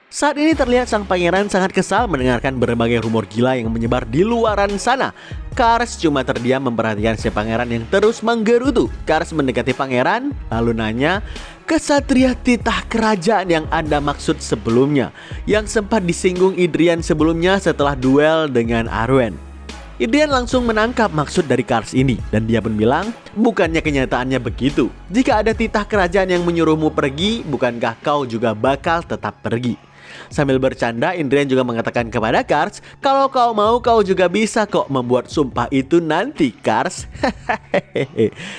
Saat ini terlihat sang pangeran sangat kesal mendengarkan berbagai rumor gila yang menyebar di luaran sana. Kars cuma terdiam memperhatikan si pangeran yang terus menggerutu. Kars mendekati pangeran lalu nanya, kesatria titah kerajaan yang Anda maksud sebelumnya, yang sempat disinggung Idrian sebelumnya setelah duel dengan Arwen. Idrian langsung menangkap maksud dari Kars ini dan dia pun bilang, bukannya kenyataannya begitu. Jika ada titah kerajaan yang menyuruhmu pergi, bukankah kau juga bakal tetap pergi? Sambil bercanda, Idrian juga mengatakan kepada Kars, kalau kau mau kau juga bisa kok membuat sumpah itu nanti, Kars.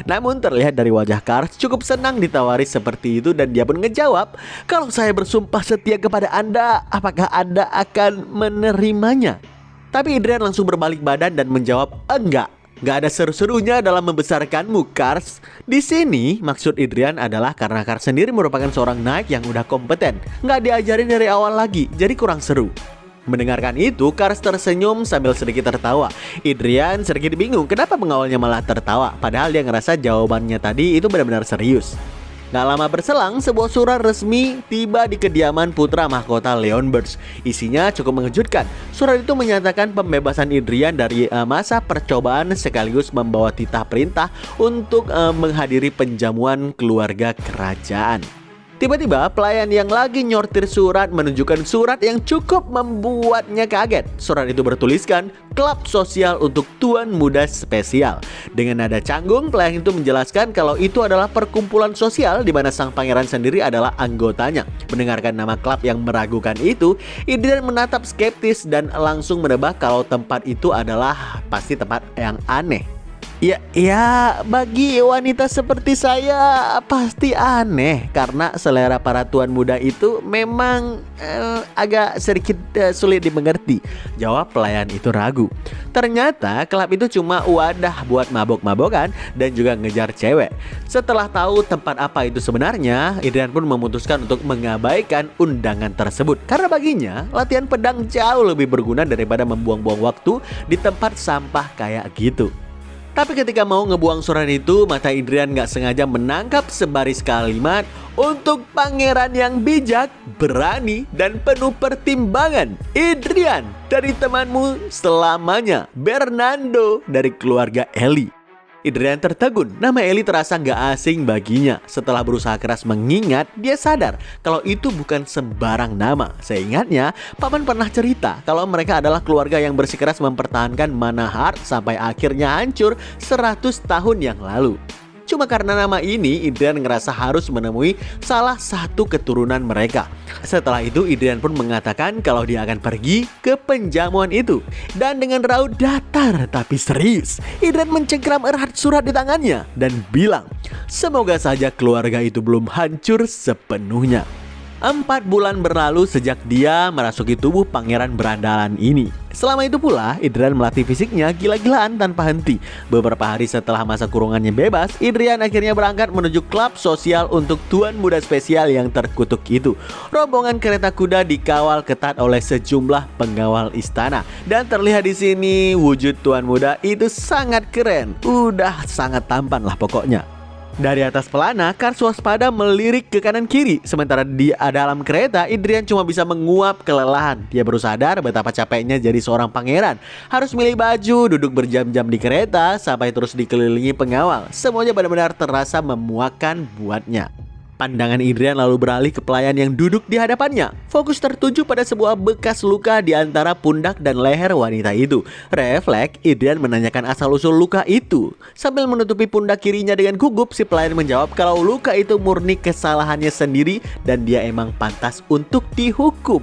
Namun terlihat dari wajah Kars cukup senang ditawari seperti itu dan dia pun ngejawab, kalau saya bersumpah setia kepada Anda, apakah Anda akan menerimanya? Tapi Idrian langsung berbalik badan dan menjawab, enggak. Gak ada seru-serunya dalam membesarkanmu, Kars. Di sini maksud Idrian adalah karena Kars sendiri merupakan seorang knight yang udah kompeten. Gak diajarin dari awal lagi, jadi kurang seru. Mendengarkan itu, Kars tersenyum sambil sedikit tertawa. Idrian sedikit bingung kenapa pengawalnya malah tertawa, padahal dia ngerasa jawabannya tadi itu benar-benar serius. Gak lama berselang, sebuah surat resmi tiba di kediaman putra mahkota Leonberger. Isinya cukup mengejutkan. Surat itu menyatakan pembebasan Idrian dari masa percobaan sekaligus membawa titah perintah untuk menghadiri penjamuan keluarga kerajaan. Tiba-tiba pelayan yang lagi nyortir surat menunjukkan surat yang cukup membuatnya kaget. Surat itu bertuliskan klub sosial untuk tuan muda spesial. Dengan nada canggung, pelayan itu menjelaskan kalau itu adalah perkumpulan sosial di mana sang pangeran sendiri adalah anggotanya. Mendengarkan nama klub yang meragukan itu, Idrian menatap skeptis dan langsung menebak kalau tempat itu adalah pasti tempat yang aneh. Ya, bagi wanita seperti saya pasti aneh karena selera para tuan muda itu memang agak sedikit sulit dimengerti. Jawab pelayan itu ragu. Ternyata klub itu cuma wadah buat mabok-mabokan dan juga ngejar cewek. Setelah tahu tempat apa itu sebenarnya, Idrian pun memutuskan untuk mengabaikan undangan tersebut karena baginya latihan pedang jauh lebih berguna daripada membuang-buang waktu di tempat sampah kayak gitu. Tapi ketika mau ngebuang surat itu, mata Idrian gak sengaja menangkap sebaris kalimat, untuk pangeran yang bijak, berani, dan penuh pertimbangan, Idrian, dari temanmu selamanya, Bernardo dari keluarga Eli. Idrian tertegun, nama Eli terasa gak asing baginya. Setelah berusaha keras mengingat, dia sadar kalau itu bukan sembarang nama. Seingatnya, paman pernah cerita kalau mereka adalah keluarga yang bersikeras mempertahankan Manahart sampai akhirnya hancur 100 tahun yang lalu. Cuma karena nama ini, Adrian ngerasa harus menemui salah satu keturunan mereka. Setelah itu, Adrian pun mengatakan kalau dia akan pergi ke penjamuan itu. Dan dengan raut datar tapi serius, Adrian mencengkram erat surat di tangannya dan bilang, semoga saja keluarga itu belum hancur sepenuhnya. 4 bulan berlalu sejak dia merasuki tubuh pangeran berandalan ini. Selama itu pula, Adrian melatih fisiknya gila-gilaan tanpa henti. Beberapa hari setelah masa kurungannya bebas, Adrian akhirnya berangkat menuju klub sosial untuk tuan muda spesial yang terkutuk itu. Rombongan kereta kuda dikawal ketat oleh sejumlah pengawal istana. Dan terlihat di sini wujud tuan muda itu sangat keren. Udah sangat tampan lah pokoknya. Dari atas pelana, Cars waspada melirik ke kanan kiri. Sementara di dalam kereta, Adrian cuma bisa menguap kelelahan. Dia baru sadar betapa capeknya jadi seorang pangeran. Harus milih baju, duduk berjam-jam di kereta, sampai terus dikelilingi pengawal. Semuanya benar-benar terasa memuakkan buatnya. Pandangan Adrian lalu beralih ke pelayan yang duduk di hadapannya. Fokus tertuju pada sebuah bekas luka di antara pundak dan leher wanita itu. Refleks, Adrian menanyakan asal-usul luka itu. Sambil menutupi pundak kirinya dengan gugup, si pelayan menjawab kalau luka itu murni kesalahannya sendiri dan dia emang pantas untuk dihukum.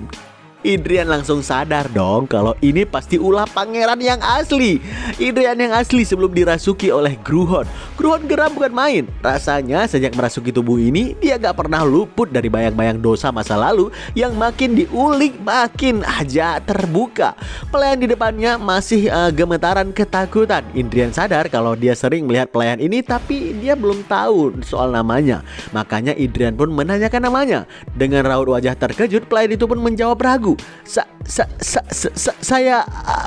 Adrian langsung sadar dong kalau ini pasti ulah pangeran yang asli. Adrian yang asli sebelum dirasuki oleh Gruhon. Gruhon geram bukan main. Rasanya sejak merasuki tubuh ini, dia gak pernah luput dari bayang-bayang dosa masa lalu yang makin diulik makin aja terbuka. Pelayan di depannya masih gemetaran ketakutan. Adrian sadar kalau dia sering melihat pelayan ini tapi dia belum tahu soal namanya. Makanya Adrian pun menanyakan namanya. Dengan raut wajah terkejut, pelayan itu pun menjawab ragu.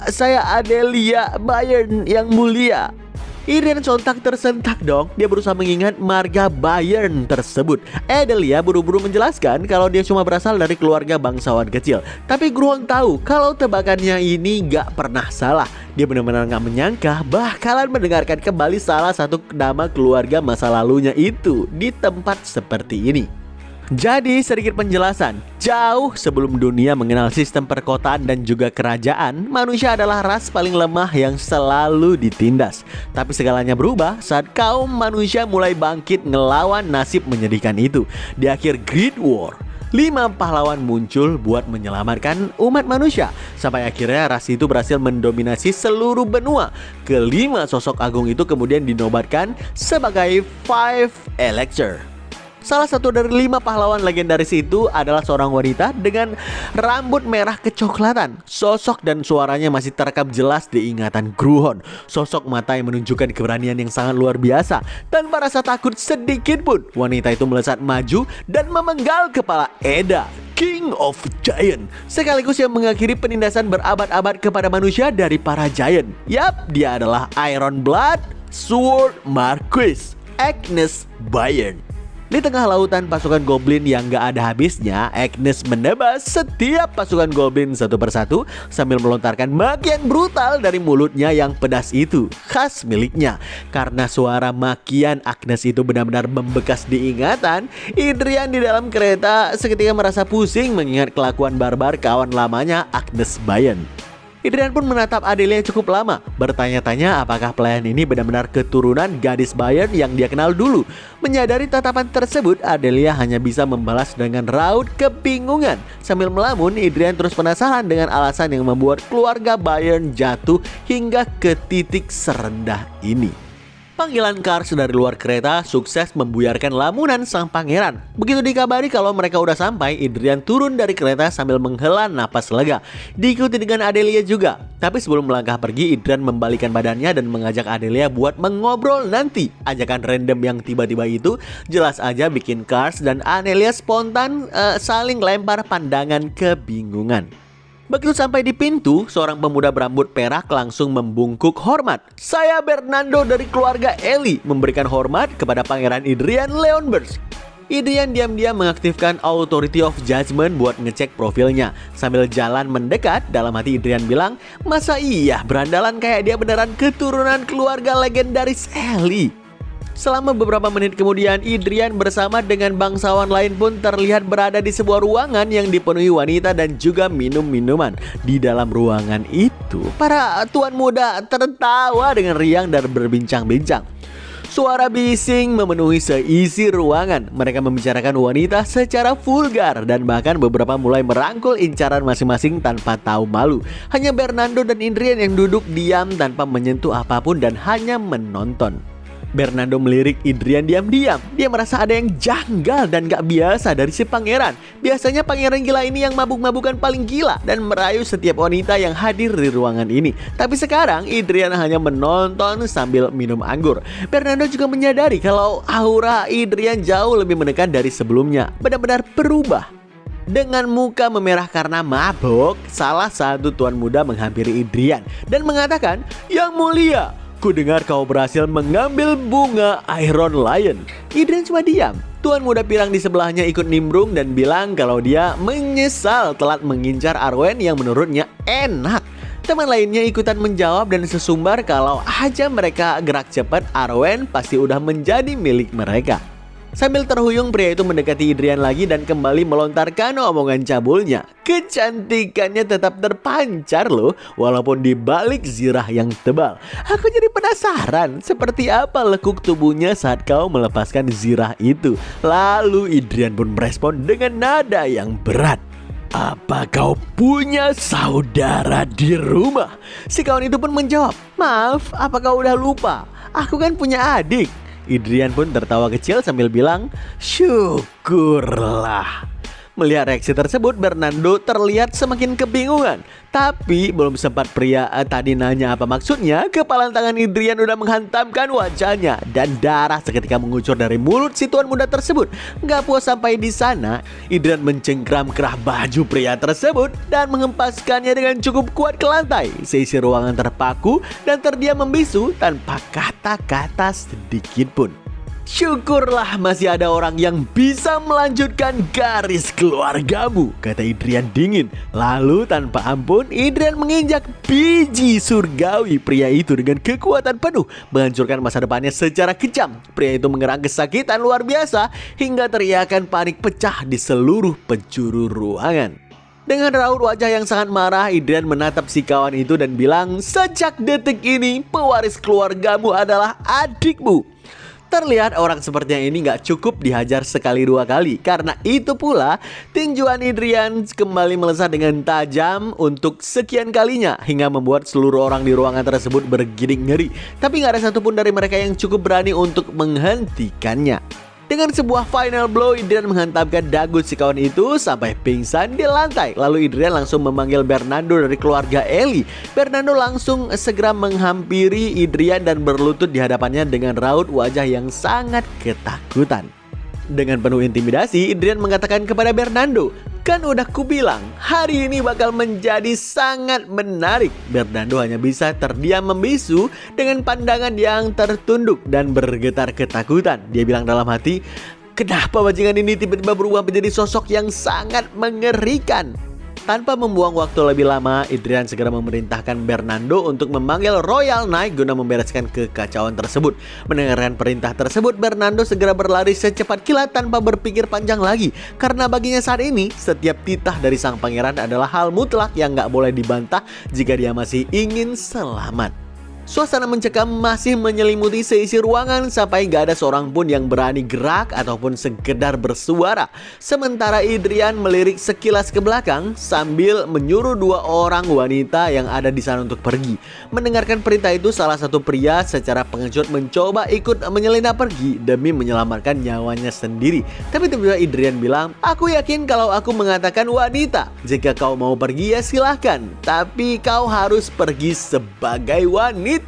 Saya Adelia Bayern yang mulia. Adrian sontak tersentak dong. Dia berusaha mengingat marga Bayern tersebut. Adelia buru-buru menjelaskan kalau dia cuma berasal dari keluarga bangsawan kecil. Tapi Gruhon tahu kalau tebakannya ini gak pernah salah. Dia benar-benar gak menyangka bakalan mendengarkan kembali salah satu nama keluarga masa lalunya itu di tempat seperti ini. Jadi sedikit penjelasan, jauh sebelum dunia mengenal sistem perkotaan dan juga kerajaan, manusia adalah ras paling lemah yang selalu ditindas. Tapi segalanya berubah saat kaum manusia mulai bangkit ngelawan nasib menyedihkan itu. Di akhir Great War, 5 pahlawan muncul buat menyelamatkan umat manusia. Sampai akhirnya ras itu berhasil mendominasi seluruh benua. Kelima sosok agung itu kemudian dinobatkan sebagai Five Elector. Salah satu dari 5 pahlawan legendaris itu adalah seorang wanita dengan rambut merah kecoklatan. Sosok dan suaranya masih terekam jelas di ingatan Gruhon. Sosok mata yang menunjukkan keberanian yang sangat luar biasa. Tanpa rasa takut sedikit pun, wanita itu melesat maju dan memenggal kepala Eda, King of Giant, sekaligus yang mengakhiri penindasan berabad-abad kepada manusia dari para giant. Yap, dia adalah Iron Blood Sword Marquis, Agnes Bayern. Di tengah lautan pasukan goblin yang gak ada habisnya, Agnes menebas setiap pasukan goblin satu persatu sambil melontarkan makian brutal dari mulutnya yang pedas itu, khas miliknya. Karena suara makian Agnes itu benar-benar membekas di ingatan, Adrian di dalam kereta seketika merasa pusing mengingat kelakuan barbar kawan lamanya Agnes Bayern. Adrian pun menatap Adelia cukup lama, bertanya-tanya apakah pelayan ini benar-benar keturunan gadis Bayern yang dia kenal dulu. Menyadari tatapan tersebut, Adelia hanya bisa membalas dengan raut kebingungan. Sambil melamun, Adrian terus penasaran dengan alasan yang membuat keluarga Bayern jatuh hingga ke titik serendah ini. Panggilan Cars dari luar kereta sukses membuyarkan lamunan sang pangeran. Begitu dikabari kalau mereka udah sampai, Adrian turun dari kereta sambil menghela napas lega. Diikuti dengan Adelia juga. Tapi sebelum melangkah pergi, Adrian membalikan badannya dan mengajak Adelia buat mengobrol nanti. Ajakan random yang tiba-tiba itu jelas aja bikin Cars dan Adelia spontan saling lempar pandangan kebingungan. Begitu sampai di pintu, seorang pemuda berambut perak langsung membungkuk hormat. Saya Bernardo dari keluarga Eli, memberikan hormat kepada Pangeran Adrian Leonberg. Adrian diam-diam mengaktifkan Authority of Judgment buat ngecek profilnya. Sambil jalan mendekat, dalam hati Adrian bilang, masa iya berandalan kayak dia beneran keturunan keluarga legendaris Eli? Selama beberapa menit kemudian, Adrian bersama dengan bangsawan lain pun terlihat berada di sebuah ruangan yang dipenuhi wanita dan juga minum-minuman. Di dalam ruangan itu, para tuan muda tertawa dengan riang dan berbincang-bincang. Suara bising memenuhi seisi ruangan. Mereka membicarakan wanita secara vulgar dan bahkan beberapa mulai merangkul incaran masing-masing tanpa tahu malu. Hanya Bernardo dan Adrian yang duduk diam tanpa menyentuh apapun dan hanya menonton. Bernardo melirik Adrian diam-diam. Dia merasa ada yang janggal dan gak biasa dari si pangeran. Biasanya pangeran gila ini yang mabuk-mabukan paling gila dan merayu setiap wanita yang hadir di ruangan ini. Tapi sekarang Adrian hanya menonton sambil minum anggur. Bernardo juga menyadari kalau aura Adrian jauh lebih menekan dari sebelumnya. Benar-benar berubah. Dengan muka memerah karena mabuk, salah satu tuan muda menghampiri Adrian dan mengatakan, "Yang mulia, ku dengar kau berhasil mengambil bunga Iron Lion." Adrian cuma diam. Tuan muda pirang di sebelahnya ikut nimbrung dan bilang kalau dia menyesal telat mengincar Arwen yang menurutnya enak. Teman lainnya ikutan menjawab dan sesumbar kalau aja mereka gerak cepat, Arwen pasti udah menjadi milik mereka. Sambil terhuyung, pria itu mendekati Adrian lagi dan kembali melontarkan omongan cabulnya. Kecantikannya tetap terpancar loh, walaupun di balik zirah yang tebal. Aku jadi penasaran, seperti apa lekuk tubuhnya saat kau melepaskan zirah itu. Lalu Adrian pun merespon dengan nada yang berat. "Apa kau punya saudara di rumah?" Si kawan itu pun menjawab, "Maaf, apa kau udah lupa? Aku kan punya adik." Adrian pun tertawa kecil sambil bilang, "Syukurlah." Melihat reaksi tersebut, Bernardo terlihat semakin kebingungan. Tapi belum sempat pria tadi nanya apa maksudnya, kepalan tangan Adrian udah menghantamkan wajahnya dan darah seketika mengucur dari mulut si tuan muda tersebut. Gak puas sampai di sana, Adrian mencengkram kerah baju pria tersebut dan mengempaskannya dengan cukup kuat ke lantai. Seisi ruangan terpaku dan terdiam membisu tanpa kata-kata sedikit pun. "Syukurlah masih ada orang yang bisa melanjutkan garis keluargamu," kata Adrian dingin. Lalu tanpa ampun, Adrian menginjak biji surgawi pria itu dengan kekuatan penuh, menghancurkan masa depannya secara kejam. Pria itu mengerang kesakitan luar biasa hingga teriakan panik pecah di seluruh penjuru ruangan. Dengan raut wajah yang sangat marah, Adrian menatap si kawan itu dan bilang, "Sejak detik ini, pewaris keluargamu adalah adikmu." Terlihat orang seperti yang ini gak cukup dihajar sekali dua kali. Karena itu pula, tinjuan Adrian kembali melesat dengan tajam untuk sekian kalinya, hingga membuat seluruh orang di ruangan tersebut bergidik ngeri. Tapi gak ada satupun dari mereka yang cukup berani untuk menghentikannya. Dengan sebuah final blow, Adrian menghantamkan dagu si kawan itu sampai pingsan di lantai. Lalu Adrian langsung memanggil Bernardo dari keluarga Ellie. Bernardo langsung segera menghampiri Adrian dan berlutut di hadapannya dengan raut wajah yang sangat ketakutan. Dengan penuh intimidasi, Adrian mengatakan kepada Bernardo, "Kan udah kubilang, hari ini bakal menjadi sangat menarik." Bernardo hanya bisa terdiam membisu dengan pandangan yang tertunduk dan bergetar ketakutan. Dia bilang dalam hati, "Kenapa bajingan ini tiba-tiba berubah menjadi sosok yang sangat mengerikan?" Tanpa membuang waktu lebih lama, Adrian segera memerintahkan Bernardo untuk memanggil Royal Knight guna membereskan kekacauan tersebut. Mendengarkan perintah tersebut, Bernardo segera berlari secepat kilat tanpa berpikir panjang lagi. Karena baginya saat ini, setiap titah dari sang pangeran adalah hal mutlak yang gak boleh dibantah jika dia masih ingin selamat. Suasana mencekam masih menyelimuti seisi ruangan sampai gak ada seorang pun yang berani gerak ataupun sekedar bersuara. Sementara Adrian melirik sekilas ke belakang sambil menyuruh dua orang wanita yang ada di sana untuk pergi. Mendengarkan perintah itu, salah satu pria secara pengecut mencoba ikut menyelinap pergi demi menyelamatkan nyawanya sendiri. Tapi tiba-tiba Adrian bilang, "Aku yakin kalau aku mengatakan wanita. Jika kau mau pergi ya silahkan, tapi kau harus pergi sebagai wanita."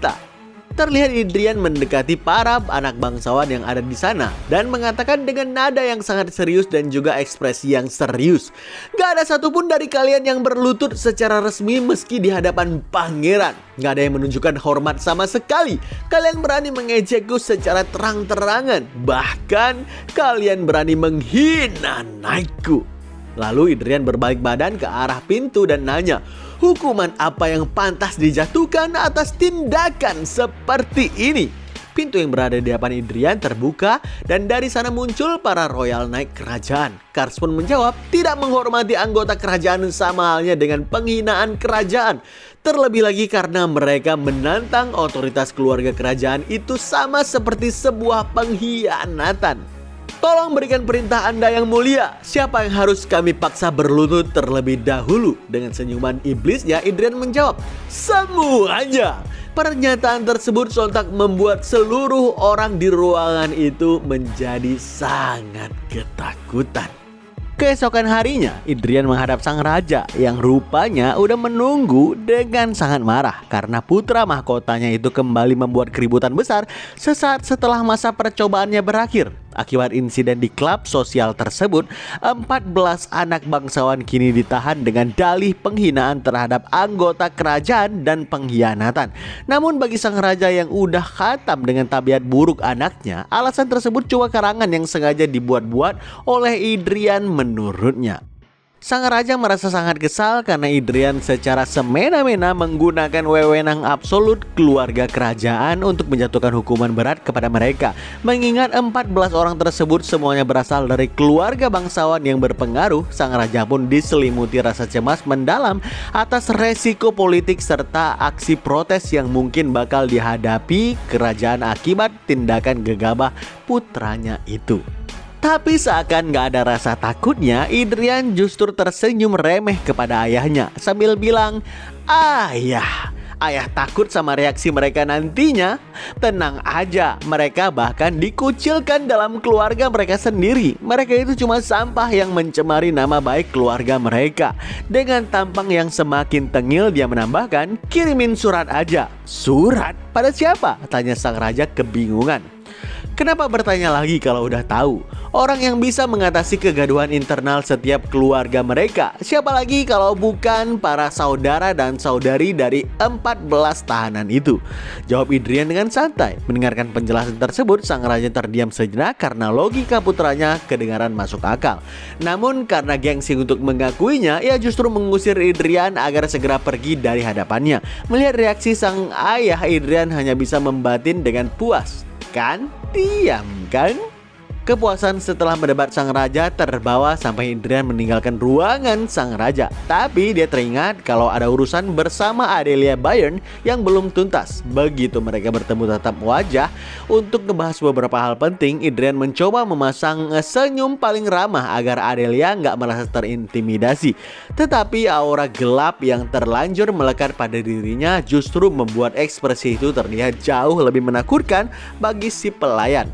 Terlihat Adrian mendekati para anak bangsawan yang ada di sana dan mengatakan dengan nada yang sangat serius dan juga ekspresi yang serius, "Gak ada satupun dari kalian yang berlutut secara resmi meski di hadapan pangeran. Gak ada yang menunjukkan hormat sama sekali. Kalian berani mengejekku secara terang-terangan. Bahkan kalian berani menghina naikku." Lalu Adrian berbalik badan ke arah pintu dan nanya, "Hukuman apa yang pantas dijatuhkan atas tindakan seperti ini?" Pintu yang berada di depan Idrian terbuka dan dari sana muncul para royal naik kerajaan. Kars pun menjawab tidak menghormati anggota kerajaan sama halnya dengan penghinaan kerajaan. Terlebih lagi karena mereka menantang otoritas keluarga kerajaan itu sama seperti sebuah pengkhianatan. Tolong berikan perintah Anda yang mulia. Siapa yang harus kami paksa berlutut terlebih dahulu? Dengan senyuman iblisnya, Idrian menjawab, semuanya. Pernyataan tersebut sontak membuat seluruh orang di ruangan itu menjadi sangat ketakutan. Keesokan harinya, Idrian menghadap sang raja yang rupanya udah menunggu dengan sangat marah karena putra mahkotanya itu kembali membuat keributan besar sesaat setelah masa percobaannya berakhir. Akibat insiden di klub sosial tersebut, 14 anak bangsawan kini ditahan dengan dalih penghinaan terhadap anggota kerajaan dan pengkhianatan. Namun bagi sang raja yang udah khatam dengan tabiat buruk anaknya, alasan tersebut cuma karangan yang sengaja dibuat-buat oleh Idrian menurutnya. Sang raja merasa sangat kesal karena Idrian secara semena-mena menggunakan wewenang absolut keluarga kerajaan untuk menjatuhkan hukuman berat kepada mereka. Mengingat 14 orang tersebut semuanya berasal dari keluarga bangsawan yang berpengaruh, sang raja pun diselimuti rasa cemas mendalam atas resiko politik serta aksi protes yang mungkin bakal dihadapi kerajaan akibat tindakan gegabah putranya itu. Tapi seakan gak ada rasa takutnya, Idrian justru tersenyum remeh kepada ayahnya sambil bilang, Ayah takut sama reaksi mereka nantinya. Tenang aja, mereka bahkan dikucilkan dalam keluarga mereka sendiri. Mereka itu cuma sampah yang mencemari nama baik keluarga mereka. Dengan tampang yang semakin tengil, dia menambahkan, kirimin surat aja. Surat? Pada siapa? Tanya sang raja kebingungan. Kenapa bertanya lagi kalau udah tahu? Orang yang bisa mengatasi kegaduhan internal setiap keluarga mereka, siapa lagi kalau bukan para saudara dan saudari dari 14 tahanan itu? Jawab Idrian dengan santai. Mendengarkan penjelasan tersebut, sang raja terdiam sejenak karena logika putranya kedengaran masuk akal. Namun karena gengsi untuk mengakuinya, ia justru mengusir Idrian agar segera pergi dari hadapannya. Melihat reaksi sang ayah, Idrian hanya bisa membatin dengan puas. Kan? Diam kan? Kepuasan setelah mendebat sang raja terbawa sampai Idrian meninggalkan ruangan sang raja. Tapi dia teringat kalau ada urusan bersama Adelia Bayern yang belum tuntas. Begitu mereka bertemu tatap wajah untuk ngebahas beberapa hal penting, Idrian mencoba memasang senyum paling ramah agar Adelia nggak merasa terintimidasi. Tetapi aura gelap yang terlanjur melekat pada dirinya justru membuat ekspresi itu terlihat jauh lebih menakutkan bagi si pelayan.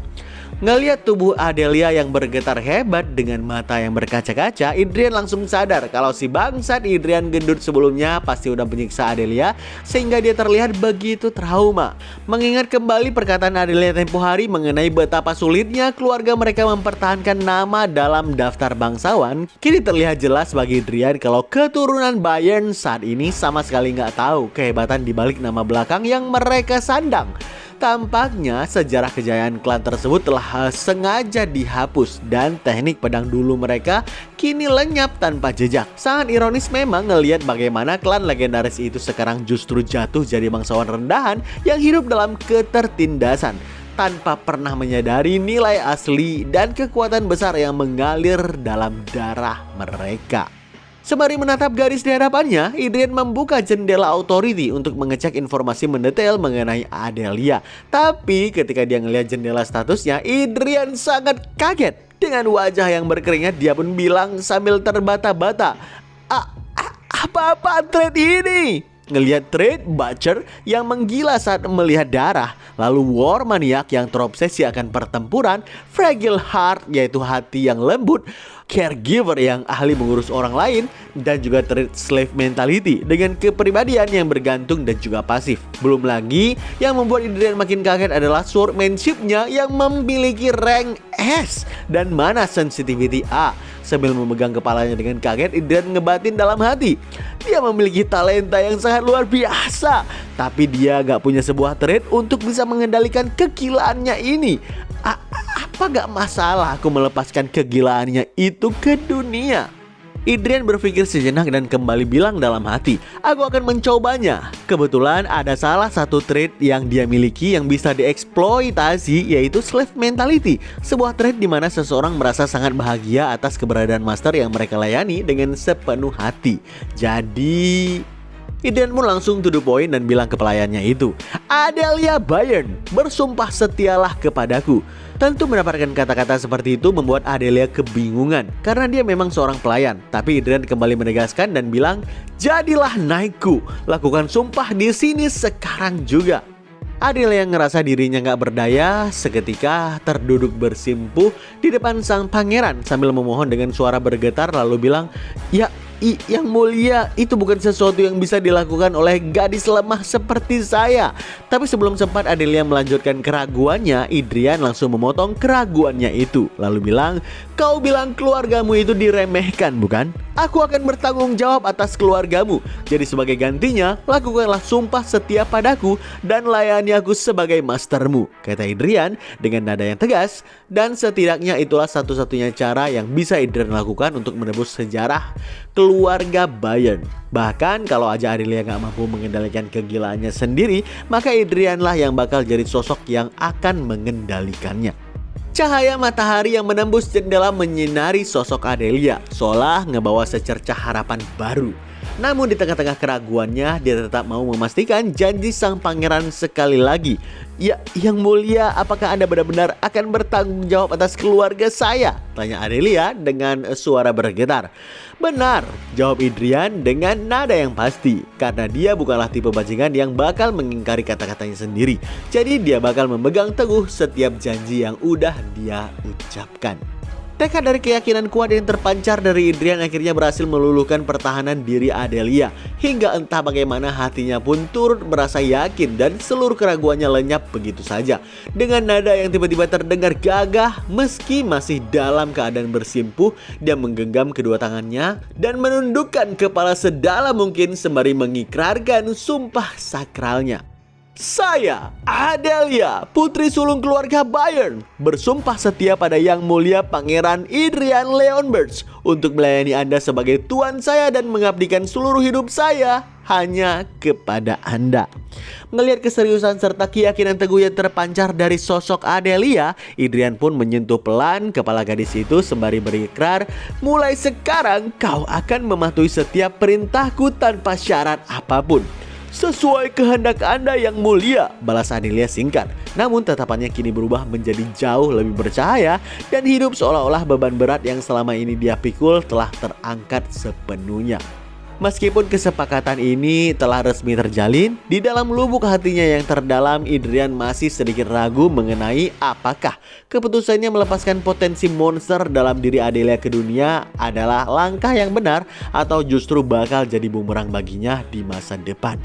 Ngeliat tubuh Adelia yang bergetar hebat dengan mata yang berkaca-kaca, Idrian langsung sadar kalau si bangsat Idrian gendut sebelumnya pasti udah menyiksa Adelia sehingga dia terlihat begitu trauma. Mengingat kembali perkataan Adelia tempo hari mengenai betapa sulitnya keluarga mereka mempertahankan nama dalam daftar bangsawan, kini terlihat jelas bagi Idrian kalau keturunan Bayern saat ini sama sekali nggak tahu kehebatan dibalik nama belakang yang mereka sandang. Tampaknya sejarah kejayaan klan tersebut telah sengaja dihapus dan teknik pedang dulu mereka kini lenyap tanpa jejak. Sangat ironis memang ngelihat bagaimana klan legendaris itu sekarang justru jatuh jadi bangsawan rendahan yang hidup dalam ketertindasan tanpa pernah menyadari nilai asli dan kekuatan besar yang mengalir dalam darah mereka. Sembari menatap garis di hadapannya, Idrian membuka jendela authority untuk mengecek informasi mendetail mengenai Adelia. Tapi ketika dia ngelihat jendela statusnya, Idrian sangat kaget. Dengan wajah yang berkeringat, dia pun bilang sambil terbata-bata, apa-apa trade ini? Ngelihat Trade Butcher yang menggila saat melihat darah, lalu War Maniac yang terobsesi akan pertempuran, Fragile Heart yaitu hati yang lembut, Caregiver yang ahli mengurus orang lain, dan juga Trade Slave Mentality dengan kepribadian yang bergantung dan juga pasif. Belum lagi yang membuat Idrian makin kaget adalah Swordmanship-nya yang memiliki rank S dan mana sensitivity A. Sambil memegang kepalanya dengan kaget, Idrian ngebatin dalam hati, dia memiliki talenta yang sangat luar biasa, tapi dia gak punya sebuah trait untuk bisa mengendalikan kegilaannya ini. Apa gak masalah aku melepaskan kegilaannya itu ke dunia? Adrian berpikir sejenak dan kembali bilang dalam hati, aku akan mencobanya. Kebetulan ada salah satu trait yang dia miliki yang bisa dieksploitasi, yaitu slave mentality. Sebuah trait di mana seseorang merasa sangat bahagia atas keberadaan master yang mereka layani dengan sepenuh hati. Jadi Adrian pun langsung to the point dan bilang ke pelayannya itu, Adelia Bayern, bersumpah setialah kepadaku. Tentu mendapatkan kata-kata seperti itu membuat Adelia kebingungan karena dia memang seorang pelayan. Tapi Adrian kembali menegaskan dan bilang, jadilah naikku, lakukan sumpah di sini sekarang juga. Adelia yang ngerasa dirinya gak berdaya seketika terduduk bersimpuh di depan sang pangeran sambil memohon dengan suara bergetar lalu bilang, ya yang mulia, itu bukan sesuatu yang bisa dilakukan oleh gadis lemah seperti saya. Tapi sebelum sempat Adelia melanjutkan keraguannya, Adrian langsung memotong keraguannya itu lalu bilang, kau bilang keluargamu itu diremehkan bukan? Aku akan bertanggung jawab atas keluargamu. Jadi sebagai gantinya, lakukanlah sumpah setia padaku dan layani aku sebagai mastermu, kata Adrian dengan nada yang tegas. Dan setidaknya itulah satu-satunya cara yang bisa Adrian lakukan untuk menebus sejarah keluarga Bayern. Bahkan kalau aja Adelia gak mampu mengendalikan kegilaannya sendiri, maka Adrian lah yang bakal jadi sosok yang akan mengendalikannya. Cahaya matahari yang menembus jendela menyinari sosok Adelia, seolah ngebawa secercah harapan baru. Namun di tengah-tengah keraguannya, dia tetap mau memastikan janji sang pangeran sekali lagi. Ya, yang mulia, apakah Anda benar-benar akan bertanggung jawab atas keluarga saya? Tanya Adelia dengan suara bergetar. Benar, jawab Adrian dengan nada yang pasti. Karena dia bukanlah tipe bajingan yang bakal mengingkari kata-katanya sendiri. Jadi dia bakal memegang teguh setiap janji yang udah dia ucapkan. Tekad dari keyakinan kuat yang terpancar dari Adrian akhirnya berhasil meluluhkan pertahanan diri Adelia. Hingga entah bagaimana hatinya pun turut merasa yakin dan seluruh keraguannya lenyap begitu saja. Dengan nada yang tiba-tiba terdengar gagah, meski masih dalam keadaan bersimpuh, dia menggenggam kedua tangannya dan menundukkan kepala sedalam mungkin sembari mengikrarkan sumpah sakralnya. Saya, Adelia, putri sulung keluarga Bayern, bersumpah setia pada Yang Mulia Pangeran Adrian Leonberts untuk melayani Anda sebagai tuan saya dan mengabdikan seluruh hidup saya hanya kepada Anda. Melihat keseriusan serta keyakinan teguh yang terpancar dari sosok Adelia, Adrian pun menyentuh pelan kepala gadis itu sembari berikrar, mulai sekarang kau akan mematuhi setiap perintahku tanpa syarat apapun. Sesuai kehendak Anda yang mulia, balas Adelia singkat. Namun tatapannya kini berubah menjadi jauh lebih bercahaya dan hidup seolah-olah beban berat yang selama ini dia pikul telah terangkat sepenuhnya. Meskipun kesepakatan ini telah resmi terjalin, di dalam lubuk hatinya yang terdalam Adrian masih sedikit ragu mengenai apakah keputusannya melepaskan potensi monster dalam diri Adelia ke dunia adalah langkah yang benar atau justru bakal jadi bumerang baginya di masa depan.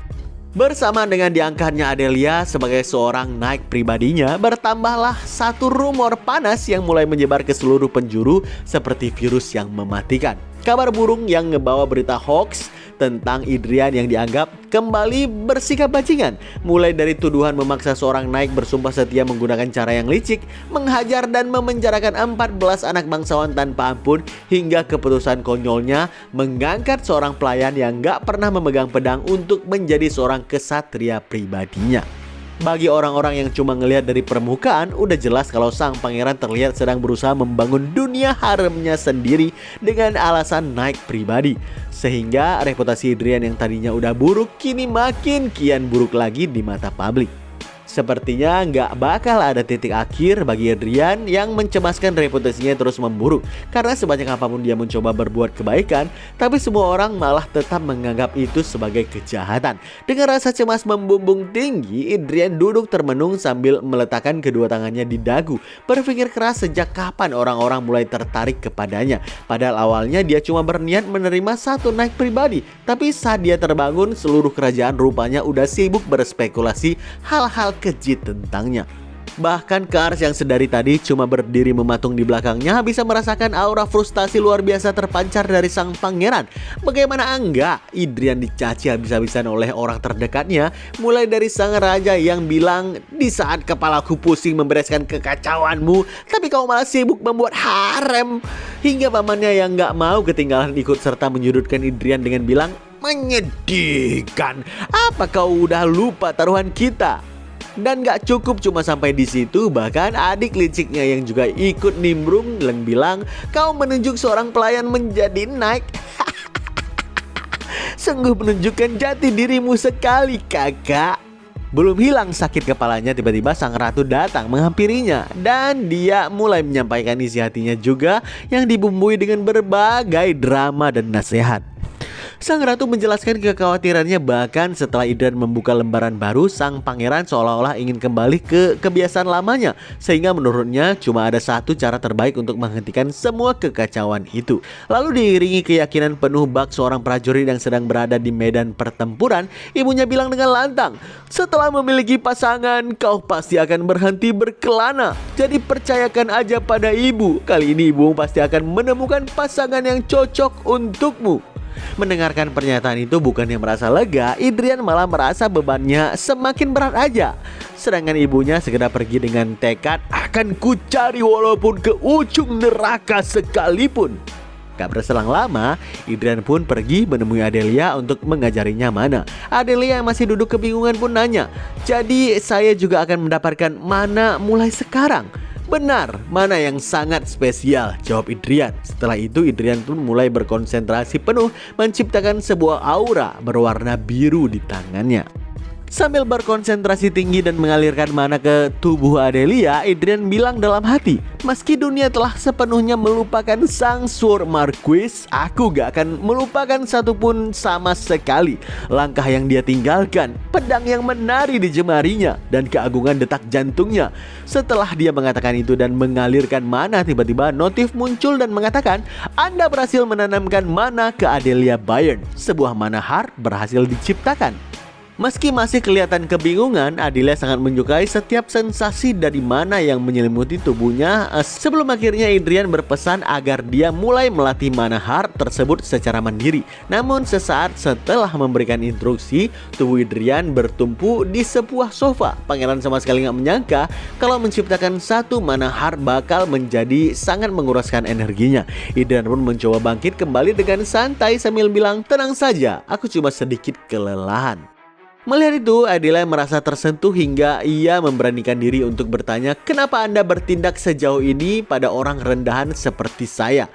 Bersama dengan diangkatnya Adelia sebagai seorang knight pribadinya, bertambahlah satu rumor panas yang mulai menyebar ke seluruh penjuru seperti virus yang mematikan. Kabar burung yang ngebawa berita hoax tentang Adrian yang dianggap kembali bersikap bajingan. Mulai dari tuduhan memaksa seorang knight bersumpah setia menggunakan cara yang licik, menghajar dan memenjarakan 14 anak bangsawan tanpa ampun, hingga keputusan konyolnya mengangkat seorang pelayan yang gak pernah memegang pedang untuk menjadi seorang kesatria pribadinya. Bagi orang-orang yang cuma ngelihat dari permukaan, udah jelas kalau sang pangeran terlihat sedang berusaha membangun dunia haremnya sendiri dengan alasan naik pribadi. Sehingga reputasi Adrian yang tadinya udah buruk kini makin kian buruk lagi di mata publik. Sepertinya nggak bakal ada titik akhir bagi Adrian yang mencemaskan reputasinya terus memburuk. Karena sebanyak apapun dia mencoba berbuat kebaikan, tapi semua orang malah tetap menganggap itu sebagai kejahatan. Dengan rasa cemas membumbung tinggi, Adrian duduk termenung sambil meletakkan kedua tangannya di dagu. Berpikir keras sejak kapan orang-orang mulai tertarik kepadanya. Padahal awalnya dia cuma berniat menerima satu naik pribadi. Tapi saat dia terbangun, seluruh kerajaan rupanya udah sibuk berspekulasi hal-hal keji tentangnya. Bahkan Kars yang sedari tadi cuma berdiri mematung di belakangnya bisa merasakan aura frustasi luar biasa terpancar dari sang pangeran. Bagaimana enggak, Idrian dicaci habis-habisan oleh orang terdekatnya, mulai dari sang raja yang bilang, "Di saat kepalaku pusing membereskan kekacauanmu, tapi kau malah sibuk membuat harem." Hingga pamannya yang gak mau ketinggalan ikut serta menyudutkan Idrian dengan bilang, "Menyedihkan, apa kau udah lupa taruhan kita?" Dan gak cukup cuma sampai di situ, bahkan adik liciknya yang juga ikut nimbrung dan bilang, "Kau menunjuk seorang pelayan menjadi naik." Sungguh menunjukkan jati dirimu sekali, kakak. Belum hilang sakit kepalanya, tiba-tiba sang ratu datang menghampirinya. Dan dia mulai menyampaikan isi hatinya juga yang dibumbui dengan berbagai drama dan nasihat. Sang ratu menjelaskan kekhawatirannya, bahkan setelah Idrian membuka lembaran baru, sang pangeran seolah-olah ingin kembali ke kebiasaan lamanya. Sehingga menurutnya cuma ada satu cara terbaik untuk menghentikan semua kekacauan itu. Lalu diiringi keyakinan penuh bak seorang prajurit yang sedang berada di medan pertempuran, ibunya bilang dengan lantang, "Setelah memiliki pasangan, kau pasti akan berhenti berkelana. Jadi percayakan aja pada ibu. Kali ini ibu pasti akan menemukan pasangan yang cocok untukmu." Mendengarkan pernyataan itu bukannya merasa lega, Idrian malah merasa bebannya semakin berat aja. Sedangkan ibunya segera pergi dengan tekad, "Akan kucari walaupun ke ujung neraka sekalipun." Gak berselang lama, Idrian pun pergi menemui Adelia untuk mengajarinya mana. Adelia yang masih duduk kebingungan pun nanya, "Jadi saya juga akan mendapatkan mana mulai sekarang?" "Benar, mana yang sangat spesial," jawab Idrian. Setelah itu Idrian pun mulai berkonsentrasi penuh menciptakan sebuah aura berwarna biru di tangannya. Sambil berkonsentrasi tinggi dan mengalirkan mana ke tubuh Adelia, Idrian bilang dalam hati, "Meski dunia telah sepenuhnya melupakan sang Sword Marquis, aku gak akan melupakan satupun sama sekali. Langkah yang dia tinggalkan, pedang yang menari di jemarinya, dan keagungan detak jantungnya." Setelah dia mengatakan itu dan mengalirkan mana, tiba-tiba notif muncul dan mengatakan, "Anda berhasil menanamkan mana ke Adelia Bayern. Sebuah mana heart berhasil diciptakan." Meski masih kelihatan kebingungan, Adelia sangat menyukai setiap sensasi dari mana yang menyelimuti tubuhnya. Sebelum akhirnya Idrian berpesan agar dia mulai melatih mana heart tersebut secara mandiri. Namun sesaat setelah memberikan instruksi, tubuh Idrian bertumpu di sebuah sofa. Pangeran sama sekali nggak menyangka kalau menciptakan satu mana heart bakal menjadi sangat menguraskan energinya. Idrian pun mencoba bangkit kembali dengan santai sambil bilang, "Tenang saja, aku cuma sedikit kelelahan." Melihat itu, Adelia merasa tersentuh hingga ia memberanikan diri untuk bertanya, "Kenapa Anda bertindak sejauh ini pada orang rendahan seperti saya?"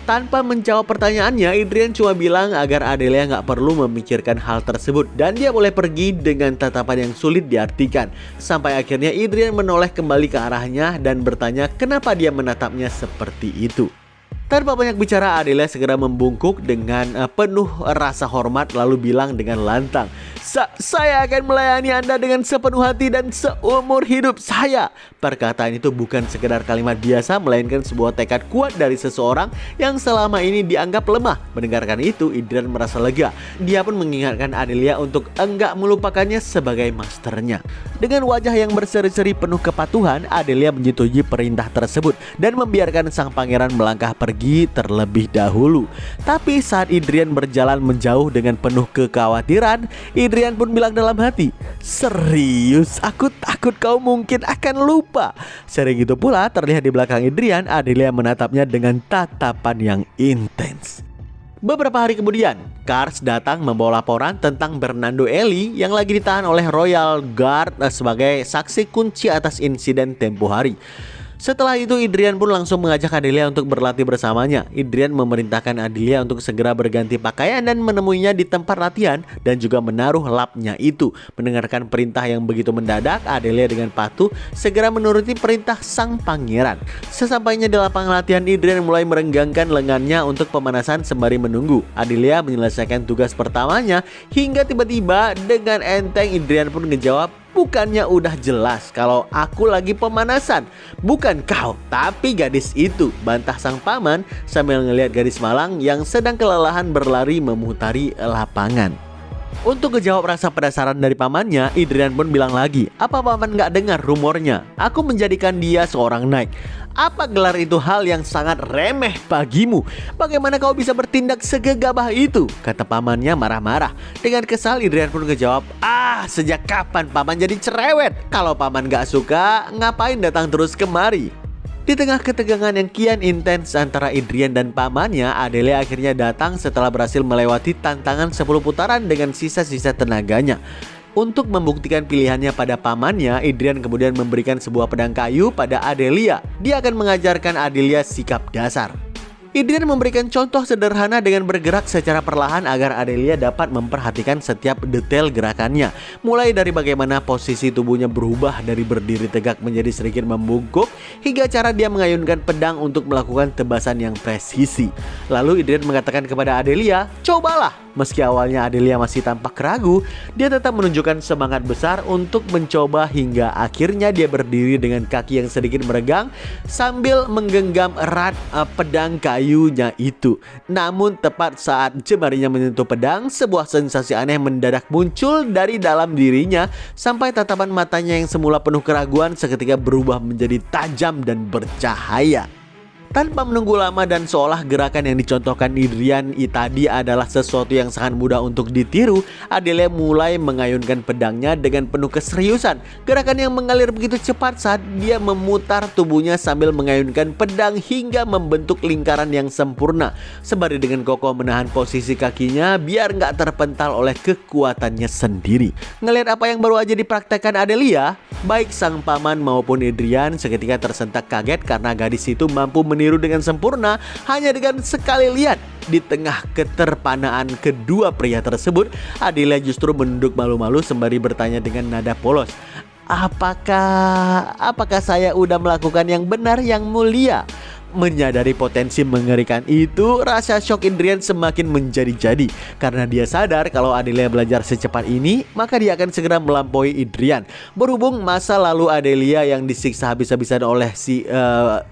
Tanpa menjawab pertanyaannya, Idrian cuma bilang agar Adelia nggak perlu memikirkan hal tersebut dan dia boleh pergi dengan tatapan yang sulit diartikan. Sampai akhirnya Idrian menoleh kembali ke arahnya dan bertanya kenapa dia menatapnya seperti itu. Tanpa banyak bicara, Adelia segera membungkuk dengan penuh rasa hormat lalu bilang dengan lantang, Saya akan melayani Anda dengan sepenuh hati dan seumur hidup saya." Perkataan itu bukan sekedar kalimat biasa, melainkan sebuah tekad kuat dari seseorang yang selama ini dianggap lemah. Mendengarkan itu, Idrian merasa lega. Dia pun mengingatkan Adelia untuk enggak melupakannya sebagai masternya. Dengan wajah yang berseri-seri penuh kepatuhan, Adelia menyetujui perintah tersebut dan membiarkan sang pangeran melangkah pergi terlebih dahulu. Tapi saat Idrian berjalan menjauh dengan penuh kekhawatiran, Idrian pun bilang dalam hati, "Serius, aku takut kau mungkin akan lupa." Sering itu pula terlihat di belakang Idrian, Adelia menatapnya dengan tatapan yang intens. Beberapa hari kemudian, Kars datang membawa laporan tentang Bernardo Eli yang lagi ditahan oleh Royal Guard sebagai saksi kunci atas insiden tempo hari. Setelah itu, Idrian pun langsung mengajak Adelia untuk berlatih bersamanya. Idrian memerintahkan Adelia untuk segera berganti pakaian dan menemuinya di tempat latihan dan juga menaruh lapnya itu. Mendengarkan perintah yang begitu mendadak, Adelia dengan patuh segera menuruti perintah sang pangeran. Sesampainya di lapangan latihan, Idrian mulai merenggangkan lengannya untuk pemanasan sembari menunggu Adelia menyelesaikan tugas pertamanya hingga tiba-tiba dengan enteng Idrian pun ngejawab, "Bukannya udah jelas kalau aku lagi pemanasan? Bukan kau, tapi gadis itu," bantah sang paman sambil ngelihat gadis malang yang sedang kelelahan berlari memutari lapangan. Untuk ngejawab rasa penasaran dari pamannya, Idrian pun bilang lagi, "Apa paman nggak dengar rumornya? Aku menjadikan dia seorang knight. Apa gelar itu hal yang sangat remeh bagimu? Bagaimana kau bisa bertindak segegabah itu?" kata pamannya marah-marah. Dengan kesal, Idrian pun ngejawab, "Sejak kapan paman jadi cerewet? Kalau paman nggak suka, ngapain datang terus kemari?" Di tengah ketegangan yang kian intens antara Idrian dan pamannya, Adelia akhirnya datang setelah berhasil melewati tantangan 10 putaran dengan sisa-sisa tenaganya. Untuk membuktikan pilihannya pada pamannya, Idrian kemudian memberikan sebuah pedang kayu pada Adelia. Dia akan mengajarkan Adelia sikap dasar. Idrian memberikan contoh sederhana dengan bergerak secara perlahan agar Adelia dapat memperhatikan setiap detail gerakannya. Mulai dari bagaimana posisi tubuhnya berubah dari berdiri tegak menjadi sedikit membungkuk, hingga cara dia mengayunkan pedang untuk melakukan tebasan yang presisi. Lalu Idrian mengatakan kepada Adelia, "Cobalah." Meski awalnya Adelia masih tampak ragu, dia tetap menunjukkan semangat besar untuk mencoba hingga akhirnya dia berdiri dengan kaki yang sedikit meregang sambil menggenggam erat pedang kayunya itu. Namun tepat saat jemarinya menyentuh pedang, sebuah sensasi aneh mendadak muncul dari dalam dirinya sampai tatapan matanya yang semula penuh keraguan seketika berubah menjadi tajam dan bercahaya. Tanpa menunggu lama dan seolah gerakan yang dicontohkan Idrian tadi adalah sesuatu yang sangat mudah untuk ditiru, Adelia mulai mengayunkan pedangnya dengan penuh keseriusan. Gerakan yang mengalir begitu cepat saat dia memutar tubuhnya sambil mengayunkan pedang hingga membentuk lingkaran yang sempurna. Sembari dengan kokoh menahan posisi kakinya biar nggak terpental oleh kekuatannya sendiri. Ngelihat apa yang baru aja dipraktekkan Adelia, baik sang paman maupun Idrian seketika tersentak kaget karena gadis itu mampu meniru dengan sempurna hanya dengan sekali lihat. Di tengah keterpanaan kedua pria tersebut, Adelia justru menunduk malu-malu sembari bertanya dengan nada polos, Apakah saya udah melakukan yang benar, yang mulia?" Menyadari potensi mengerikan itu, rasa shock Idrian semakin menjadi-jadi. Karena dia sadar kalau Adelia belajar secepat ini, maka dia akan segera melampaui Idrian. Berhubung masa lalu Adelia yang disiksa habis-habisan oleh si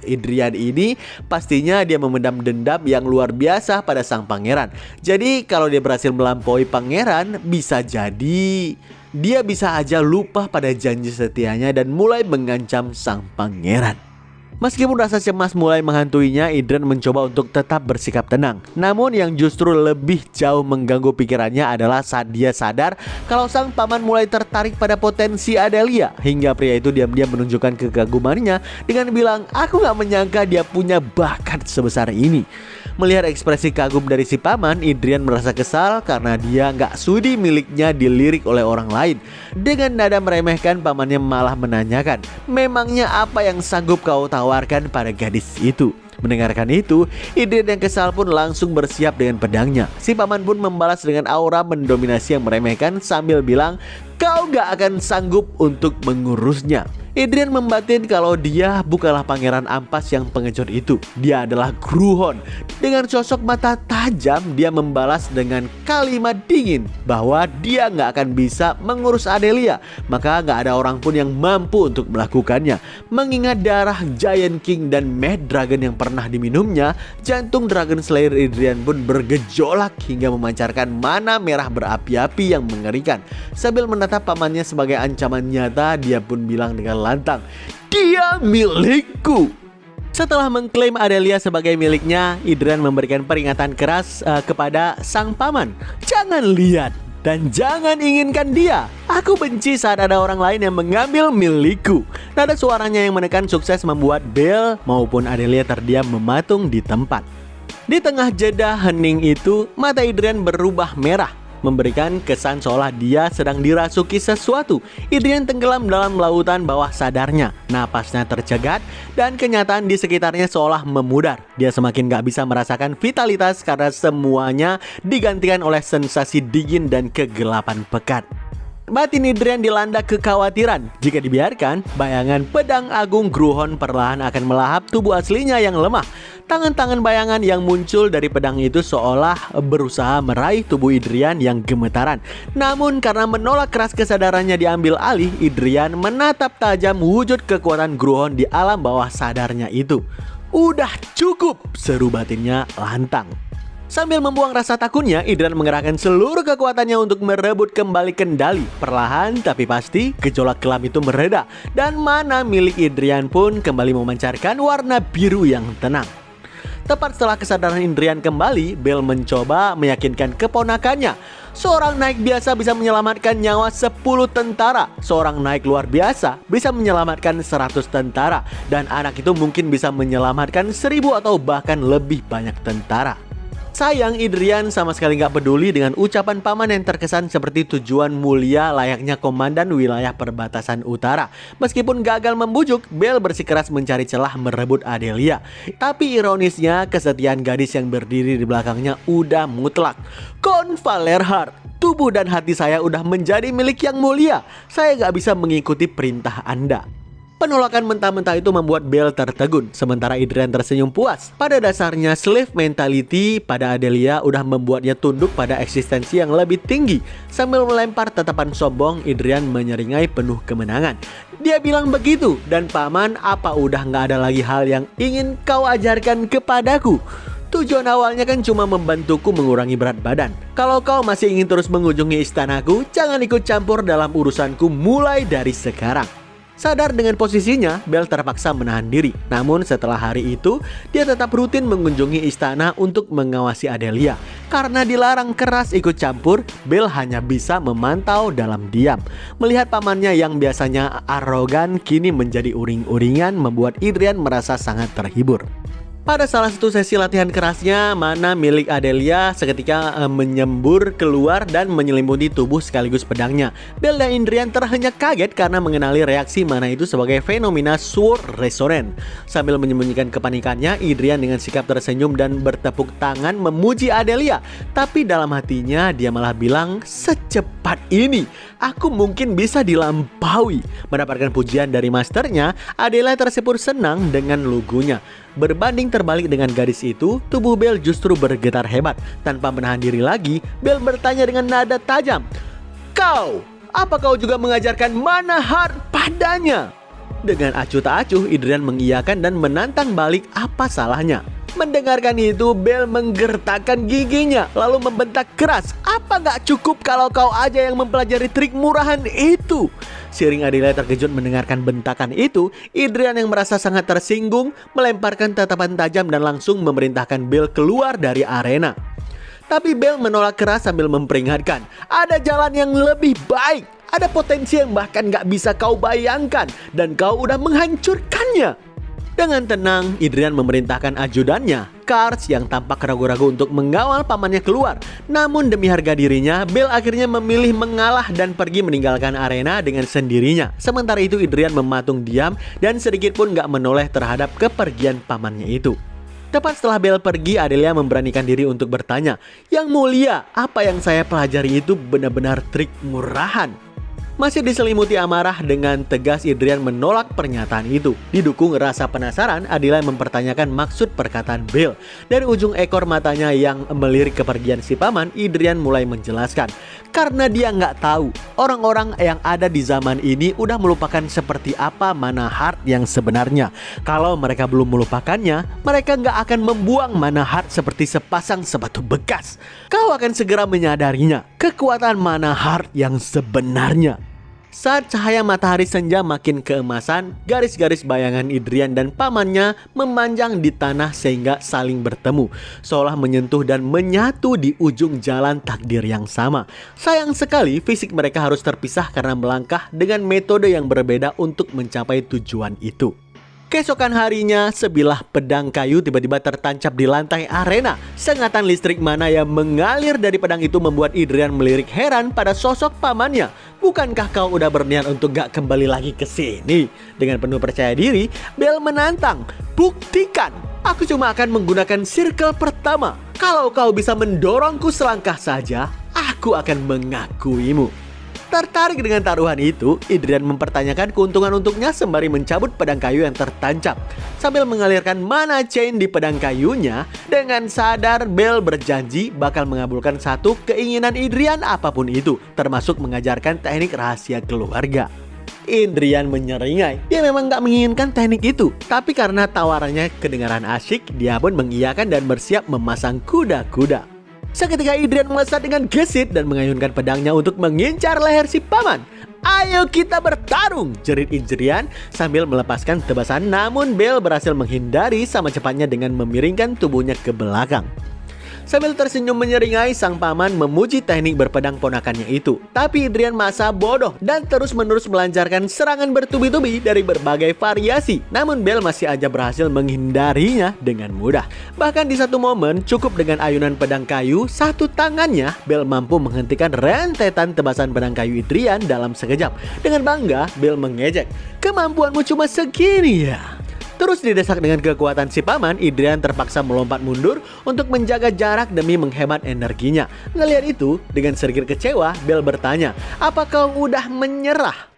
Idrian ini, pastinya dia memendam dendam yang luar biasa pada sang pangeran. Jadi kalau dia berhasil melampaui pangeran, bisa jadi dia bisa aja lupa pada janji setianya dan mulai mengancam sang pangeran. Meskipun rasa cemas mulai menghantuinya, Idrian mencoba untuk tetap bersikap tenang. Namun yang justru lebih jauh mengganggu pikirannya adalah saat dia sadar kalau sang paman mulai tertarik pada potensi Adelia. Hingga pria itu diam-diam menunjukkan kekagumannya dengan bilang, "Aku gak menyangka dia punya bakat sebesar ini." Melihat ekspresi kagum dari si paman, Idrian merasa kesal karena dia gak sudi miliknya dilirik oleh orang lain. Dengan nada meremehkan, pamannya malah menanyakan, "Memangnya apa yang sanggup kau tawarkan pada gadis itu?" Mendengarkan itu, Idrian yang kesal pun langsung bersiap dengan pedangnya. Si paman pun membalas dengan aura mendominasi yang meremehkan sambil bilang, "Kau gak akan sanggup untuk mengurusnya." Idrian membatin kalau dia bukanlah pangeran ampas yang pengecut itu. Dia adalah Gruhon. Dengan sosok mata tajam, dia membalas dengan kalimat dingin bahwa dia nggak akan bisa mengurus Adelia. Maka nggak ada orang pun yang mampu untuk melakukannya. Mengingat darah Giant King dan Mad Dragon yang pernah diminumnya, jantung Dragon Slayer Idrian pun bergejolak hingga memancarkan mana merah berapi-api yang mengerikan. Sambil menatap pamannya sebagai ancaman nyata, dia pun bilang dengan lantang, "Dia milikku." Setelah mengklaim Adelia sebagai miliknya, Idrian memberikan peringatan keras kepada sang paman. "Jangan lihat dan jangan inginkan dia. Aku benci saat ada orang lain yang mengambil milikku." Nada suaranya yang menekan sukses membuat Belle maupun Adelia terdiam mematung di tempat. Di tengah jeda hening itu, mata Idrian berubah merah, memberikan kesan seolah dia sedang dirasuki sesuatu. Idrian tenggelam dalam lautan bawah sadarnya. Napasnya tercegat dan kenyataan di sekitarnya seolah memudar. Dia semakin gak bisa merasakan vitalitas karena semuanya digantikan oleh sensasi dingin dan kegelapan pekat. Batin Idrian dilanda kekhawatiran. Jika dibiarkan, bayangan pedang agung Gruhon perlahan akan melahap tubuh aslinya yang lemah. Tangan-tangan bayangan yang muncul dari pedang itu seolah berusaha meraih tubuh Idrian yang gemetaran. Namun karena menolak keras kesadarannya diambil alih, Idrian menatap tajam wujud kekuatan Gruhon di alam bawah sadarnya itu. "Udah cukup," seru batinnya lantang. Sambil membuang rasa takutnya, Adrian mengerahkan seluruh kekuatannya untuk merebut kembali kendali. Perlahan tapi pasti, gejolak kelam itu mereda dan mana milik Adrian pun kembali memancarkan warna biru yang tenang. Tepat setelah kesadaran Adrian kembali, Bell mencoba meyakinkan keponakannya. Seorang Knight biasa bisa menyelamatkan nyawa 10 tentara. Seorang Knight luar biasa bisa menyelamatkan 100 tentara. Dan anak itu mungkin bisa menyelamatkan 1000 atau bahkan lebih banyak tentara. Sayang, Adrian sama sekali nggak peduli dengan ucapan paman yang terkesan seperti tujuan mulia layaknya komandan wilayah perbatasan utara. Meskipun gagal membujuk, Bell bersikeras mencari celah merebut Adelia. Tapi ironisnya, kesetiaan gadis yang berdiri di belakangnya udah mutlak. Convalerhart, tubuh dan hati saya udah menjadi milik yang mulia. Saya nggak bisa mengikuti perintah Anda. Penolakan mentah-mentah itu membuat Bell tertegun, sementara Adrian tersenyum puas. Pada dasarnya, slave mentality pada Adelia udah membuatnya tunduk pada eksistensi yang lebih tinggi. Sambil melempar tatapan sombong, Adrian menyeringai penuh kemenangan. Dia bilang begitu, dan paman, apa udah nggak ada lagi hal yang ingin kau ajarkan kepadaku? Tujuan awalnya kan cuma membantuku mengurangi berat badan. Kalau kau masih ingin terus mengunjungi istanaku, jangan ikut campur dalam urusanku mulai dari sekarang. Sadar dengan posisinya, Bell terpaksa menahan diri. Namun setelah hari itu, dia tetap rutin mengunjungi istana untuk mengawasi Adelia. Karena dilarang keras ikut campur, Bell hanya bisa memantau dalam diam. Melihat pamannya yang biasanya arogan kini menjadi uring-uringan membuat Adrian merasa sangat terhibur. Pada salah satu sesi latihan kerasnya, mana milik Adelia seketika menyembur keluar dan menyelimuti tubuh sekaligus pedangnya. Bell dan Adrian terhenyak kaget karena mengenali reaksi mana itu sebagai fenomena Sword Resonance. Sambil menyembunyikan kepanikannya, Adrian dengan sikap tersenyum dan bertepuk tangan memuji Adelia. Tapi dalam hatinya dia malah bilang, secepat ini aku mungkin bisa dilampaui. Mendapatkan pujian dari masternya, Adelia tersepur senang dengan lugunya. Berbanding terbalik dengan gadis itu, tubuh Bell justru bergetar hebat. Tanpa menahan diri lagi, Bell bertanya dengan nada tajam, "Kau, apa kau juga mengajarkan mana heart padanya?" Dengan acuh tak acuh, Adrian mengiyakan dan menantang balik apa salahnya. Mendengarkan itu, Bell menggertakkan giginya lalu membentak keras, "Apa gak cukup kalau kau aja yang mempelajari trik murahan itu?" Seiring Adelia terkejut mendengarkan bentakan itu, Adrian yang merasa sangat tersinggung melemparkan tatapan tajam dan langsung memerintahkan Bell keluar dari arena. Tapi Bell menolak keras sambil memperingatkan, ada jalan yang lebih baik, ada potensi yang bahkan gak bisa kau bayangkan, dan kau udah menghancurkannya. Dengan tenang, Adrian memerintahkan ajudannya, Kars, yang tampak ragu-ragu untuk mengawal pamannya keluar. Namun demi harga dirinya, Bell akhirnya memilih mengalah dan pergi meninggalkan arena dengan sendirinya. Sementara itu Adrian mematung diam dan sedikit pun gak menoleh terhadap kepergian pamannya itu. Tepat setelah Bell pergi, Adelia memberanikan diri untuk bertanya, "Yang mulia, apa yang saya pelajari itu benar-benar trik murahan?" Masih diselimuti amarah, dengan tegas Adrian menolak pernyataan itu. Didukung rasa penasaran, Adelia mempertanyakan maksud perkataan Bell. Dari ujung ekor matanya yang melirik kepergian si paman, Adrian mulai menjelaskan. Karena dia nggak tahu, orang-orang yang ada di zaman ini udah melupakan seperti apa mana heart yang sebenarnya. Kalau mereka belum melupakannya, mereka nggak akan membuang mana heart seperti sepasang sepatu bekas. Kau akan segera menyadarinya, kekuatan mana heart yang sebenarnya. Saat cahaya matahari senja makin keemasan, garis-garis bayangan Adrian dan pamannya memanjang di tanah sehingga saling bertemu, seolah menyentuh dan menyatu di ujung jalan takdir yang sama. Sayang sekali fisik mereka harus terpisah karena melangkah dengan metode yang berbeda untuk mencapai tujuan itu. Keesokan harinya, sebilah pedang kayu tiba-tiba tertancap di lantai arena. Sengatan listrik mana yang mengalir dari pedang itu membuat Adrian melirik heran pada sosok pamannya. "Bukankah kau udah berniat untuk gak kembali lagi ke sini?" Dengan penuh percaya diri, Bell menantang, "Buktikan, aku cuma akan menggunakan circle pertama. Kalau kau bisa mendorongku selangkah saja, aku akan mengakuimu." Tertarik dengan taruhan itu, Adrian mempertanyakan keuntungan untuknya sembari mencabut pedang kayu yang tertancap. Sambil mengalirkan mana chain di pedang kayunya, dengan sadar Bell berjanji bakal mengabulkan satu keinginan Adrian apapun itu, termasuk mengajarkan teknik rahasia keluarga. Indrian menyeringai. Dia memang gak menginginkan teknik itu, tapi karena tawarannya kedengaran asyik, dia pun mengiyakan dan bersiap memasang kuda-kuda. Seketika Indrian melesat dengan gesit dan mengayunkan pedangnya untuk mengincar leher si paman. "Ayo kita bertarung!" jerit Indrian sambil melepaskan tebasan, namun Bel berhasil menghindari sama cepatnya dengan memiringkan tubuhnya ke belakang. Sambil tersenyum menyeringai, sang paman memuji teknik berpedang ponakannya itu. Tapi Indrian masa bodoh dan terus-menerus melancarkan serangan bertubi-tubi dari berbagai variasi. Namun Bel masih aja berhasil menghindarinya dengan mudah. Bahkan di satu momen, cukup dengan ayunan pedang kayu satu tangannya, Bel mampu menghentikan rentetan tebasan pedang kayu Indrian dalam sekejap. Dengan bangga, Bel mengejek, "Kemampuanmu cuma segini ya?" Terus didesak dengan kekuatan si paman, Indrian terpaksa melompat mundur untuk menjaga jarak demi menghemat energinya. Ngelihat itu, dengan sedikit kecewa, Bel bertanya, "Apa kau udah menyerah?"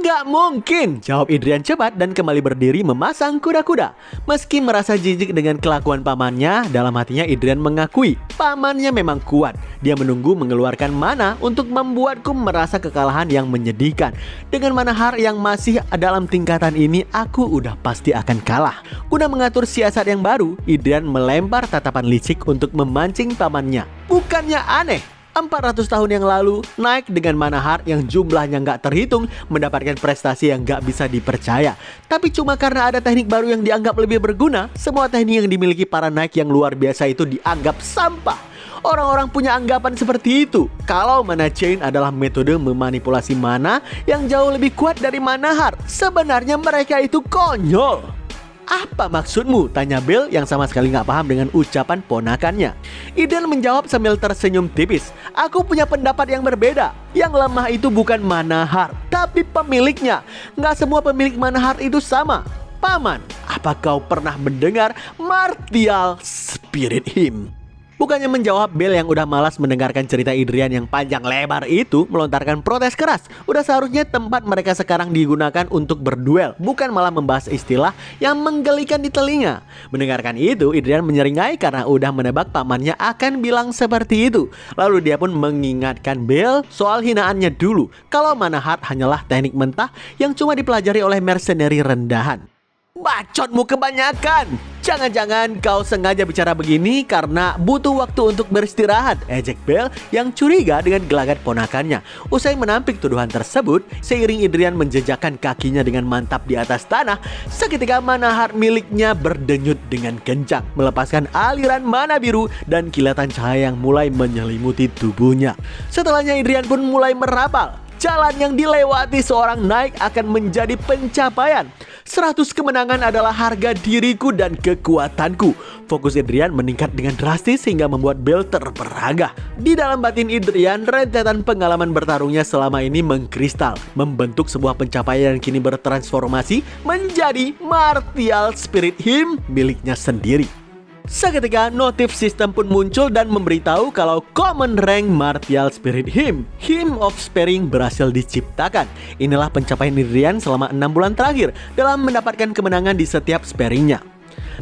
"Gak mungkin," jawab Indrian cepat dan kembali berdiri memasang kuda-kuda. Meski merasa jijik dengan kelakuan pamannya, dalam hatinya Indrian mengakui pamannya memang kuat. Dia menunggu mengeluarkan mana untuk membuatku merasa kekalahan yang menyedihkan. Dengan manahar yang masih dalam tingkatan ini, aku udah pasti akan kalah. Guna mengatur siasat yang baru, Indrian melempar tatapan licik untuk memancing pamannya. Bukannya aneh, 400 tahun yang lalu, Naik dengan manahar yang jumlahnya nggak terhitung mendapatkan prestasi yang nggak bisa dipercaya. Tapi cuma karena ada teknik baru yang dianggap lebih berguna, semua teknik yang dimiliki para Naik yang luar biasa itu dianggap sampah. Orang-orang punya anggapan seperti itu. Kalau mana chain adalah metode memanipulasi mana yang jauh lebih kuat dari manahar. Sebenarnya mereka itu konyol. "Apa maksudmu?" tanya Bel yang sama sekali nggak paham dengan ucapan ponakannya. Indrian menjawab sambil tersenyum tipis, "Aku punya pendapat yang berbeda. Yang lemah itu bukan manahar, tapi pemiliknya. Nggak semua pemilik manahar itu sama. Paman, apa kau pernah mendengar Martial Spirit Hymn?" Bukannya menjawab, Bel yang udah malas mendengarkan cerita Indrian yang panjang lebar itu melontarkan protes keras. Udah seharusnya tempat mereka sekarang digunakan untuk berduel, bukan malah membahas istilah yang menggelikan di telinga. Mendengarkan itu, Indrian menyeringai karena udah menebak pamannya akan bilang seperti itu. Lalu dia pun mengingatkan Bel soal hinaannya dulu, kalau manahart hanyalah teknik mentah yang cuma dipelajari oleh mercenary rendahan. "Bacotmu kebanyakan. Jangan-jangan kau sengaja bicara begini karena butuh waktu untuk beristirahat," ejek Bel yang curiga dengan gelagat ponakannya. Usai menampik tuduhan tersebut, seiring Indrian menjejakkan kakinya dengan mantap di atas tanah, seketika manahart miliknya berdenyut dengan kencang, melepaskan aliran mana biru dan kilatan cahaya yang mulai menyelimuti tubuhnya. Setelahnya Indrian pun mulai merapal. Jalan yang dilewati seorang Naik akan menjadi pencapaian. 100 kemenangan adalah harga diriku dan kekuatanku. Fokus Indrian meningkat dengan drastis hingga membuat Bel terperangah. Di dalam batin Indrian, rentetan pengalaman bertarungnya selama ini mengkristal, membentuk sebuah pencapaian yang kini bertransformasi menjadi Martial Spirit Hymn miliknya sendiri. Seketika notif sistem pun muncul dan memberitahu kalau Common Rank Martial Spirit Hymn of Sparing berhasil diciptakan. Inilah pencapaian Indrian selama 6 bulan terakhir dalam mendapatkan kemenangan di setiap sparingnya.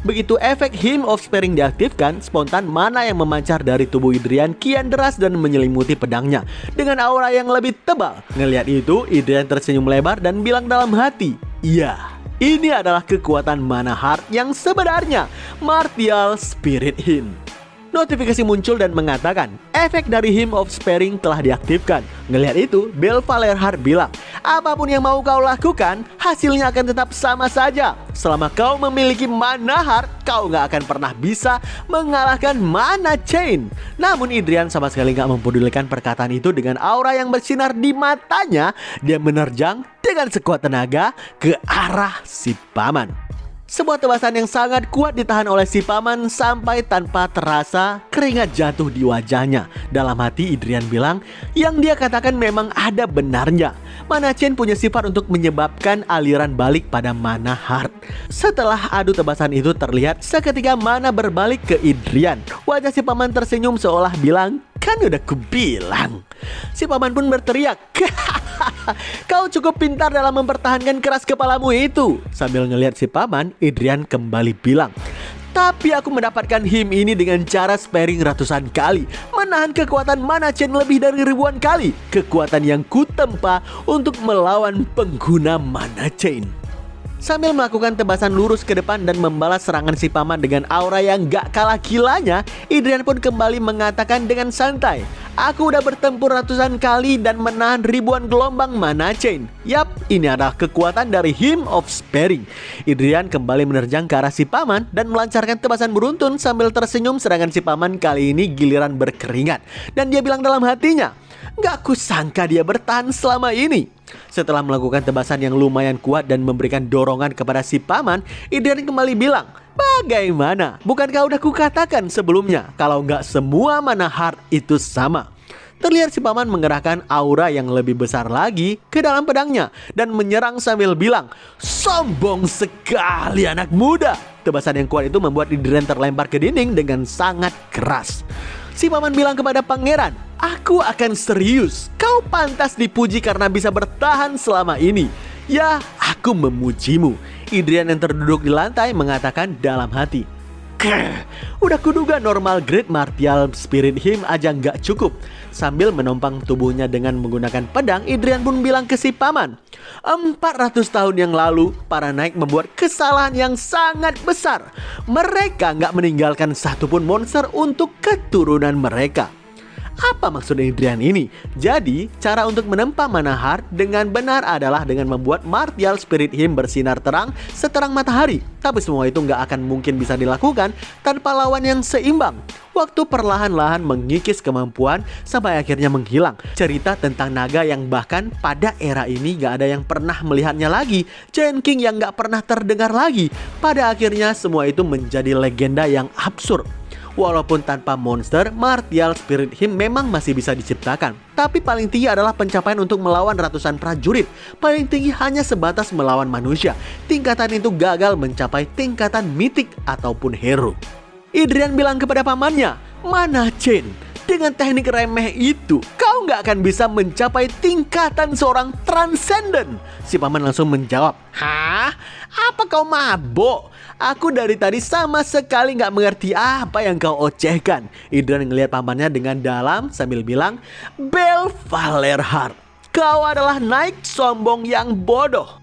Begitu efek Hymn of Sparing diaktifkan, spontan mana yang memancar dari tubuh Indrian kian deras dan menyelimuti pedangnya dengan aura yang lebih tebal. Ngelihat itu, Indrian tersenyum lebar dan bilang dalam hati, "Iya, ini adalah kekuatan manahart yang sebenarnya, Martial Spirit Hymn." Notifikasi muncul dan mengatakan efek dari Hymn of Sparing telah diaktifkan. Ngelihat itu, Bel Valerhart bilang, "Apapun yang mau kau lakukan, hasilnya akan tetap sama saja. Selama kau memiliki manahart, kau gak akan pernah bisa mengalahkan mana chain." Namun Indrian sama sekali gak mempedulikan perkataan itu. Dengan aura yang bersinar di matanya, dia menerjang dengan sekuat tenaga ke arah si paman. Sebuah tebasan yang sangat kuat ditahan oleh si paman sampai tanpa terasa keringat jatuh di wajahnya. Dalam hati Indrian bilang, yang dia katakan memang ada benarnya. Mana chain punya sifat untuk menyebabkan aliran balik pada manahart. Setelah adu tebasan itu terlihat, seketika mana berbalik ke Indrian. Wajah si paman tersenyum seolah bilang, "Kan udah kubilang." Si paman pun berteriak, "Kau cukup pintar dalam mempertahankan keras kepalamu itu." Sambil ngelihat si paman, Indrian kembali bilang, Tapi aku mendapatkan him ini dengan cara sparing ratusan kali, menahan kekuatan mana chain lebih dari ribuan kali, kekuatan yang kutempa untuk melawan pengguna mana chain. Sambil melakukan tebasan lurus ke depan dan membalas serangan si paman dengan aura yang gak kalah gilanya, Idrian pun kembali mengatakan dengan santai, "Aku udah bertempur ratusan kali dan menahan ribuan gelombang mana chain." Yap, ini adalah kekuatan dari Hymn of Sparing. Idrian kembali menerjang ke arah si paman dan melancarkan tebasan beruntun sambil tersenyum, sedangkan si paman kali ini giliran berkeringat. Dan dia bilang dalam hatinya, "Gak kusangka dia bertahan selama ini." Setelah melakukan tebasan yang lumayan kuat dan memberikan dorongan kepada si paman, Idrian kembali bilang, "Bagaimana? Bukankah udah kukatakan sebelumnya kalau nggak semua mana heart itu sama?" Terlihat si paman mengerahkan aura yang lebih besar lagi ke dalam pedangnya dan menyerang sambil bilang, "Sombong sekali anak muda." Tebasan yang kuat itu membuat Idrian terlempar ke dinding dengan sangat keras. Si paman bilang kepada pangeran, "Aku akan serius. Kau pantas dipuji karena bisa bertahan selama ini." "Ya, aku memujimu." Idrian yang terduduk di lantai mengatakan dalam hati, "Udah kuduga normal Great Martial Spirit Hymn aja nggak cukup." Sambil menompang tubuhnya dengan menggunakan pedang, Idrian pun bilang ke si paman, 400 tahun yang lalu, para Naik membuat kesalahan yang sangat besar. Mereka nggak meninggalkan satupun monster untuk keturunan mereka." Apa maksud Idrian ini? Jadi, cara untuk menempa mana heart dengan benar adalah dengan membuat Martial Spirit Hymn bersinar terang seterang matahari. Tapi semua itu nggak akan mungkin bisa dilakukan tanpa lawan yang seimbang. Waktu perlahan-lahan mengikis kemampuan sampai akhirnya menghilang. Cerita tentang naga yang bahkan pada era ini nggak ada yang pernah melihatnya lagi. Giant King yang nggak pernah terdengar lagi. Pada akhirnya semua itu menjadi legenda yang absurd. Walaupun tanpa monster, Martial Spirit Hymn memang masih bisa diciptakan. Tapi paling tinggi adalah pencapaian untuk melawan ratusan prajurit. Paling tinggi hanya sebatas melawan manusia. Tingkatan itu gagal mencapai tingkatan mitik ataupun hero. Idrian bilang kepada pamannya, "Mana chain? Dengan teknik remeh itu, kau nggak akan bisa mencapai tingkatan seorang transcendent." Si paman langsung menjawab, "Hah? Apa kau mabok? Aku dari tadi sama sekali nggak mengerti apa yang kau ocehkan." Idrian ngelihat pamannya dengan dalam sambil bilang, "Bel Valerhart, kau adalah Naik sombong yang bodoh."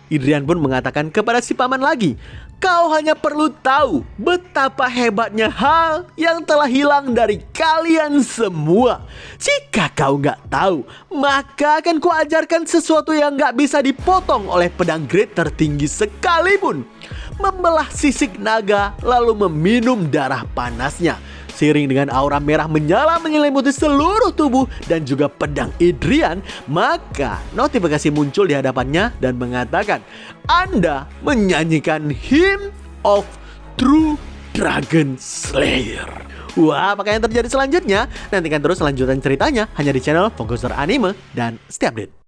Idrian pun mengatakan kepada si paman lagi, "Kau hanya perlu tahu betapa hebatnya hal yang telah hilang dari kalian semua. Jika kau nggak tahu, maka akan kuajarkan sesuatu yang nggak bisa dipotong oleh pedang great tertinggi sekalipun. Membelah sisik naga lalu meminum darah panasnya." Seiring dengan aura merah menyala menyelimuti seluruh tubuh dan juga pedang Idrian, maka notifikasi muncul di hadapannya dan mengatakan, "Anda menyanyikan Hymn of True Dragon Slayer." Wah, apakah yang terjadi selanjutnya? Nantikan terus lanjutan ceritanya hanya di channel Fokuser Anime dan stay update.